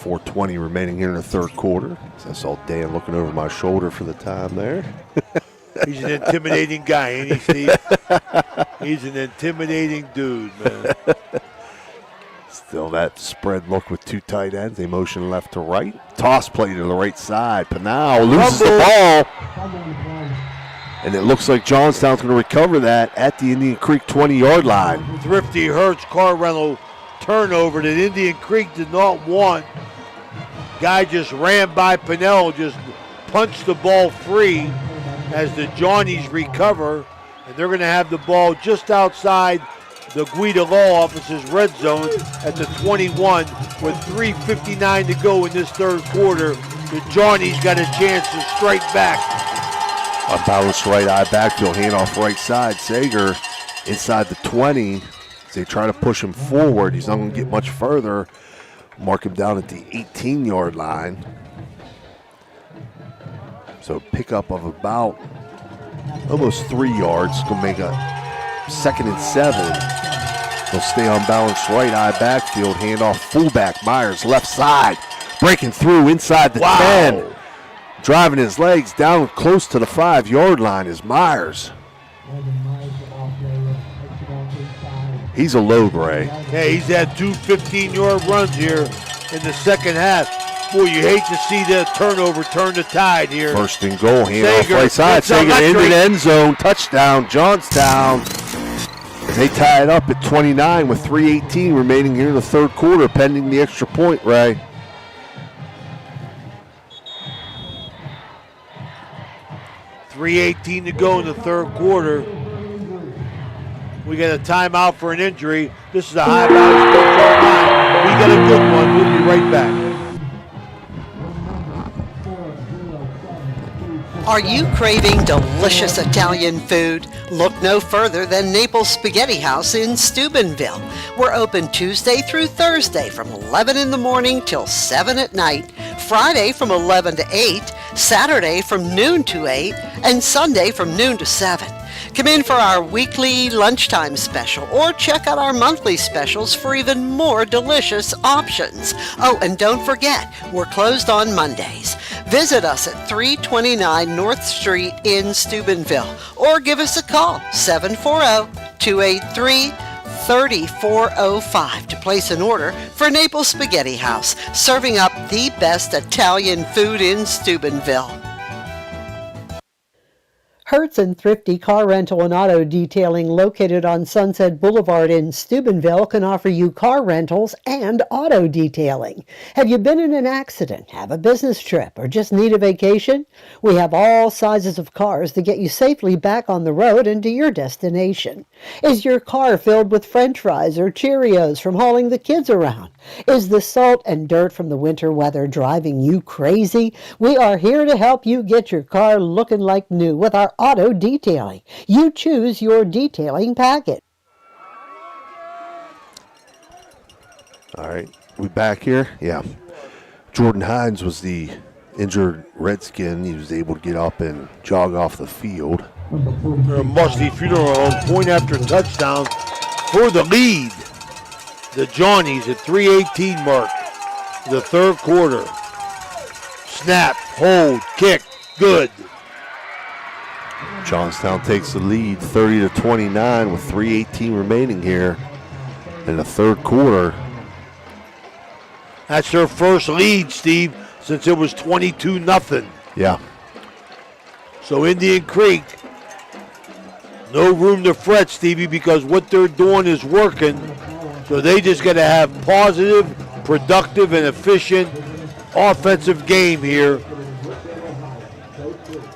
[SPEAKER 4] 4:20 remaining here in the third quarter. I saw Dan looking over my shoulder for the time there.
[SPEAKER 3] He's an intimidating guy, ain't he, Steve? He's an intimidating dude, man.
[SPEAKER 4] Still that spread look with two tight ends. They motion left to right. Toss play to the right side. Pinal loses the ball. And it looks like Johnstown's going to recover that at the Indian Creek 20-yard line.
[SPEAKER 3] Thrifty Hertz car rental turnover that Indian Creek did not want. Guy just ran by Pinnell, just punched the ball free as the Johnnies recover. And they're going to have the ball just outside the Guida Law Office's red zone at the 21 with 3:59 to go in this third quarter. The Johnnies got a chance to strike back.
[SPEAKER 4] A balanced right eye backfield, handoff right side. Sager inside the 20. As they try to push him forward, he's not going to get much further. Mark him down at the 18-yard line. So pickup of about almost 3 yards. Going to make a 2nd and 7. They'll stay on balance right eye backfield. Handoff fullback. Myers left side. Breaking through inside the 10. Driving his legs down close to the 5-yard line is Myers. He's a load, Ray.
[SPEAKER 3] Yeah, he's had 2 15-yard runs here in the second half. Boy, you hate to see that turnover turn the tide here.
[SPEAKER 4] First and goal, handoff right side. Sager into the end zone. Touchdown, Johnstown. They tie it up at 29 with 3:18 remaining here in the third quarter, pending the extra point, Ray.
[SPEAKER 3] .318 to go in the third quarter. We got a timeout for an injury. This is a high value sports online. We got a good one. We'll be right back.
[SPEAKER 10] Are you craving delicious Italian food? Look no further than Naples Spaghetti House in Steubenville. We're open Tuesday through Thursday from 11 in the morning till 7 at night, Friday from 11 to 8, Saturday from noon to 8, and Sunday from noon to 7. Come in for our weekly lunchtime special or check out our monthly specials for even more delicious options. Oh, and don't forget, we're closed on Mondays. Visit us at 329 North Street in Steubenville or give us a call, 740-283-3405 to place an order for Naples Spaghetti House, serving up the best Italian food in Steubenville.
[SPEAKER 14] Hertz and Thrifty Car Rental and Auto Detailing, located on Sunset Boulevard in Steubenville, can offer you car rentals and auto detailing. Have you been in an accident, have a business trip, or just need a vacation? We have all sizes of cars to get you safely back on the road and to your destination. Is your car filled with French fries or Cheerios from hauling the kids around? Is the salt and dirt from the winter weather driving you crazy? We are here to help you get your car looking like new with our auto detailing. You choose your detailing package.
[SPEAKER 4] All right, we back here? Yeah. Jordan Hines was the injured Redskin. He was able to get up and jog off the field.
[SPEAKER 3] A Musty Funeral Home point after touchdown for the lead. The Johnnies at 3:18 mark. The third quarter. Snap, hold, kick, good.
[SPEAKER 4] Johnstown takes the lead 30-29 with 3:18 remaining here in the third quarter.
[SPEAKER 3] That's their first lead, Steve, since it was 22-0.
[SPEAKER 4] Yeah.
[SPEAKER 3] So Indian Creek, no room to fret, Stevie, because what they're doing is working. So they just got to have positive, productive, and efficient offensive game here.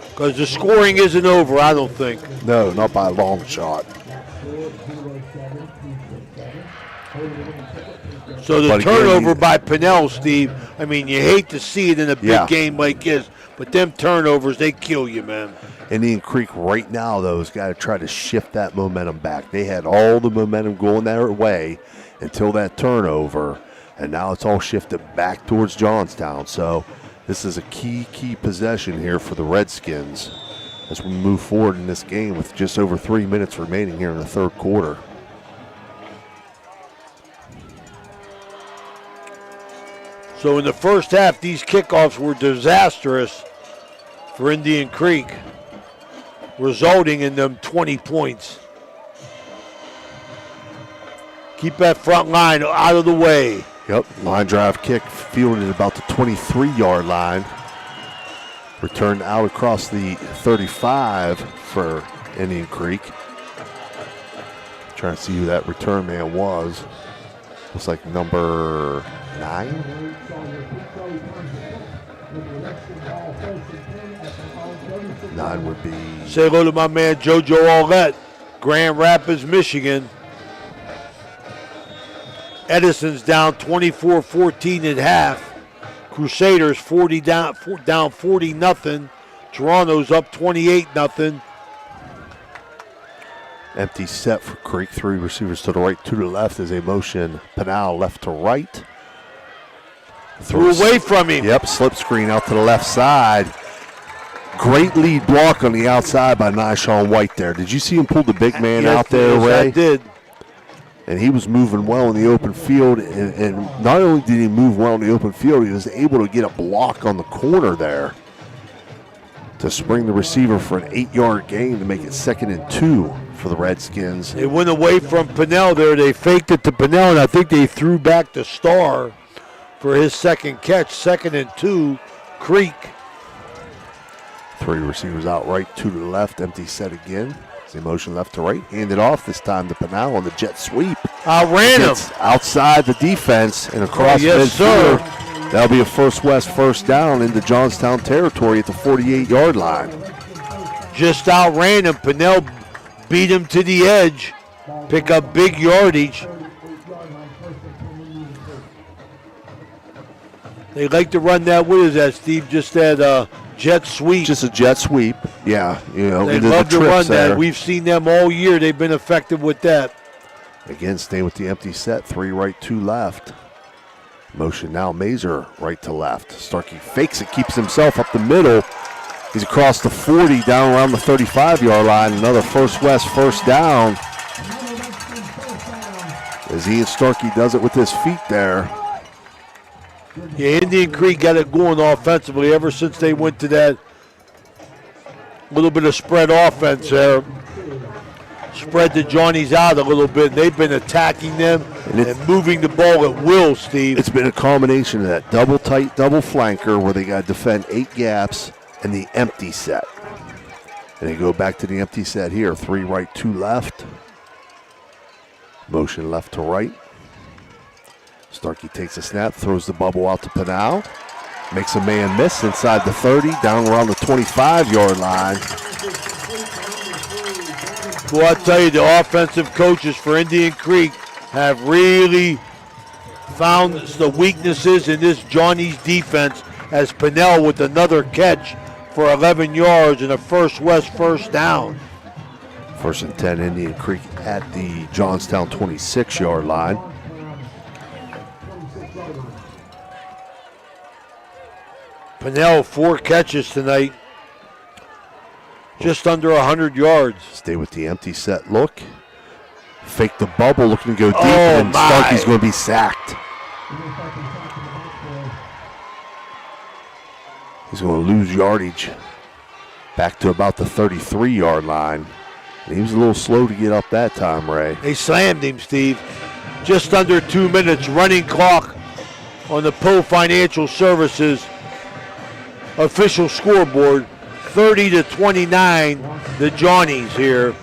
[SPEAKER 3] Because the scoring isn't over, I don't think.
[SPEAKER 4] No, not by a long shot.
[SPEAKER 3] So the turnover by Pinnell, Steve, I mean, you hate to see it in a big game like this, but them turnovers, they kill you, man.
[SPEAKER 4] Indian Creek right now, though, has got to try to shift that momentum back. They had all the momentum going their way until that turnover, and now it's all shifted back towards Johnstown. So this is a key possession here for the Redskins as we move forward in this game with just over 3 minutes remaining here in the third quarter.
[SPEAKER 3] So in the first half, these kickoffs were disastrous for Indian Creek, resulting in them 20 points. Keep that front line out of the way.
[SPEAKER 4] Yep, line drive kick fielded at about the 23-yard line. Returned out across the 35 for Indian Creek. Trying to see who that return man was. Looks like number 9. Nine would be...
[SPEAKER 3] Say hello to my man JoJo Aulette, Grand Rapids, Michigan. Edison's down 24-14 at half. Crusaders 40 down 40-0. Toronto's up 28-0.
[SPEAKER 4] Empty set for Creek. 3 receivers to the right, 2 to the left as they motion Pinal left to right.
[SPEAKER 3] Threw away from him.
[SPEAKER 4] Yep, slip screen out to the left side. Great lead block on the outside by Nyshawn White there. Did you see him pull the big man out there, Ray?
[SPEAKER 3] I did.
[SPEAKER 4] And he was moving well in the open field. And not only did he move well in the open field, he was able to get a block on the corner there to spring the receiver for an 8-yard gain to make it 2nd and 2 for the Redskins.
[SPEAKER 3] They went away from Pinnell there. They faked it to Pinnell, and I think they threw back to Starr for his second catch. 2nd and 2, Creek.
[SPEAKER 4] 3 receivers out right, 2 to the left. Empty set again. They motion left to right. Handed off this time to Pinal on the jet sweep.
[SPEAKER 3] Ran him.
[SPEAKER 4] Outside the defense and across
[SPEAKER 3] yes,
[SPEAKER 4] midfield.
[SPEAKER 3] sir.
[SPEAKER 4] That'll be a First West first down into Johnstown territory at the 48-yard line.
[SPEAKER 3] Just outran him. Pinnell beat him to the edge. Pick up big yardage. They like to run that. What is that, Steve? Just that jet sweep.
[SPEAKER 4] Just a jet sweep. Yeah, you know.
[SPEAKER 3] They love to run that. We've seen them all year. They've been effective with that.
[SPEAKER 4] Again, staying with the empty set. 3 right, 2 left. Motion now, Mazer right to left. Starkey fakes it, keeps himself up the middle. He's across the 40, down around the 35-yard line. Another First West first down. As Ian Starkey does it with his feet there.
[SPEAKER 3] Yeah, Indian Creek got it going offensively ever since they went to that little bit of spread offense there. Spread the Johnnies out a little bit. They've been attacking them and moving the ball at will, Steve.
[SPEAKER 4] It's been a combination of that double tight, double flanker where they got to defend 8 gaps and the empty set. And they go back to the empty set here. 3 right, 2 left. Motion left to right. Starkey takes a snap, throws the bubble out to Pinal. Makes a man miss inside the 30, down around the 25-yard line.
[SPEAKER 3] Well, I tell you, the offensive coaches for Indian Creek have really found the weaknesses in this Johnny's defense, as Pinnell with another catch for 11 yards and a First West first down.
[SPEAKER 4] 1st and 10, Indian Creek at the Johnstown 26-yard line.
[SPEAKER 3] Pinnell, 4 catches tonight. Just under 100 yards.
[SPEAKER 4] Stay with the empty set look. Fake the bubble, looking to go deep, and Starkey's going to be sacked. He's going to lose yardage back to about the 33-yard line. And he was a little slow to get up that time, Ray.
[SPEAKER 3] They slammed him, Steve. Just under 2 minutes, running clock on the Poe Financial Services official scoreboard. 30-29, the Johnnies here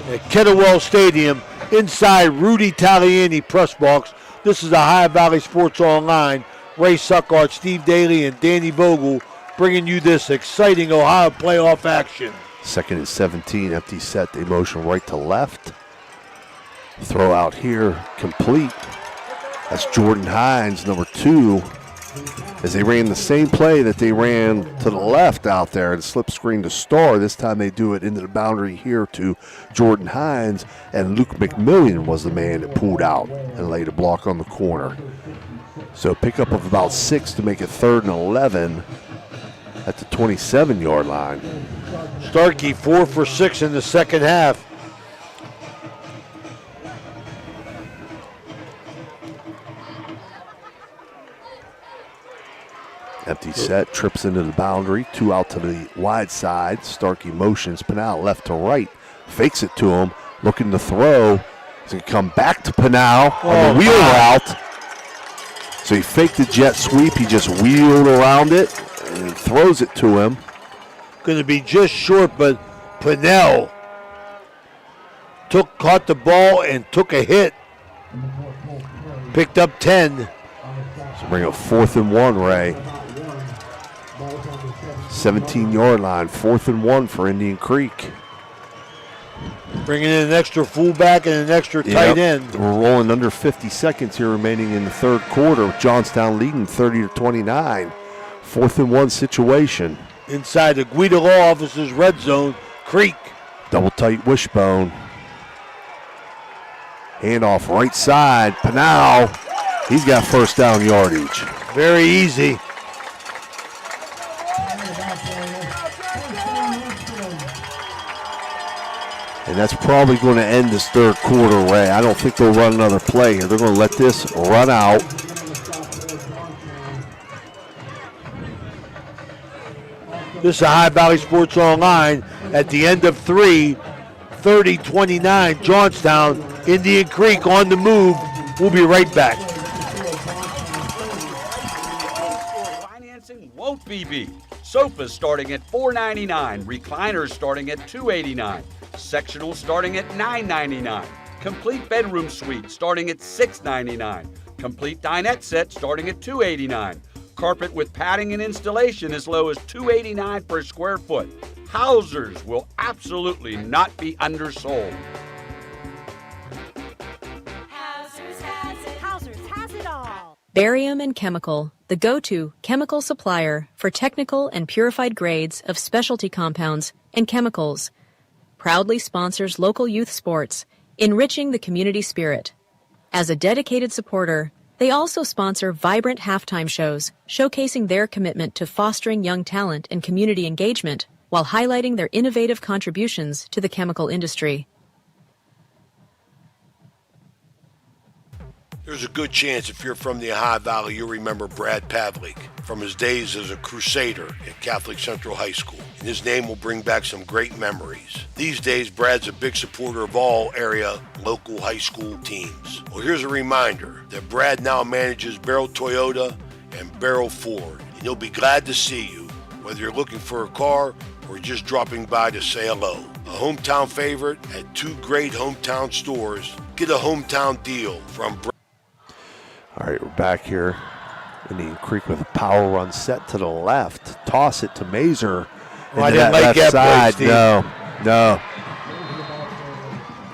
[SPEAKER 3] at Kettlewell Stadium inside Rudy Taliani press box. This is the Ohio Valley Sports Online. Ray Suckart, Steve Daly, and Danny Vogel bringing you this exciting Ohio playoff action.
[SPEAKER 4] 2nd and 17, empty set. They motion right to left. Throw out here, complete. That's Jordan Hines, number 2. As they ran the same play that they ran to the left out there and slip screen to Starr. This time they do it into the boundary here to Jordan Hines, and Luke McMillian was the man that pulled out and laid a block on the corner. So pickup of about 6 to make it 3rd and 11 at the 27-yard line.
[SPEAKER 3] Starkey 4 for 6 in the second half.
[SPEAKER 4] Empty set, trips into the boundary, 2 out to the wide side. Starkey motions Pinal left to right, fakes it to him, looking to throw. He's going to come back to Pinal on the wheel route. So he faked the jet sweep, he just wheeled around it and throws it to him.
[SPEAKER 3] Going to be just short, but Pinal caught the ball and took a hit. Picked up 10.
[SPEAKER 4] So bring up 4th and 1, Ray. 17-yard line, 4th and 1 for Indian Creek.
[SPEAKER 3] Bringing in an extra fullback and an extra tight end.
[SPEAKER 4] We're rolling under 50 seconds here remaining in the third quarter, with Johnstown leading 30-29. 4th and 1 situation.
[SPEAKER 3] Inside the Guida Law Office's red zone, Creek.
[SPEAKER 4] Double tight wishbone. Handoff right side. Pinal, he's got first down yardage.
[SPEAKER 3] Very easy.
[SPEAKER 4] And that's probably going to end this third quarter, Ray. I don't think they'll run another play here. They're going to let this run out.
[SPEAKER 3] This is Ohio Valley Sports Online at the end of 3, 30-29, Johnstown, Indian Creek on the move. We'll be right back.
[SPEAKER 25] Financing won't be beat. Sofas starting at $4.99, recliners starting at $2.89, sectional starting at $9.99, complete bedroom suite starting at $6.99, complete dinette set starting at $2.89. Carpet with padding and installation as low as $2.89 per square foot. Housers will absolutely not be undersold.
[SPEAKER 1] Housers has it all.
[SPEAKER 11] Barium and Chemical, the go-to chemical supplier for technical and purified grades of specialty compounds and chemicals, proudly sponsors local youth sports, enriching the community spirit. As a dedicated supporter, they also sponsor vibrant halftime shows, showcasing their commitment to fostering young talent and community engagement while highlighting their innovative contributions to the chemical industry.
[SPEAKER 16] There's a good chance if you're from the Ohio Valley, you'll remember Brad Pavlik from his days as a crusader at Catholic Central High School, and his name will bring back some great memories. These days, Brad's a big supporter of all area local high school teams. Well, here's a reminder that Brad now manages Barrel Toyota and Barrel Ford, and he'll be glad to see you, whether you're looking for a car or just dropping by to say hello. A hometown favorite at 2 great hometown stores. Get a hometown deal from Brad.
[SPEAKER 4] All right, we're back here. Indian Creek with a power run set to the left. Toss it to Mazer.
[SPEAKER 3] I didn't like that play, Steve.
[SPEAKER 4] No.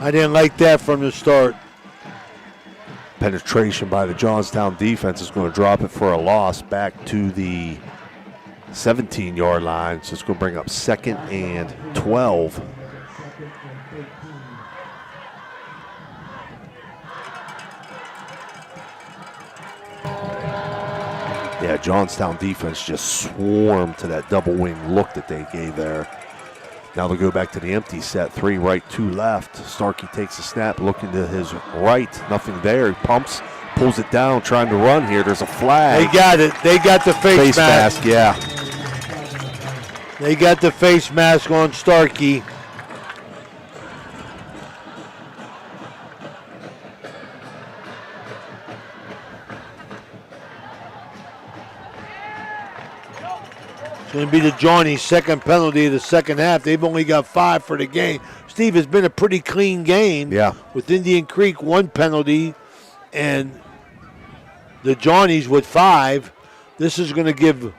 [SPEAKER 3] I didn't like that from the start.
[SPEAKER 4] Penetration by the Johnstown defense is going to drop it for a loss back to the 17-yard line. So it's going to bring up 2nd and 12. Yeah, Johnstown defense just swarmed to that double wing look that they gave there. Now they'll go back to the empty set. 3 right, 2 left. Starkey takes a snap, looking to his right. Nothing there. He pumps, pulls it down, trying to run here. There's a flag.
[SPEAKER 3] They got it. They got the face mask.
[SPEAKER 4] Yeah.
[SPEAKER 3] They got the face mask on Starkey. It's going to be the Johnny's second penalty of the second half. They've only got 5 for the game. Steve, it's been a pretty clean game.
[SPEAKER 4] Yeah.
[SPEAKER 3] With Indian Creek 1 penalty and the Johnnies with 5. This is going to give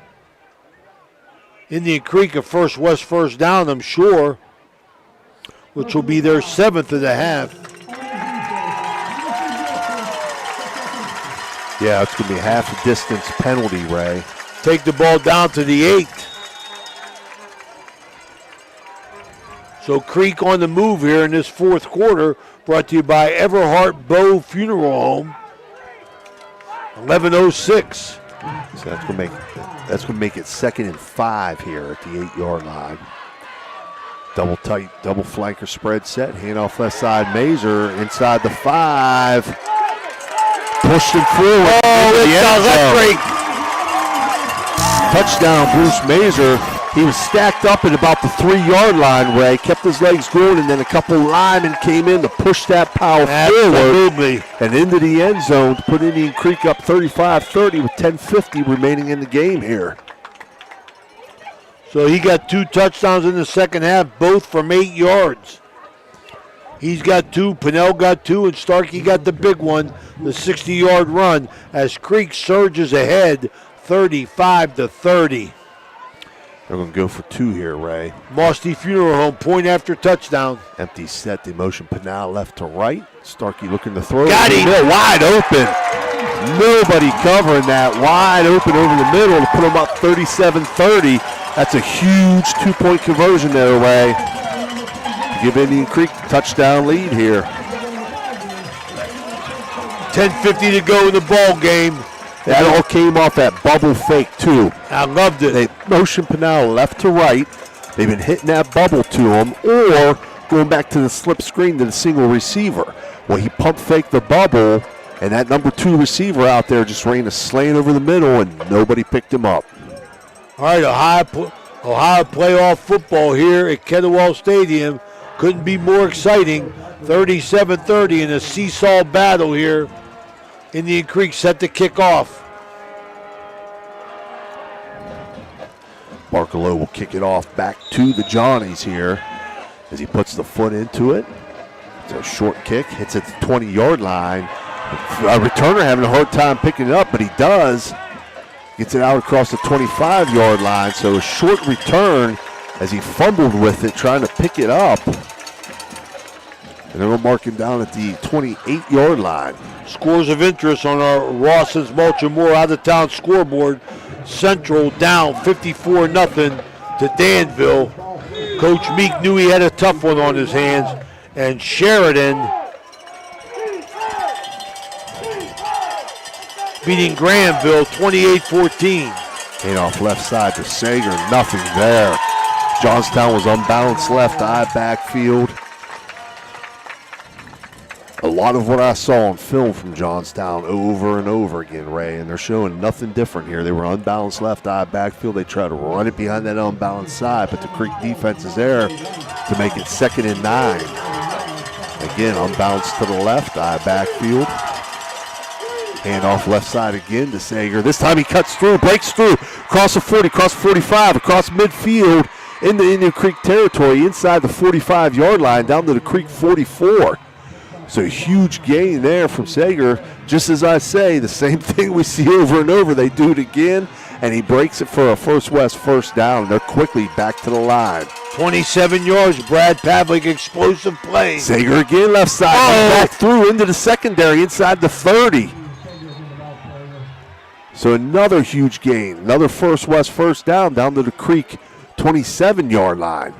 [SPEAKER 3] Indian Creek a first down, I'm sure, which will be their 7th of the half.
[SPEAKER 4] Yeah, it's going to be half a distance penalty, Ray.
[SPEAKER 3] Take the ball down to the 8. So Creek on the move here in this fourth quarter, brought to you by Everhart Bow Funeral Home. 11:06.
[SPEAKER 4] So that's going to make it 2nd and 5 here at the 8-yard line. Double tight, double flanker spread set. Handoff left side, Mazer inside the 5. Pushed him forward.
[SPEAKER 3] Oh, it's electric. Touchdown, Bruce Mazer. He was stacked up at about the 3-yard line, Ray. Kept his legs going, and then a couple linemen came in to push that power forward and into the end zone to put Indian Creek up 35-30 with 10:50 remaining in the game here.
[SPEAKER 1] So he got 2 touchdowns in the second half, both from 8 yards. He's got 2, Pinnell got 2, and Starkey got the big one, the 60-yard run, as Creek surges ahead 35-30.
[SPEAKER 4] They're going to go for 2 here, Ray.
[SPEAKER 1] Mosty Funeral Home, point after touchdown.
[SPEAKER 4] Empty set, the motion Pinnell left to right. Starkey looking to throw.
[SPEAKER 1] Got him.
[SPEAKER 4] Wide open. Nobody covering that. Wide open over the middle to put them up 37-30. That's a huge 2-point conversion there, Ray. To give Indian Creek the touchdown lead here.
[SPEAKER 1] 10:50 to go in the ball game.
[SPEAKER 4] That all came off that bubble fake, too.
[SPEAKER 1] I loved it.
[SPEAKER 4] They motion Pinnell left to right. They've been hitting that bubble to him or going back to the slip screen to the single receiver. Well, he pump faked the bubble, and that number 2 receiver out there just ran a slant over the middle, and nobody picked him up.
[SPEAKER 1] All right, Ohio playoff football here at Kettlewell Stadium. Couldn't be more exciting. 37-30 in a seesaw battle here. Indian Creek set to kick off.
[SPEAKER 4] Barcelo will kick it off back to the Johnnies here as he puts the foot into it. It's a short kick, hits at the 20-yard line. A returner having a hard time picking it up, but he does. Gets it out across the 25-yard line, so a short return as he fumbled with it, trying to pick it up. And they're going to mark him down at the 28-yard line.
[SPEAKER 1] Scores of interest on our Rawson's Mulch and Moore out-of-town scoreboard. Central down 54-0 to Danville. Coach Meek knew he had a tough one on his hands. And Sheridan beating Granville 28-14.
[SPEAKER 4] Handoff left side to Sager, nothing there. Johnstown was unbalanced left eye backfield. A lot of what I saw on film from Johnstown over and over again, Ray, and they're showing nothing different here. They were unbalanced left eye backfield. They tried to run it behind that unbalanced side, but the Creek defense is there to make it 2nd and 9. Again, unbalanced to the left eye backfield. Handoff left side again to Sager. This time he cuts through, breaks through, across the 40, across the 45, across midfield into Indian Creek territory, inside the 45-yard line, down to the Creek 44. So huge gain there from Sager. Just as I say, the same thing we see over and over. They do it again, and he breaks it for a First West first down. They're quickly back to the line.
[SPEAKER 1] 27 yards, Brad Pavlik, explosive play.
[SPEAKER 4] Sager again left side, back through into the secondary, inside the 30. So another huge gain, another First West first down to the Creek 27-yard line.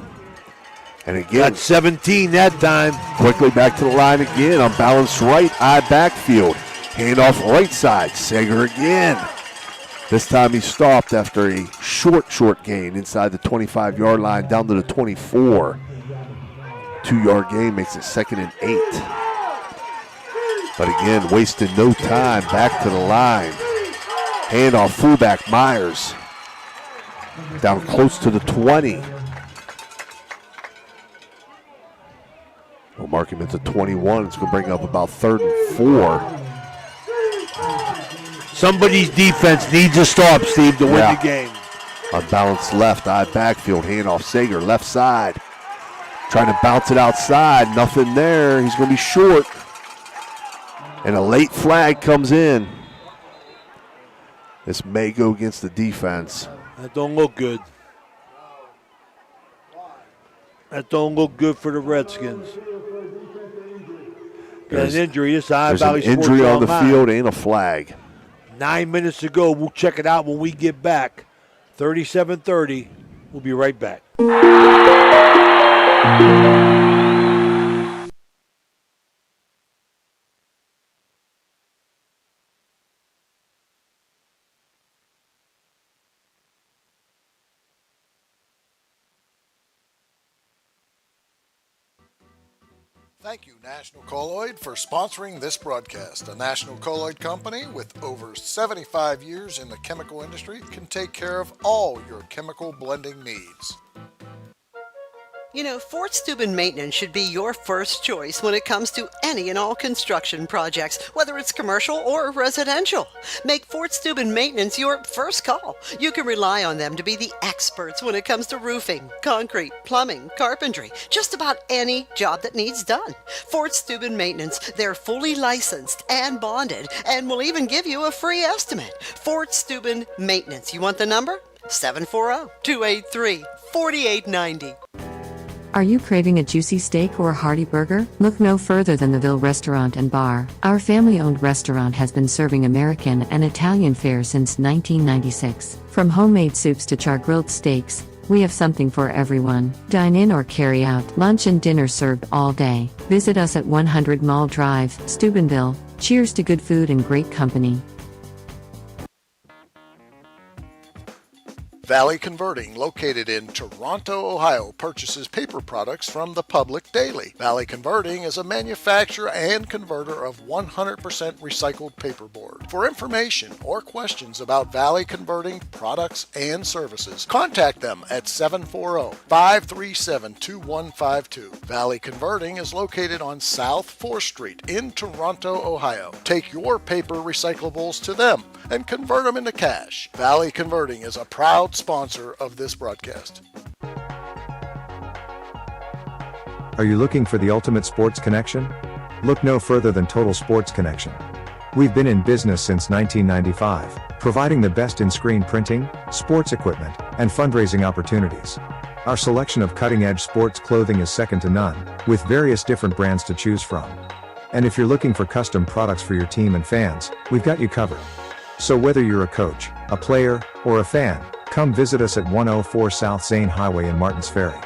[SPEAKER 4] And again,
[SPEAKER 1] got 17 that time.
[SPEAKER 4] Quickly back to the line again. Unbalanced right eye backfield. Handoff right side. Sager again. This time he stopped after a short gain inside the 25-yard line down to the 24. 2-yard gain makes it 2nd and 8. But again, wasted no time. Back to the line. Handoff fullback Myers. Down close to the 20. We'll mark him at the 21. It's going to bring up about 3rd and 4.
[SPEAKER 1] Somebody's defense needs a stop, Steve, to win the game.
[SPEAKER 4] Unbalanced left eye backfield. Handoff Sager, left side. Trying to bounce it outside. Nothing there. He's going to be short. And a late flag comes in. This may go against the defense.
[SPEAKER 1] That don't look good. That don't look good for the Redskins. Got an injury. This
[SPEAKER 4] There's an injury on the field and a flag.
[SPEAKER 1] 9 minutes to go. We'll check it out when we get back. 37-30. We'll be right back.
[SPEAKER 2] Thank you, National Colloid, for sponsoring this broadcast. A National Colloid company with over 75 years in the chemical industry can take care of all your chemical blending needs.
[SPEAKER 10] You know, Fort Steuben Maintenance should be your first choice when it comes to any and all construction projects, whether it's commercial or residential. Make Fort Steuben Maintenance your first call. You can rely on them to be the experts when it comes to roofing, concrete, plumbing, carpentry, just about any job that needs done. Fort Steuben Maintenance, they're fully licensed and bonded and will even give you a free estimate. Fort Steuben Maintenance. You want the number? 740-283-4890.
[SPEAKER 12] Are you craving a juicy steak or a hearty burger? Look no further than the Ville Restaurant and Bar. Our family-owned restaurant has been serving American and Italian fare since 1996. From homemade soups to char-grilled steaks, we have something for everyone. Dine in or carry out. Lunch and dinner served all day. Visit us at 100 Mall Drive, Steubenville. Cheers to good food and great company.
[SPEAKER 2] Valley Converting, located in Toronto, Ohio, purchases paper products from the public daily. Valley Converting is a manufacturer and converter of 100% recycled paperboard. For information or questions about Valley Converting products and services, contact them at 740-537-2152. Valley Converting is located on South 4th Street in Toronto, Ohio. Take your paper recyclables to them and convert them into cash. Valley Converting is a proud sponsor of this broadcast.
[SPEAKER 17] Are you looking for the ultimate sports connection? Look no further than Total Sports Connection. We've been in business since 1995, providing the best in screen printing, sports equipment, and fundraising opportunities. Our selection of cutting-edge sports clothing is second to none, with various different brands to choose from. And if you're looking for custom products for your team and fans, we've got you covered. So whether you're a coach, a player, or a fan, come visit us at 104 South Zane Highway in Martins Ferry.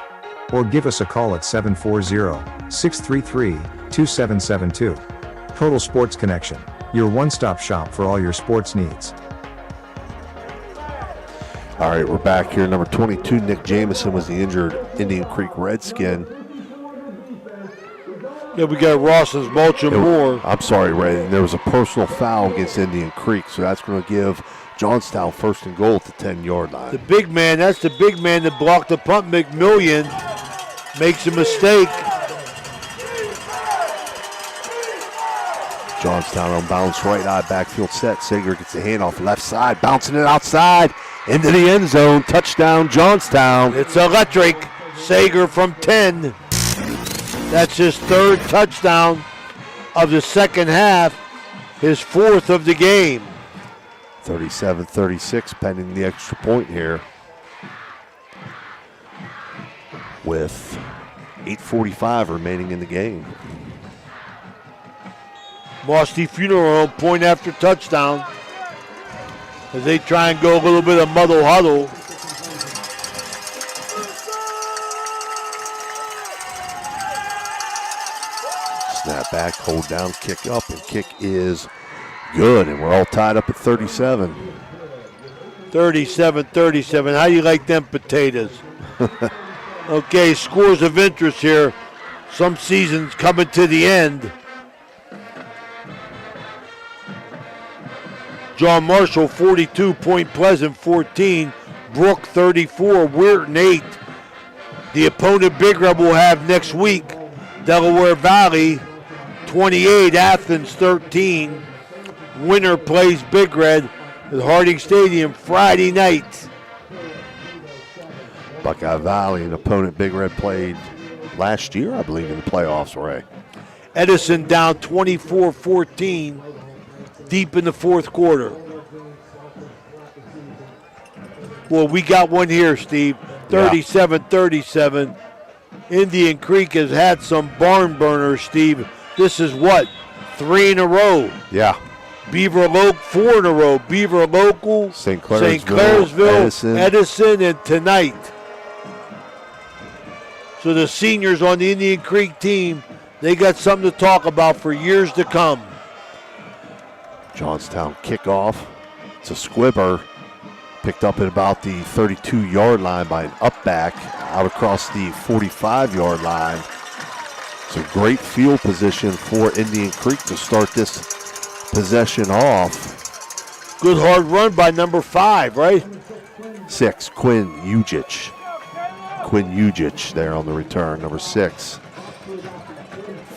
[SPEAKER 17] Or give us a call at 740-633-2772. Total Sports Connection, your one-stop shop for all your sports needs.
[SPEAKER 4] All right, we're back here. Number 22, Nick Jamison, was the injured Indian Creek Redskin.
[SPEAKER 1] Yeah, we got Rawson's Mulch and Moore.
[SPEAKER 4] I'm sorry, Ray. There was a personal foul against Indian Creek, so that's going to give Johnstown first and goal at the 10-yard line.
[SPEAKER 1] The big man, that's the big man that blocked the punt. McMillian makes a mistake.
[SPEAKER 4] Johnstown on bounce, right eye, backfield set. Sager gets the handoff left side, bouncing it outside into the end zone. Touchdown, Johnstown.
[SPEAKER 1] It's electric. Sager from 10. That's his third touchdown of the second half, his fourth of the game.
[SPEAKER 4] 37-36, pending the extra point here. With 8:45 remaining in the game.
[SPEAKER 1] Mosty Funeral Home point after touchdown as they try and go a little bit of muddle huddle.
[SPEAKER 4] Snap back, hold down, kick up, and kick is good, and we're all tied up at 37.
[SPEAKER 1] 37-37. How do you like them potatoes? Okay, scores of interest here. Some seasons coming to the end. John Marshall, 42, Point Pleasant, 14, Brook, 34, Weirton, 8. The opponent Big Red will have next week, Delaware Valley, 28, Athens, 13. Winner plays Big Red at Harding Stadium Friday night.
[SPEAKER 4] Buckeye Valley, an opponent Big Red played last year, I believe, in the playoffs, Ray.
[SPEAKER 1] Edison down 24-14 deep in the fourth quarter. Well, we got one here, Steve. 37-37. Indian Creek has had some barn burners, Steve. This is what? 3 in a row.
[SPEAKER 4] Yeah.
[SPEAKER 1] Beaver Local, 4 in a row. Beaver Local,
[SPEAKER 4] St. Clairsville,
[SPEAKER 1] Edison, and tonight. So the seniors on the Indian Creek team, they got something to talk about for years to come.
[SPEAKER 4] Johnstown kickoff. It's a squibber. Picked up at about the 32-yard line by an up back out across the 45-yard line. So great field position for Indian Creek to start this possession off.
[SPEAKER 1] Good hard run by number 5, right?
[SPEAKER 4] 6, Quinn Ujic. Quinn Ujic there on the return, number 6.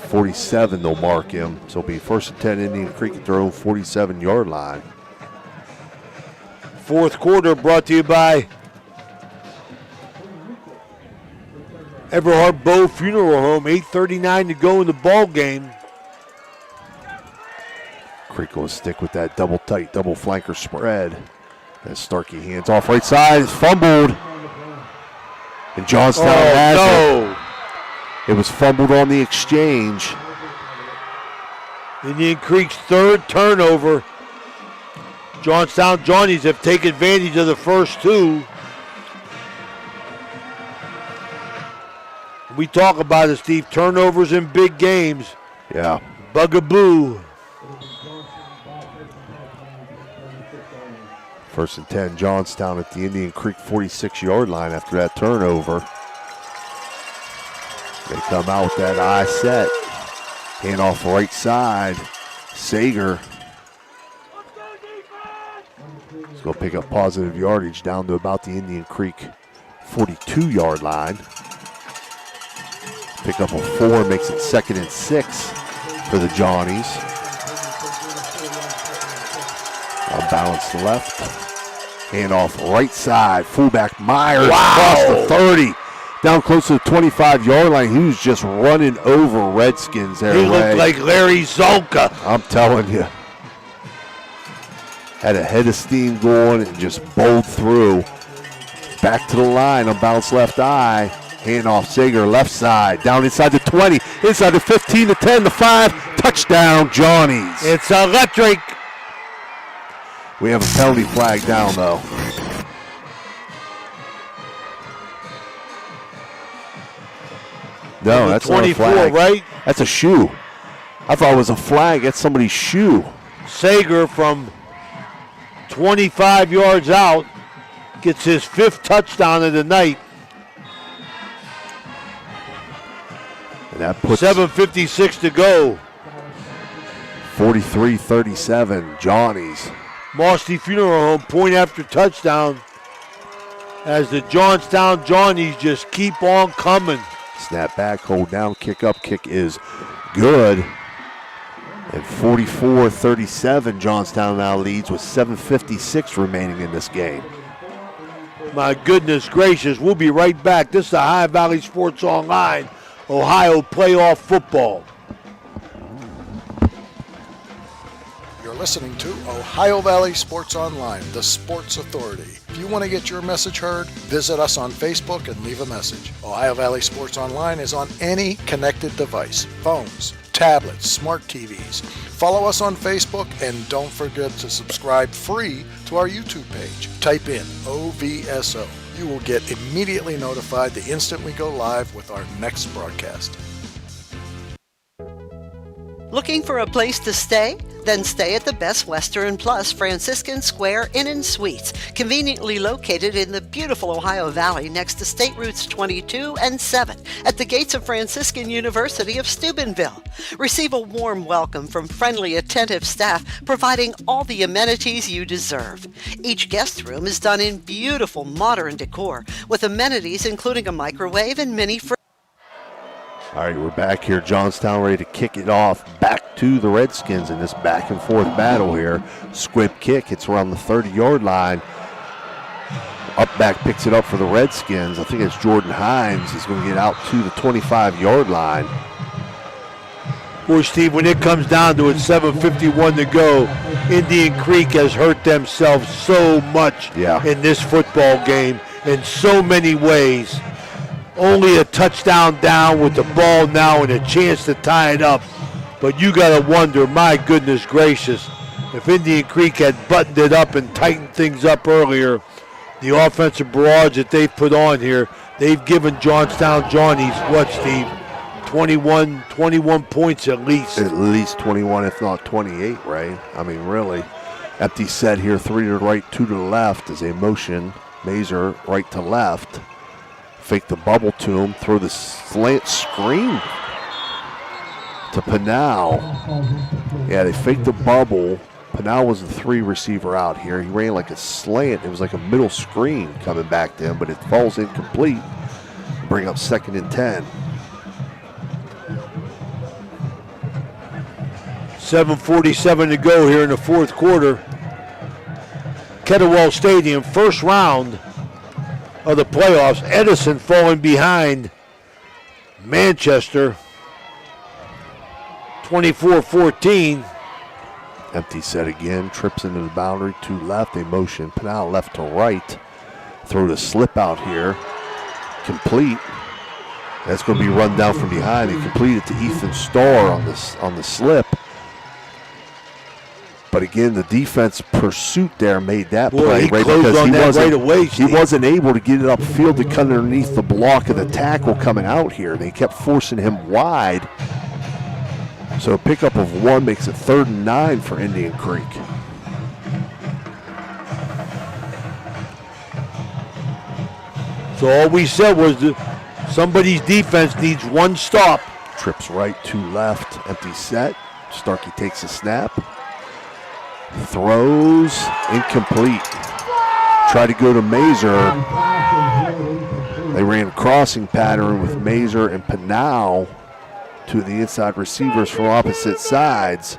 [SPEAKER 4] 47, they'll mark him. So it'll be 1st and 10, Indian Creek at their own 47-yard line.
[SPEAKER 1] Fourth quarter brought to you by Everhart Bow Funeral Home. 8:39 to go in the ball game.
[SPEAKER 4] Creek will stick with that double tight, double flanker spread. As Starkey hands off right side, is fumbled. And Johnstown has it. It was fumbled on the exchange.
[SPEAKER 1] Indian Creek's third turnover. Johnstown Johnnies have taken advantage of the first 2. We talk about it, Steve. Turnovers in big games.
[SPEAKER 4] Yeah.
[SPEAKER 1] Bugaboo.
[SPEAKER 4] 1st and 10, Johnstown at the Indian Creek 46-yard line after that turnover. They come out with that eye set. Hand off right side. Sager is going to pick up positive yardage down to about the Indian Creek 42-yard line. Pick up a 4, makes it 2nd and 6 for the Johnnies. Unbalanced left. Hand off right side. Fullback Myers across the 30. Down close to the 25-yard line. He was just running over Redskins there.
[SPEAKER 1] He looked like Larry Zolka.
[SPEAKER 4] I'm telling you. Had a head of steam going and just bowled through. Back to the line. Unbalanced left eye. Hand off Sager left side. Down inside the 20. Inside the 15, the 10, the 5. Touchdown, Johnnies.
[SPEAKER 1] It's electric.
[SPEAKER 4] We have a penalty flag down, though. No, that's
[SPEAKER 1] 24,
[SPEAKER 4] not a flag.
[SPEAKER 1] right?
[SPEAKER 4] That's a shoe. I thought it was a flag. That's somebody's shoe.
[SPEAKER 1] Sager from 25 yards out gets his 5th touchdown of the night.
[SPEAKER 4] And that puts
[SPEAKER 1] 7:56 to go.
[SPEAKER 4] 43-37, Johnnies.
[SPEAKER 1] Mosty Funeral Home point after touchdown as the Johnstown Johnnies just keep on coming.
[SPEAKER 4] Snap back, hold down, kick up, kick is good. And 44-37, Johnstown now leads with 7:56 remaining in this game.
[SPEAKER 1] My goodness gracious, we'll be right back. This is the Ohio Valley Sports Online, Ohio playoff football.
[SPEAKER 2] You're listening to Ohio Valley Sports Online, the sports authority. If you want to get your message heard, visit us on Facebook and leave a message. Ohio Valley Sports Online is on any connected device, phones, tablets, smart TVs. Follow us on Facebook and don't forget to subscribe free to our YouTube page. Type in OVSO. You will get immediately notified the instant we go live with our next broadcast.
[SPEAKER 10] Looking for a place to stay? Then stay at the Best Western Plus Franciscan Square Inn & Suites, conveniently located in the beautiful Ohio Valley next to State Routes 22 and 7 at the gates of Franciscan University of Steubenville. Receive a warm welcome from friendly, attentive staff, providing all the amenities you deserve. Each guest room is done in beautiful modern decor, with amenities including a microwave and mini fridge.
[SPEAKER 4] All right, we're back here. Johnstown ready to kick it off back to the Redskins in this back and forth battle here. Squib kick, it's around the 30-yard line. Up back picks it up for the Redskins. I think it's Jordan Hines. He's going to get out to the 25-yard line.
[SPEAKER 1] Boy, Steve, when it comes down to it, 7:51 to go, Indian Creek has hurt themselves so much in this football game in so many ways. Only a touchdown down with the ball now and a chance to tie it up. But you got to wonder, my goodness gracious, if Indian Creek had buttoned it up and tightened things up earlier, the offensive barrage that they've put on here, they've given Johnstown Johnnies, what, Steve, 21 points at least.
[SPEAKER 4] At least 21, if not 28, right? I mean, really. Empty set here, 3 to the right, 2 to the left as a motion. Mazer right to left. Fake the bubble to him, throw the slant screen. to Pinal. Yeah, they faked the bubble. Pinal was the 3 receiver out here. He ran like a slant. It was like a middle screen coming back to him, but it falls incomplete. Bring up 2nd and 10.
[SPEAKER 1] 7:47 to go here in the fourth quarter. Kettlewell Stadium, first round of the playoffs. Edison falling behind Manchester 24-14.
[SPEAKER 4] Empty set again, trips into the boundary, 2 left, they motion Pinal left to right. Throw the slip out here, complete. That's going to be run down from behind. They complete it to Ethan Starr on the slip. But again, the defense pursuit there made that play
[SPEAKER 1] he closed on that right away,
[SPEAKER 4] he wasn't able to get it upfield to cut underneath the block of the tackle coming out here. They kept forcing him wide. So a pickup of 1 makes it 3rd and 9 for Indian Creek.
[SPEAKER 1] So all we said was that somebody's defense needs 1 stop.
[SPEAKER 4] Trips right, 2 left, empty set. Starkey takes a snap. Throws, incomplete. Try to go to Mazer. They ran a crossing pattern with Mazer and Pinal, 2 of the inside receivers from opposite sides,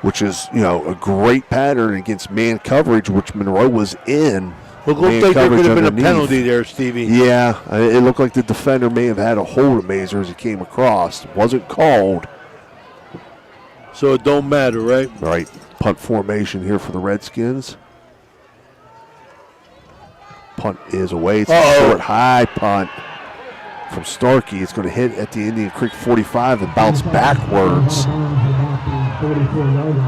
[SPEAKER 4] which is, a great pattern against man coverage, which Monroe was in.
[SPEAKER 1] Looked like there could have been a penalty there, Stevie.
[SPEAKER 4] Yeah, it looked like the defender may have had a hold of Mazer as he came across. It wasn't called.
[SPEAKER 1] So it don't matter, right?
[SPEAKER 4] Right. Punt formation here for the Redskins. Punt is away. It's a short, high punt from Starkey. It's going to hit at the Indian Creek 45 and bounce backwards.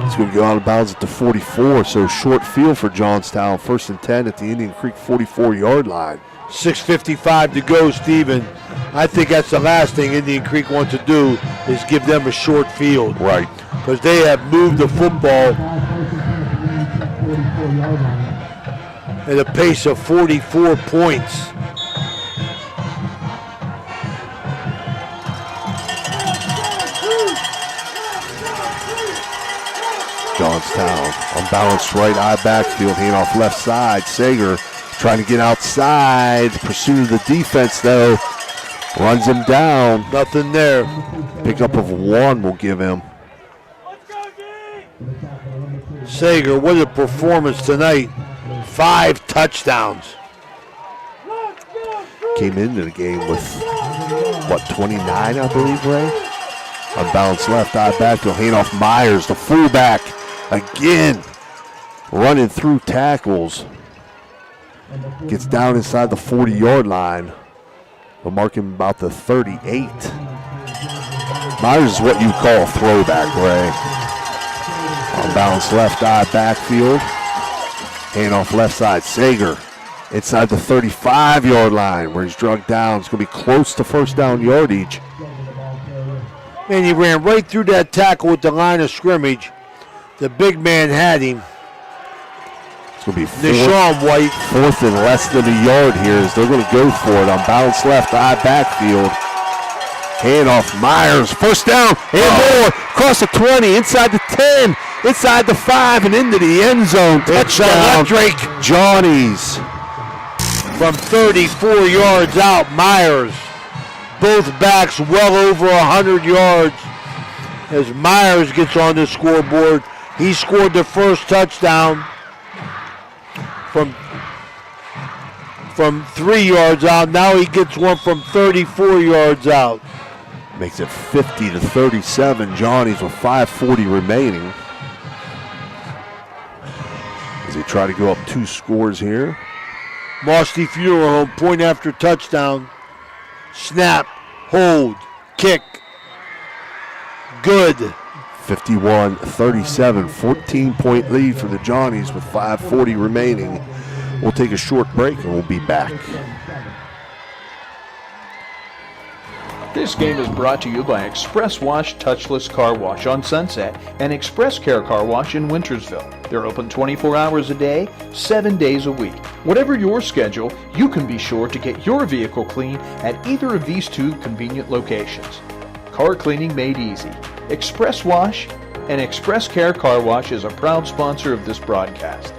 [SPEAKER 4] It's going to go out of bounds at the 44, so short field for Johnstown. 1st and 10 at the Indian Creek 44-yard line.
[SPEAKER 1] 6:55 to go, Steven. I think that's the last thing Indian Creek wants to do is give them a short field.
[SPEAKER 4] Right.
[SPEAKER 1] Because they have moved the football at a pace of 44 points.
[SPEAKER 4] Johnstown unbalanced right eye backfield, hand off left side. Sager trying to get outside. Pursuit of the defense, though. Runs him down.
[SPEAKER 1] Nothing there.
[SPEAKER 4] Pickup of 1 will give him.
[SPEAKER 1] Sager, what a performance tonight. 5 touchdowns.
[SPEAKER 4] Came into the game with, 29, I believe, Ray? Unbalanced left eye backfield, hand off Myers, the fullback. Again, running through tackles. Gets down inside the 40-yard line. We'll mark him about the 38. Myers is what you call a throwback, Ray. Unbalanced left eye backfield. Hand off left side. Sager inside the 35-yard line where he's drugged down. It's going to be close to 1st down yardage.
[SPEAKER 1] Man, he ran right through that tackle with the line of scrimmage. The big man had him.
[SPEAKER 4] It's going to be
[SPEAKER 1] Deshaun White.
[SPEAKER 4] 4th and less than a yard here as they're going to go for it. Unbalanced left eye backfield. Hand off Myers. 1st down and more. Across the 20, inside the 10, inside the 5, and into the end zone. Touchdown,
[SPEAKER 1] Drake.
[SPEAKER 4] Johnnies.
[SPEAKER 1] From 34 yards out, Myers. Both backs well over 100 yards as Myers gets on the scoreboard. He scored the first touchdown from 3 yards out. Now he gets one from 34 yards out.
[SPEAKER 4] Makes it 50-37. Johnnies with 5:40 remaining. As they try to go up 2 scores here.
[SPEAKER 1] Mosty Funeral Home, point after touchdown. Snap, hold, kick. Good.
[SPEAKER 4] 51-37, 14-point lead for the Johnnies with 5:40 remaining. We'll take a short break and we'll be back.
[SPEAKER 6] This game is brought to you by Express Wash Touchless Car Wash on Sunset and Express Care Car Wash in Wintersville. They're open 24 hours a day, 7 days a week. Whatever your schedule, you can be sure to get your vehicle clean at either of these 2 convenient locations. car cleaning made easy. Express Wash and Express Care Car Wash is a proud sponsor of this broadcast.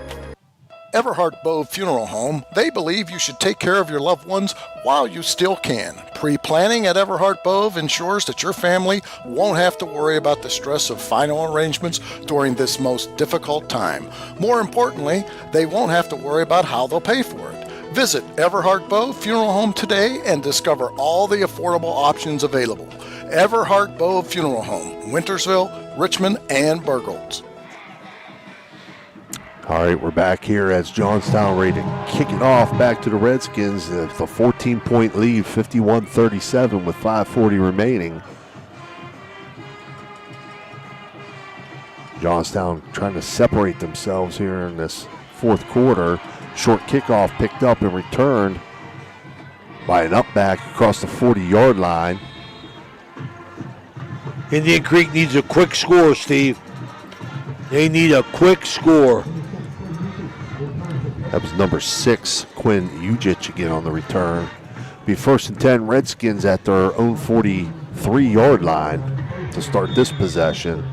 [SPEAKER 2] Everhart Bove Funeral Home, they believe you should take care of your loved ones while you still can. Pre-planning at Everhart Bove ensures that your family won't have to worry about the stress of final arrangements during this most difficult time. More importantly, they won't have to worry about how they'll pay for it. Visit Everhart Bove Funeral Home today and discover all the affordable options available. Everhart Bove Funeral Home, Wintersville, Richmond, and Burgolds.
[SPEAKER 4] All right, we're back here as Johnstown ready to kick it off back to the Redskins. The 14-point lead, 51-37 with 5:40 remaining. Johnstown trying to separate themselves here in this fourth quarter. Short kickoff picked up and returned by an up back across the 40-yard line.
[SPEAKER 1] Indian Creek needs a quick score, Steve. They need a quick score.
[SPEAKER 4] That was number 6, Quinn Ujic again on the return. Be 1st and 10 Redskins at their own 43-yard line to start this possession.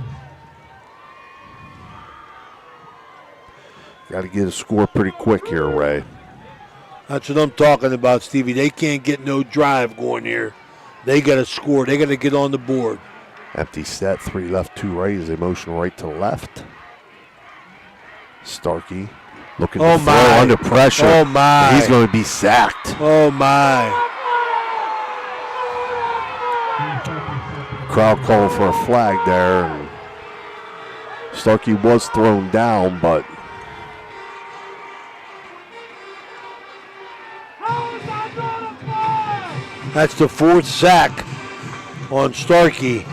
[SPEAKER 4] Got to get a score pretty quick here, Ray.
[SPEAKER 1] That's what I'm talking about, Stevie. They can't get no drive going here. They got to score. They got to get on the board.
[SPEAKER 4] Empty set, 3 left, 2 right as they motion right to left. Starkey looking to throw under pressure.
[SPEAKER 1] Oh, my.
[SPEAKER 4] He's going to be sacked.
[SPEAKER 1] Oh, my.
[SPEAKER 4] Crowd calling for a flag there. And Starkey was thrown down, but
[SPEAKER 1] that's the 4th sack on Starkey.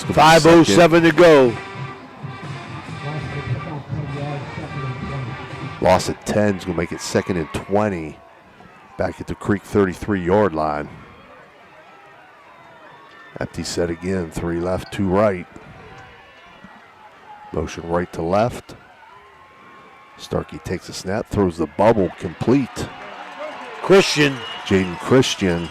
[SPEAKER 1] 5:07 to go.
[SPEAKER 4] Loss at 10 is going to make it 2nd and 20. Back at the Creek 33-yard line. Empty set again. 3 left, 2 right. Motion right to left. Starkey takes a snap, throws the bubble complete.
[SPEAKER 1] Christian.
[SPEAKER 4] Jaden Christian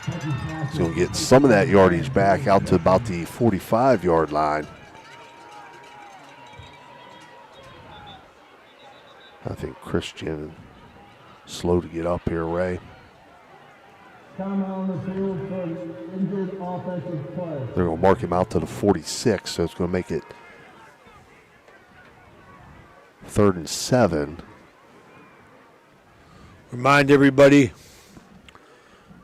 [SPEAKER 4] is going to get some of that yardage back out to about the 45-yard line. I think Christian slow to get up here, Ray.
[SPEAKER 5] Time on the field for injured offensive player.
[SPEAKER 4] They're going to mark him out to the 46, so it's going to make it 3rd and 7.
[SPEAKER 1] Remind everybody,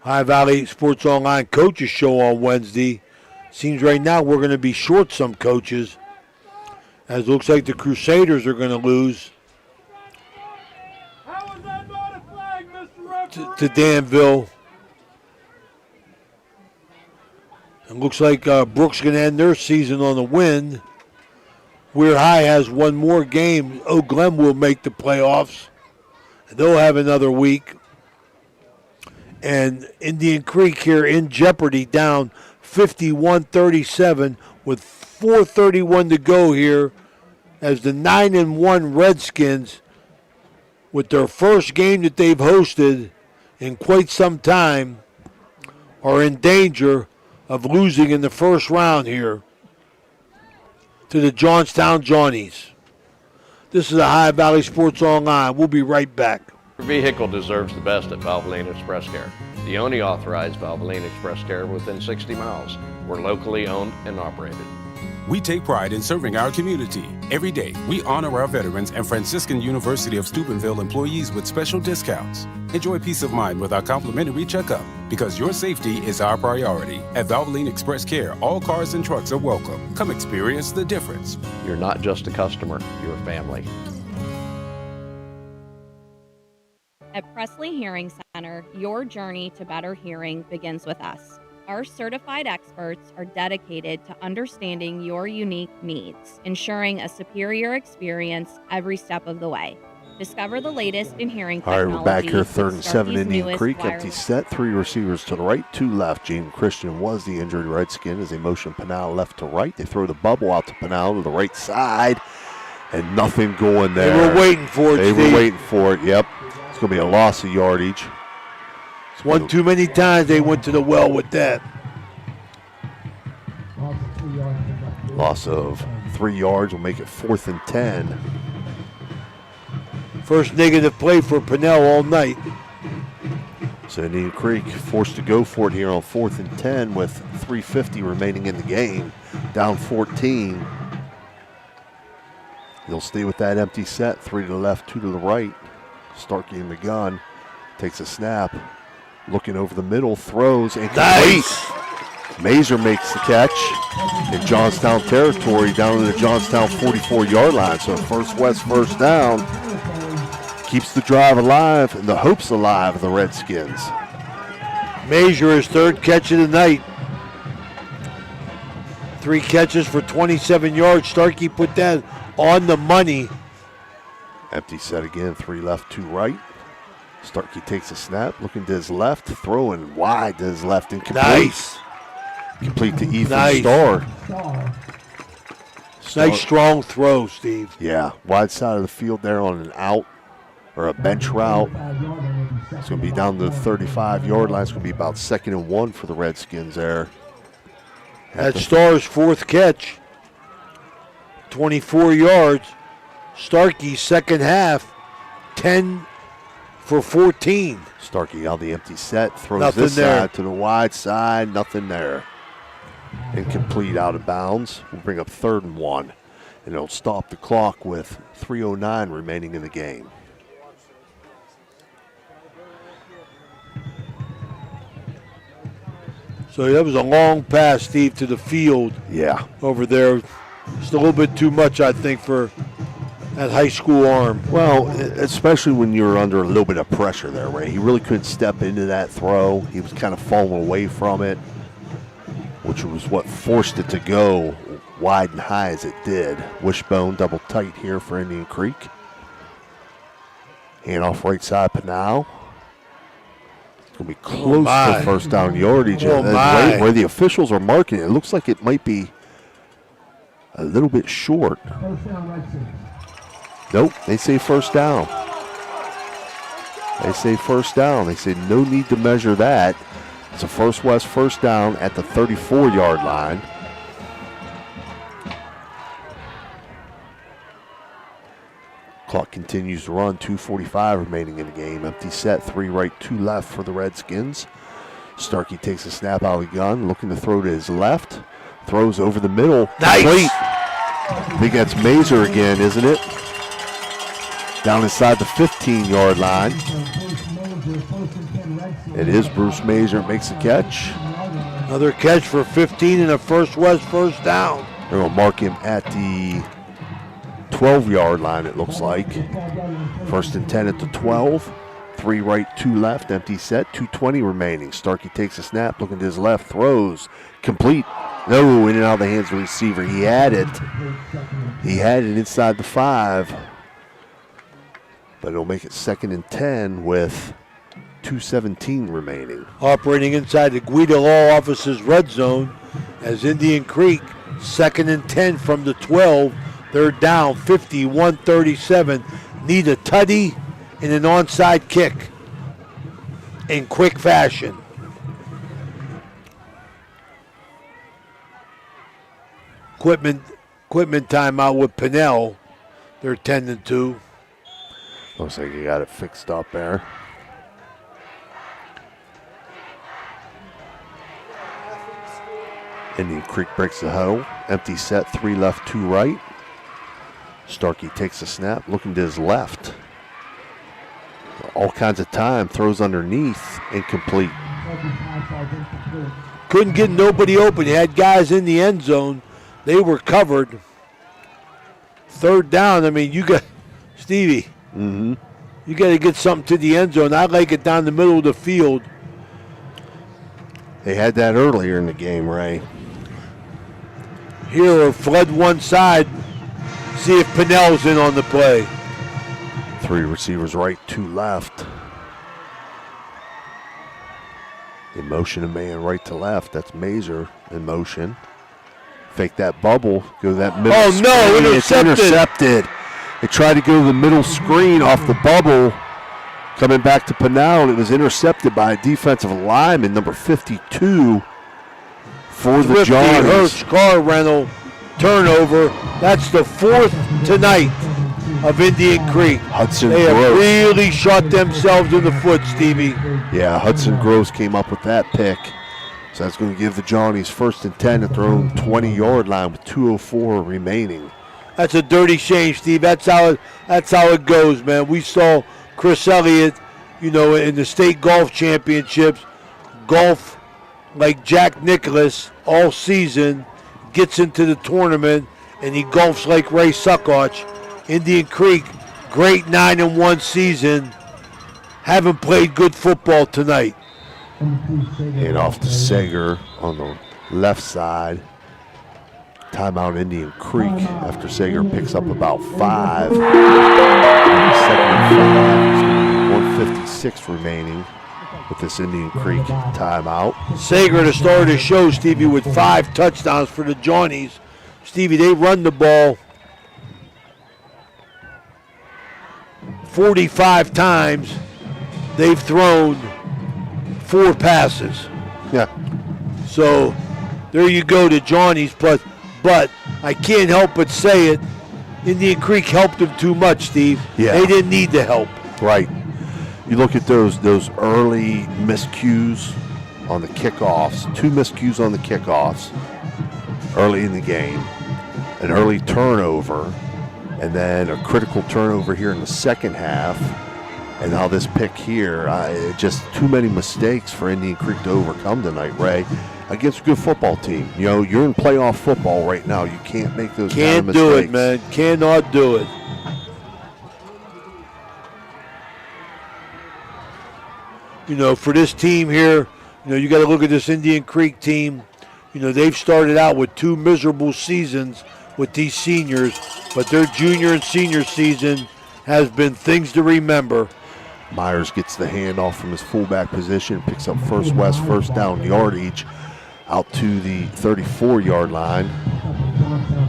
[SPEAKER 1] High Valley Sports Online Coaches Show on Wednesday. Seems right now we're going to be short some coaches, as it looks like the Crusaders are going to lose to Danville. It looks like Brooks going to end their season on a win. Weir High has one more game. Oak Glen will make the playoffs. They'll have another week. And Indian Creek here in jeopardy, down 51-37 with 4:31 to go here, as the 9-1 Redskins, with their first game that they've hosted in quite some time, are in danger of losing in the first round here to the Johnstown Johnnies. This is a High Valley Sports Online. We'll be right back.
[SPEAKER 7] Your vehicle deserves the best at Valvoline Express Care, the only authorized Valvoline Express Care within 60 miles. We're locally owned and operated.
[SPEAKER 15] We take pride in serving our community. Every day, we honor our veterans and Franciscan University of Steubenville employees with special discounts. Enjoy peace of mind with our complimentary checkup, because your safety is our priority. At Valvoline Express Care, all cars and trucks are welcome. Come experience the difference.
[SPEAKER 7] You're not just a customer, you're a family.
[SPEAKER 18] At Presley Hearing Center, your journey to better hearing begins with us. Our certified experts are dedicated to understanding your unique needs, ensuring a superior experience every step of the way. Discover the latest in hearing
[SPEAKER 4] technology. All right, we're back here, 3rd and 7, Indian Creek. Empty set, 3 receivers to the right, 2 left. Jaden Christian was the injured Redskin as they motion Pinal left to right. They throw the bubble out to Pinal to the right side, and nothing going there.
[SPEAKER 1] They were waiting for it,
[SPEAKER 4] They were waiting for it, yep. It's going to be a loss of yardage.
[SPEAKER 1] It's one too many times they went to the well with that.
[SPEAKER 4] Loss of 3 yards will make it 4th and 10.
[SPEAKER 1] First negative play for Pinnell all night.
[SPEAKER 4] So Indian Creek forced to go for it here on 4th and 10 with 3:50 remaining in the game. Down 14. They'll stay with that empty set. 3 to the left, 2 to the right. Starkey in the gun. Takes a snap. Looking over the middle. Throws and complete. Mazer makes the catch in Johnstown territory down to the Johnstown 44-yard line. So First West first down. Keeps the drive alive and the hopes alive of the Redskins.
[SPEAKER 1] Mazer, his 3rd catch of the night. 3 catches for 27 yards. Starkey put that on the money.
[SPEAKER 4] Empty set again, 3 left, 2 right. Starkey takes a snap, looking to his left, throwing wide to his left, incomplete.
[SPEAKER 1] Nice.
[SPEAKER 4] Complete to Ethan Starr.
[SPEAKER 1] Nice strong throw, Steve.
[SPEAKER 4] Yeah, wide side of the field there on an out or a bench route. It's going to be down to the 35-yard line. It's going to be about 2nd and 1 for the Redskins there.
[SPEAKER 1] That's Starr's 4th catch. 24 yards. Starkey, second half, 10 for 14.
[SPEAKER 4] Starkey on the empty set, throws
[SPEAKER 1] Nothing
[SPEAKER 4] this
[SPEAKER 1] there.
[SPEAKER 4] side to the wide side, nothing there. Incomplete, out of bounds. We'll bring up 3rd and 1, and it'll stop the clock with 3:09 remaining in the game.
[SPEAKER 1] So that was a long pass, Steve, to the field.
[SPEAKER 4] Yeah.
[SPEAKER 1] Over there. Just a little bit too much, I think, for that high school arm.
[SPEAKER 4] Well, especially when you're under a little bit of pressure there, Ray. He really couldn't step into that throw. He was kind of falling away from it, which was what forced it to go wide and high as it did. Wishbone double tight here for Indian Creek. Hand off right side, Pinal. It's going to be close to first down yardage. Right where the officials are marking it, it looks like it might be a little bit short. Nope, they say first down. They say first down. They say no need to measure that. It's a First West first down at the 34-yard line. Clock continues to run, 2:45 remaining in the game. Empty set, 3 right, 2 left for the Redskins. Starkey takes a snap out of the gun, looking to throw to his left. Throws over the middle.
[SPEAKER 1] Nice.
[SPEAKER 4] Complete. I think that's Mazer again, isn't it? Down inside the 15-yard line. It is Bruce Mazer makes the catch.
[SPEAKER 1] Another catch for 15 and a First West first down.
[SPEAKER 4] They're going to mark him at the 12-yard line, it looks like. 1st and 10 at the 12. 3 right, 2 left. Empty set, 2:20 remaining. Starkey takes a snap, looking to his left, throws. Complete. No, in and out of the hands of the receiver. He had it. He had it inside the 5. But it'll make it 2nd and 10 with 2:17 remaining.
[SPEAKER 1] Operating inside the Guida Law Office's red zone as Indian Creek, 2nd and 10 from the 12. They're down 51-37. Need a tutty and an onside kick in quick fashion. Equipment timeout with Pinnell. They're 10-2.
[SPEAKER 4] Looks like you got it fixed up there. Indian Creek breaks the huddle. Empty set, 3 left, 2 right. Starkey takes a snap, looking to his left. All kinds of time, throws underneath, incomplete.
[SPEAKER 1] Couldn't get nobody open. He had guys in the end zone. They were covered. 3rd down, I mean, you got, Stevie, you got to get something to the end zone. I like it down the middle of the field.
[SPEAKER 4] They had that earlier in the game, Ray.
[SPEAKER 1] Here, flood one side. See if Pinnell's in on the play.
[SPEAKER 4] 3 receivers right, 2 left. In motion, a man right to left. That's Mazer in motion. Fake that bubble, go to that middle screen.
[SPEAKER 1] No,
[SPEAKER 4] It's intercepted. They tried to go to the middle screen off the bubble. Coming back to Pinal, and it was intercepted by a defensive lineman, number 52, for the Johnnies.
[SPEAKER 1] Hurts car rental turnover. That's the 4th tonight of Indian Creek. They have really shot themselves in the foot, Stevie.
[SPEAKER 4] Yeah, Hudson Groves came up with that pick. So that's going to give the Johnnies 1st and 10 at their own 20-yard line with 2:04 remaining.
[SPEAKER 1] That's a dirty shame, Steve. That's how it goes, man. We saw Chris Elliott, in the state golf championships, golf like Jack Nicklaus all season, gets into the tournament, and he golfs like Ray Suckoch. Indian Creek, great 9-1 season, haven't played good football tonight.
[SPEAKER 4] And off to Sager on the left side. Timeout Indian Creek after Sager picks up about 5. 2nd and 5. 1:56 remaining with this Indian Creek timeout.
[SPEAKER 1] Sager to start the show, Stevie, with 5 touchdowns for the Johnnies. Stevie, they run the ball 45 times. They've thrown 4 passes.
[SPEAKER 4] Yeah.
[SPEAKER 1] So there you go to Johnny's plus. But I can't help but say it. Indian Creek helped them too much, Steve.
[SPEAKER 4] Yeah.
[SPEAKER 1] They didn't need the help.
[SPEAKER 4] Right. You look at those early miscues on the kickoffs. 2 miscues on the kickoffs early in the game. An early turnover. And then a critical turnover here in the second half. And now this pick here, just too many mistakes for Indian Creek to overcome tonight, Ray, against a good football team. You're in playoff football right now. You can't make those kind of mistakes.
[SPEAKER 1] Can't do it, man. Cannot do it. For this team here, you got to look at this Indian Creek team. They've started out with 2 miserable seasons with these seniors, but their junior and senior season has been things to remember.
[SPEAKER 4] Myers gets the handoff from his fullback position, picks up first down yardage out to the 34-yard line.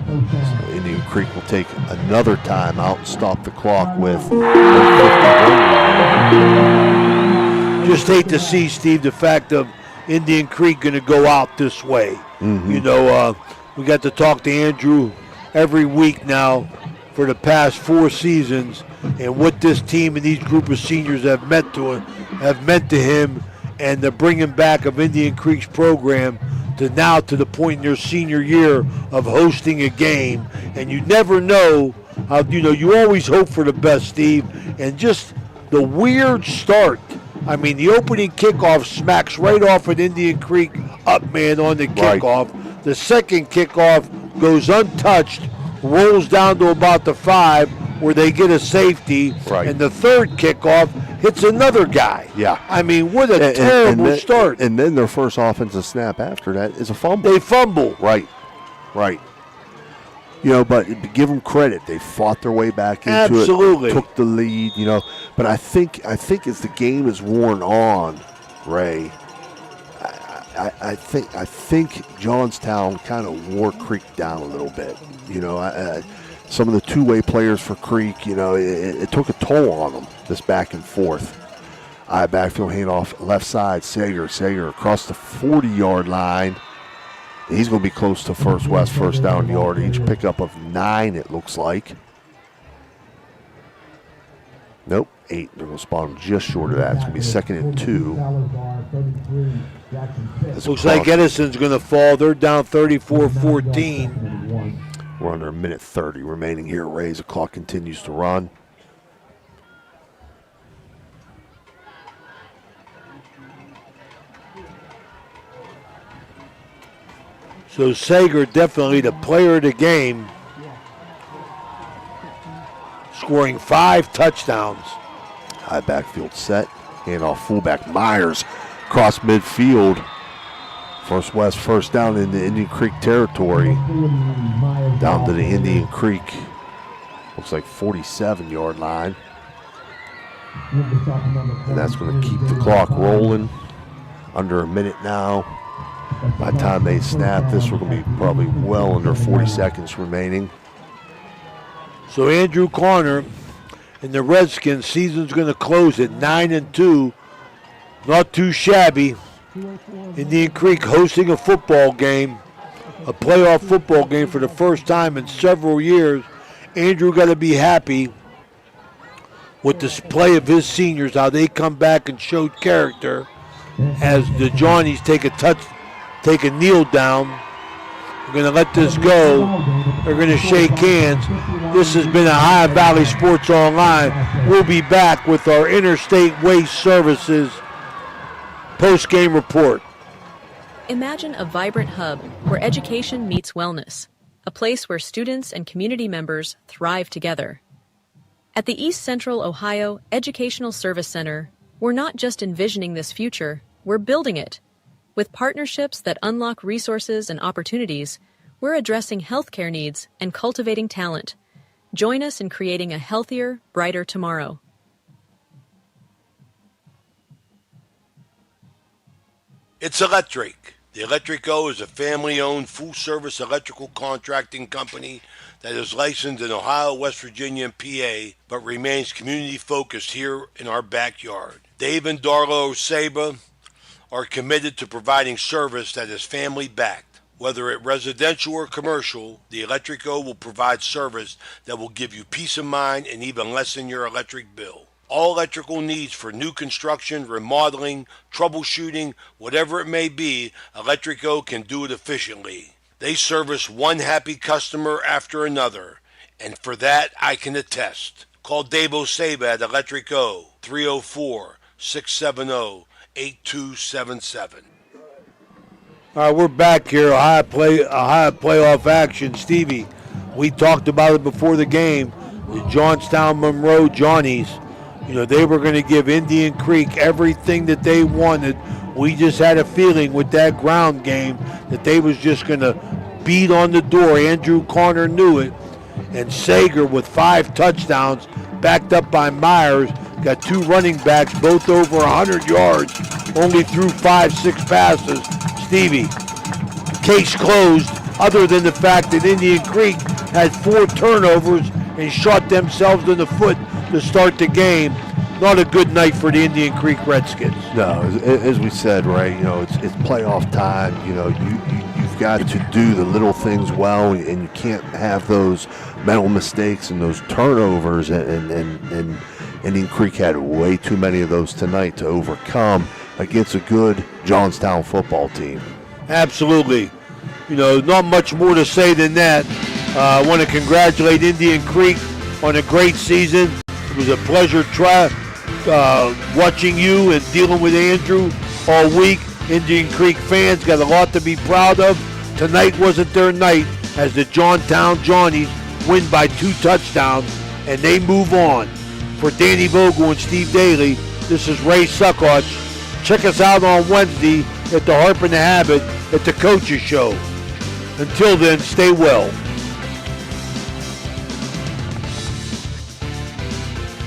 [SPEAKER 4] So Indian Creek will take another timeout and stop the clock with 1:51.
[SPEAKER 1] Just hate to see, Steve, the fact of Indian Creek going to go out this way.
[SPEAKER 4] Mm-hmm.
[SPEAKER 1] We got to talk to Andrew every week now for the past 4 seasons, and what this team and these group of seniors have meant to him, and the bringing back of Indian Creek's program to the point in their senior year of hosting a game. And you never know how, you always hope for the best, Steve, and just the weird start. I mean, the opening kickoff smacks right off at Indian Creek up man on the kickoff. Right. The second kickoff goes untouched, rolls down to about the 5 where they get a safety.
[SPEAKER 4] Right.
[SPEAKER 1] And the third kickoff hits another guy.
[SPEAKER 4] Yeah.
[SPEAKER 1] I mean, what a terrible start.
[SPEAKER 4] And then their first offensive snap after that is a fumble.
[SPEAKER 1] They fumble.
[SPEAKER 4] Right. But give them credit. They fought their way back into
[SPEAKER 1] Absolutely.
[SPEAKER 4] It, took the lead, But I think as the game is worn on, Ray, I think Johnstown kind of wore Creek down a little bit. Some of the two-way players for Creek, it took a toll on them, this back and forth. Backfield handoff, left side, Sager across the 40-yard line. He's going to be close to first down yardage. Pickup of 9, it looks like. Nope, 8. They're going to spot him just short of that. It's going to be 2nd and 2.
[SPEAKER 1] Looks like Edison's going to fall. They're down 34-14.
[SPEAKER 4] We're under 1:30 remaining here. Ray, the clock continues to run.
[SPEAKER 1] So Sager definitely the player of the game, scoring 5 touchdowns.
[SPEAKER 4] High backfield set. Handoff fullback Myers across midfield. First down in the Indian Creek territory. Down to the Indian Creek, looks like 47-yard line. And that's going to keep the clock rolling. Under a minute now. By the time they snap this, we're going to be probably well under 40 seconds remaining.
[SPEAKER 1] So Andrew Corner And the Redskins season's going to close at 9-2. Not too shabby. Indian Creek hosting a football game, a playoff football game for the first time in several years. Andrew got to be happy with the play of his seniors, how they come back and showed character as the Johnnies take a kneel down. We're going to let this go. They're going to shake hands. This has been Ohio Valley Sports Online. We'll be back with our Interstate Waste Services post-game report.
[SPEAKER 11] Imagine a vibrant hub where education meets wellness, a place where students and community members thrive together. At the East Central Ohio Educational Service Center, we're not just envisioning this future, we're building it. With partnerships that unlock resources and opportunities, we're addressing healthcare needs and cultivating talent. Join us in creating a healthier, brighter tomorrow.
[SPEAKER 16] It's electric. The Electrico is a family-owned, full-service electrical contracting company that is licensed in Ohio, West Virginia, and PA, but remains community-focused here in our backyard. Dave and Darla Oseba are committed to providing service that is family-backed. Whether it residential or commercial, the Electrico will provide service that will give you peace of mind and even lessen your electric bill. All electrical needs for new construction, remodeling, troubleshooting, whatever it may be, Electrico can do it efficiently. They service one happy customer after another, and for that I can attest. Call Dave Oseba at Electrico, 304-670-8277.
[SPEAKER 1] All right, we're back here, Ohio playoff action. Stevie, we talked about it before the game. The Johnstown Monroe Johnnies, they were going to give Indian Creek everything that they wanted. We just had a feeling with that ground game that they was just going to beat on the door. Andrew Corner knew it. And Sager with 5 touchdowns, backed up by Myers, got 2 running backs, both over 100 yards, only threw 5-6 passes. Stevie, case closed, other than the fact that Indian Creek had 4 turnovers and shot themselves in the foot to start the game. Not a good night for the Indian Creek Redskins.
[SPEAKER 4] No, as we said, right, it's playoff time. You've got to do the little things well, and you can't have those mental mistakes and those turnovers, and Indian Creek had way too many of those tonight to overcome against a good Johnstown football team.
[SPEAKER 1] Absolutely. Not much more to say than that. I want to congratulate Indian Creek on a great season. It was a pleasure watching you and dealing with Andrew all week. Indian Creek fans got a lot to be proud of. Tonight wasn't their night as the Johnstown Johnnies win by 2 touchdowns and they move on. For Danny Vogel and Steve Daly, this is Ray Suckoch. Check us out on Wednesday at the Harp and the Habit at the Coaches Show. Until then, stay well.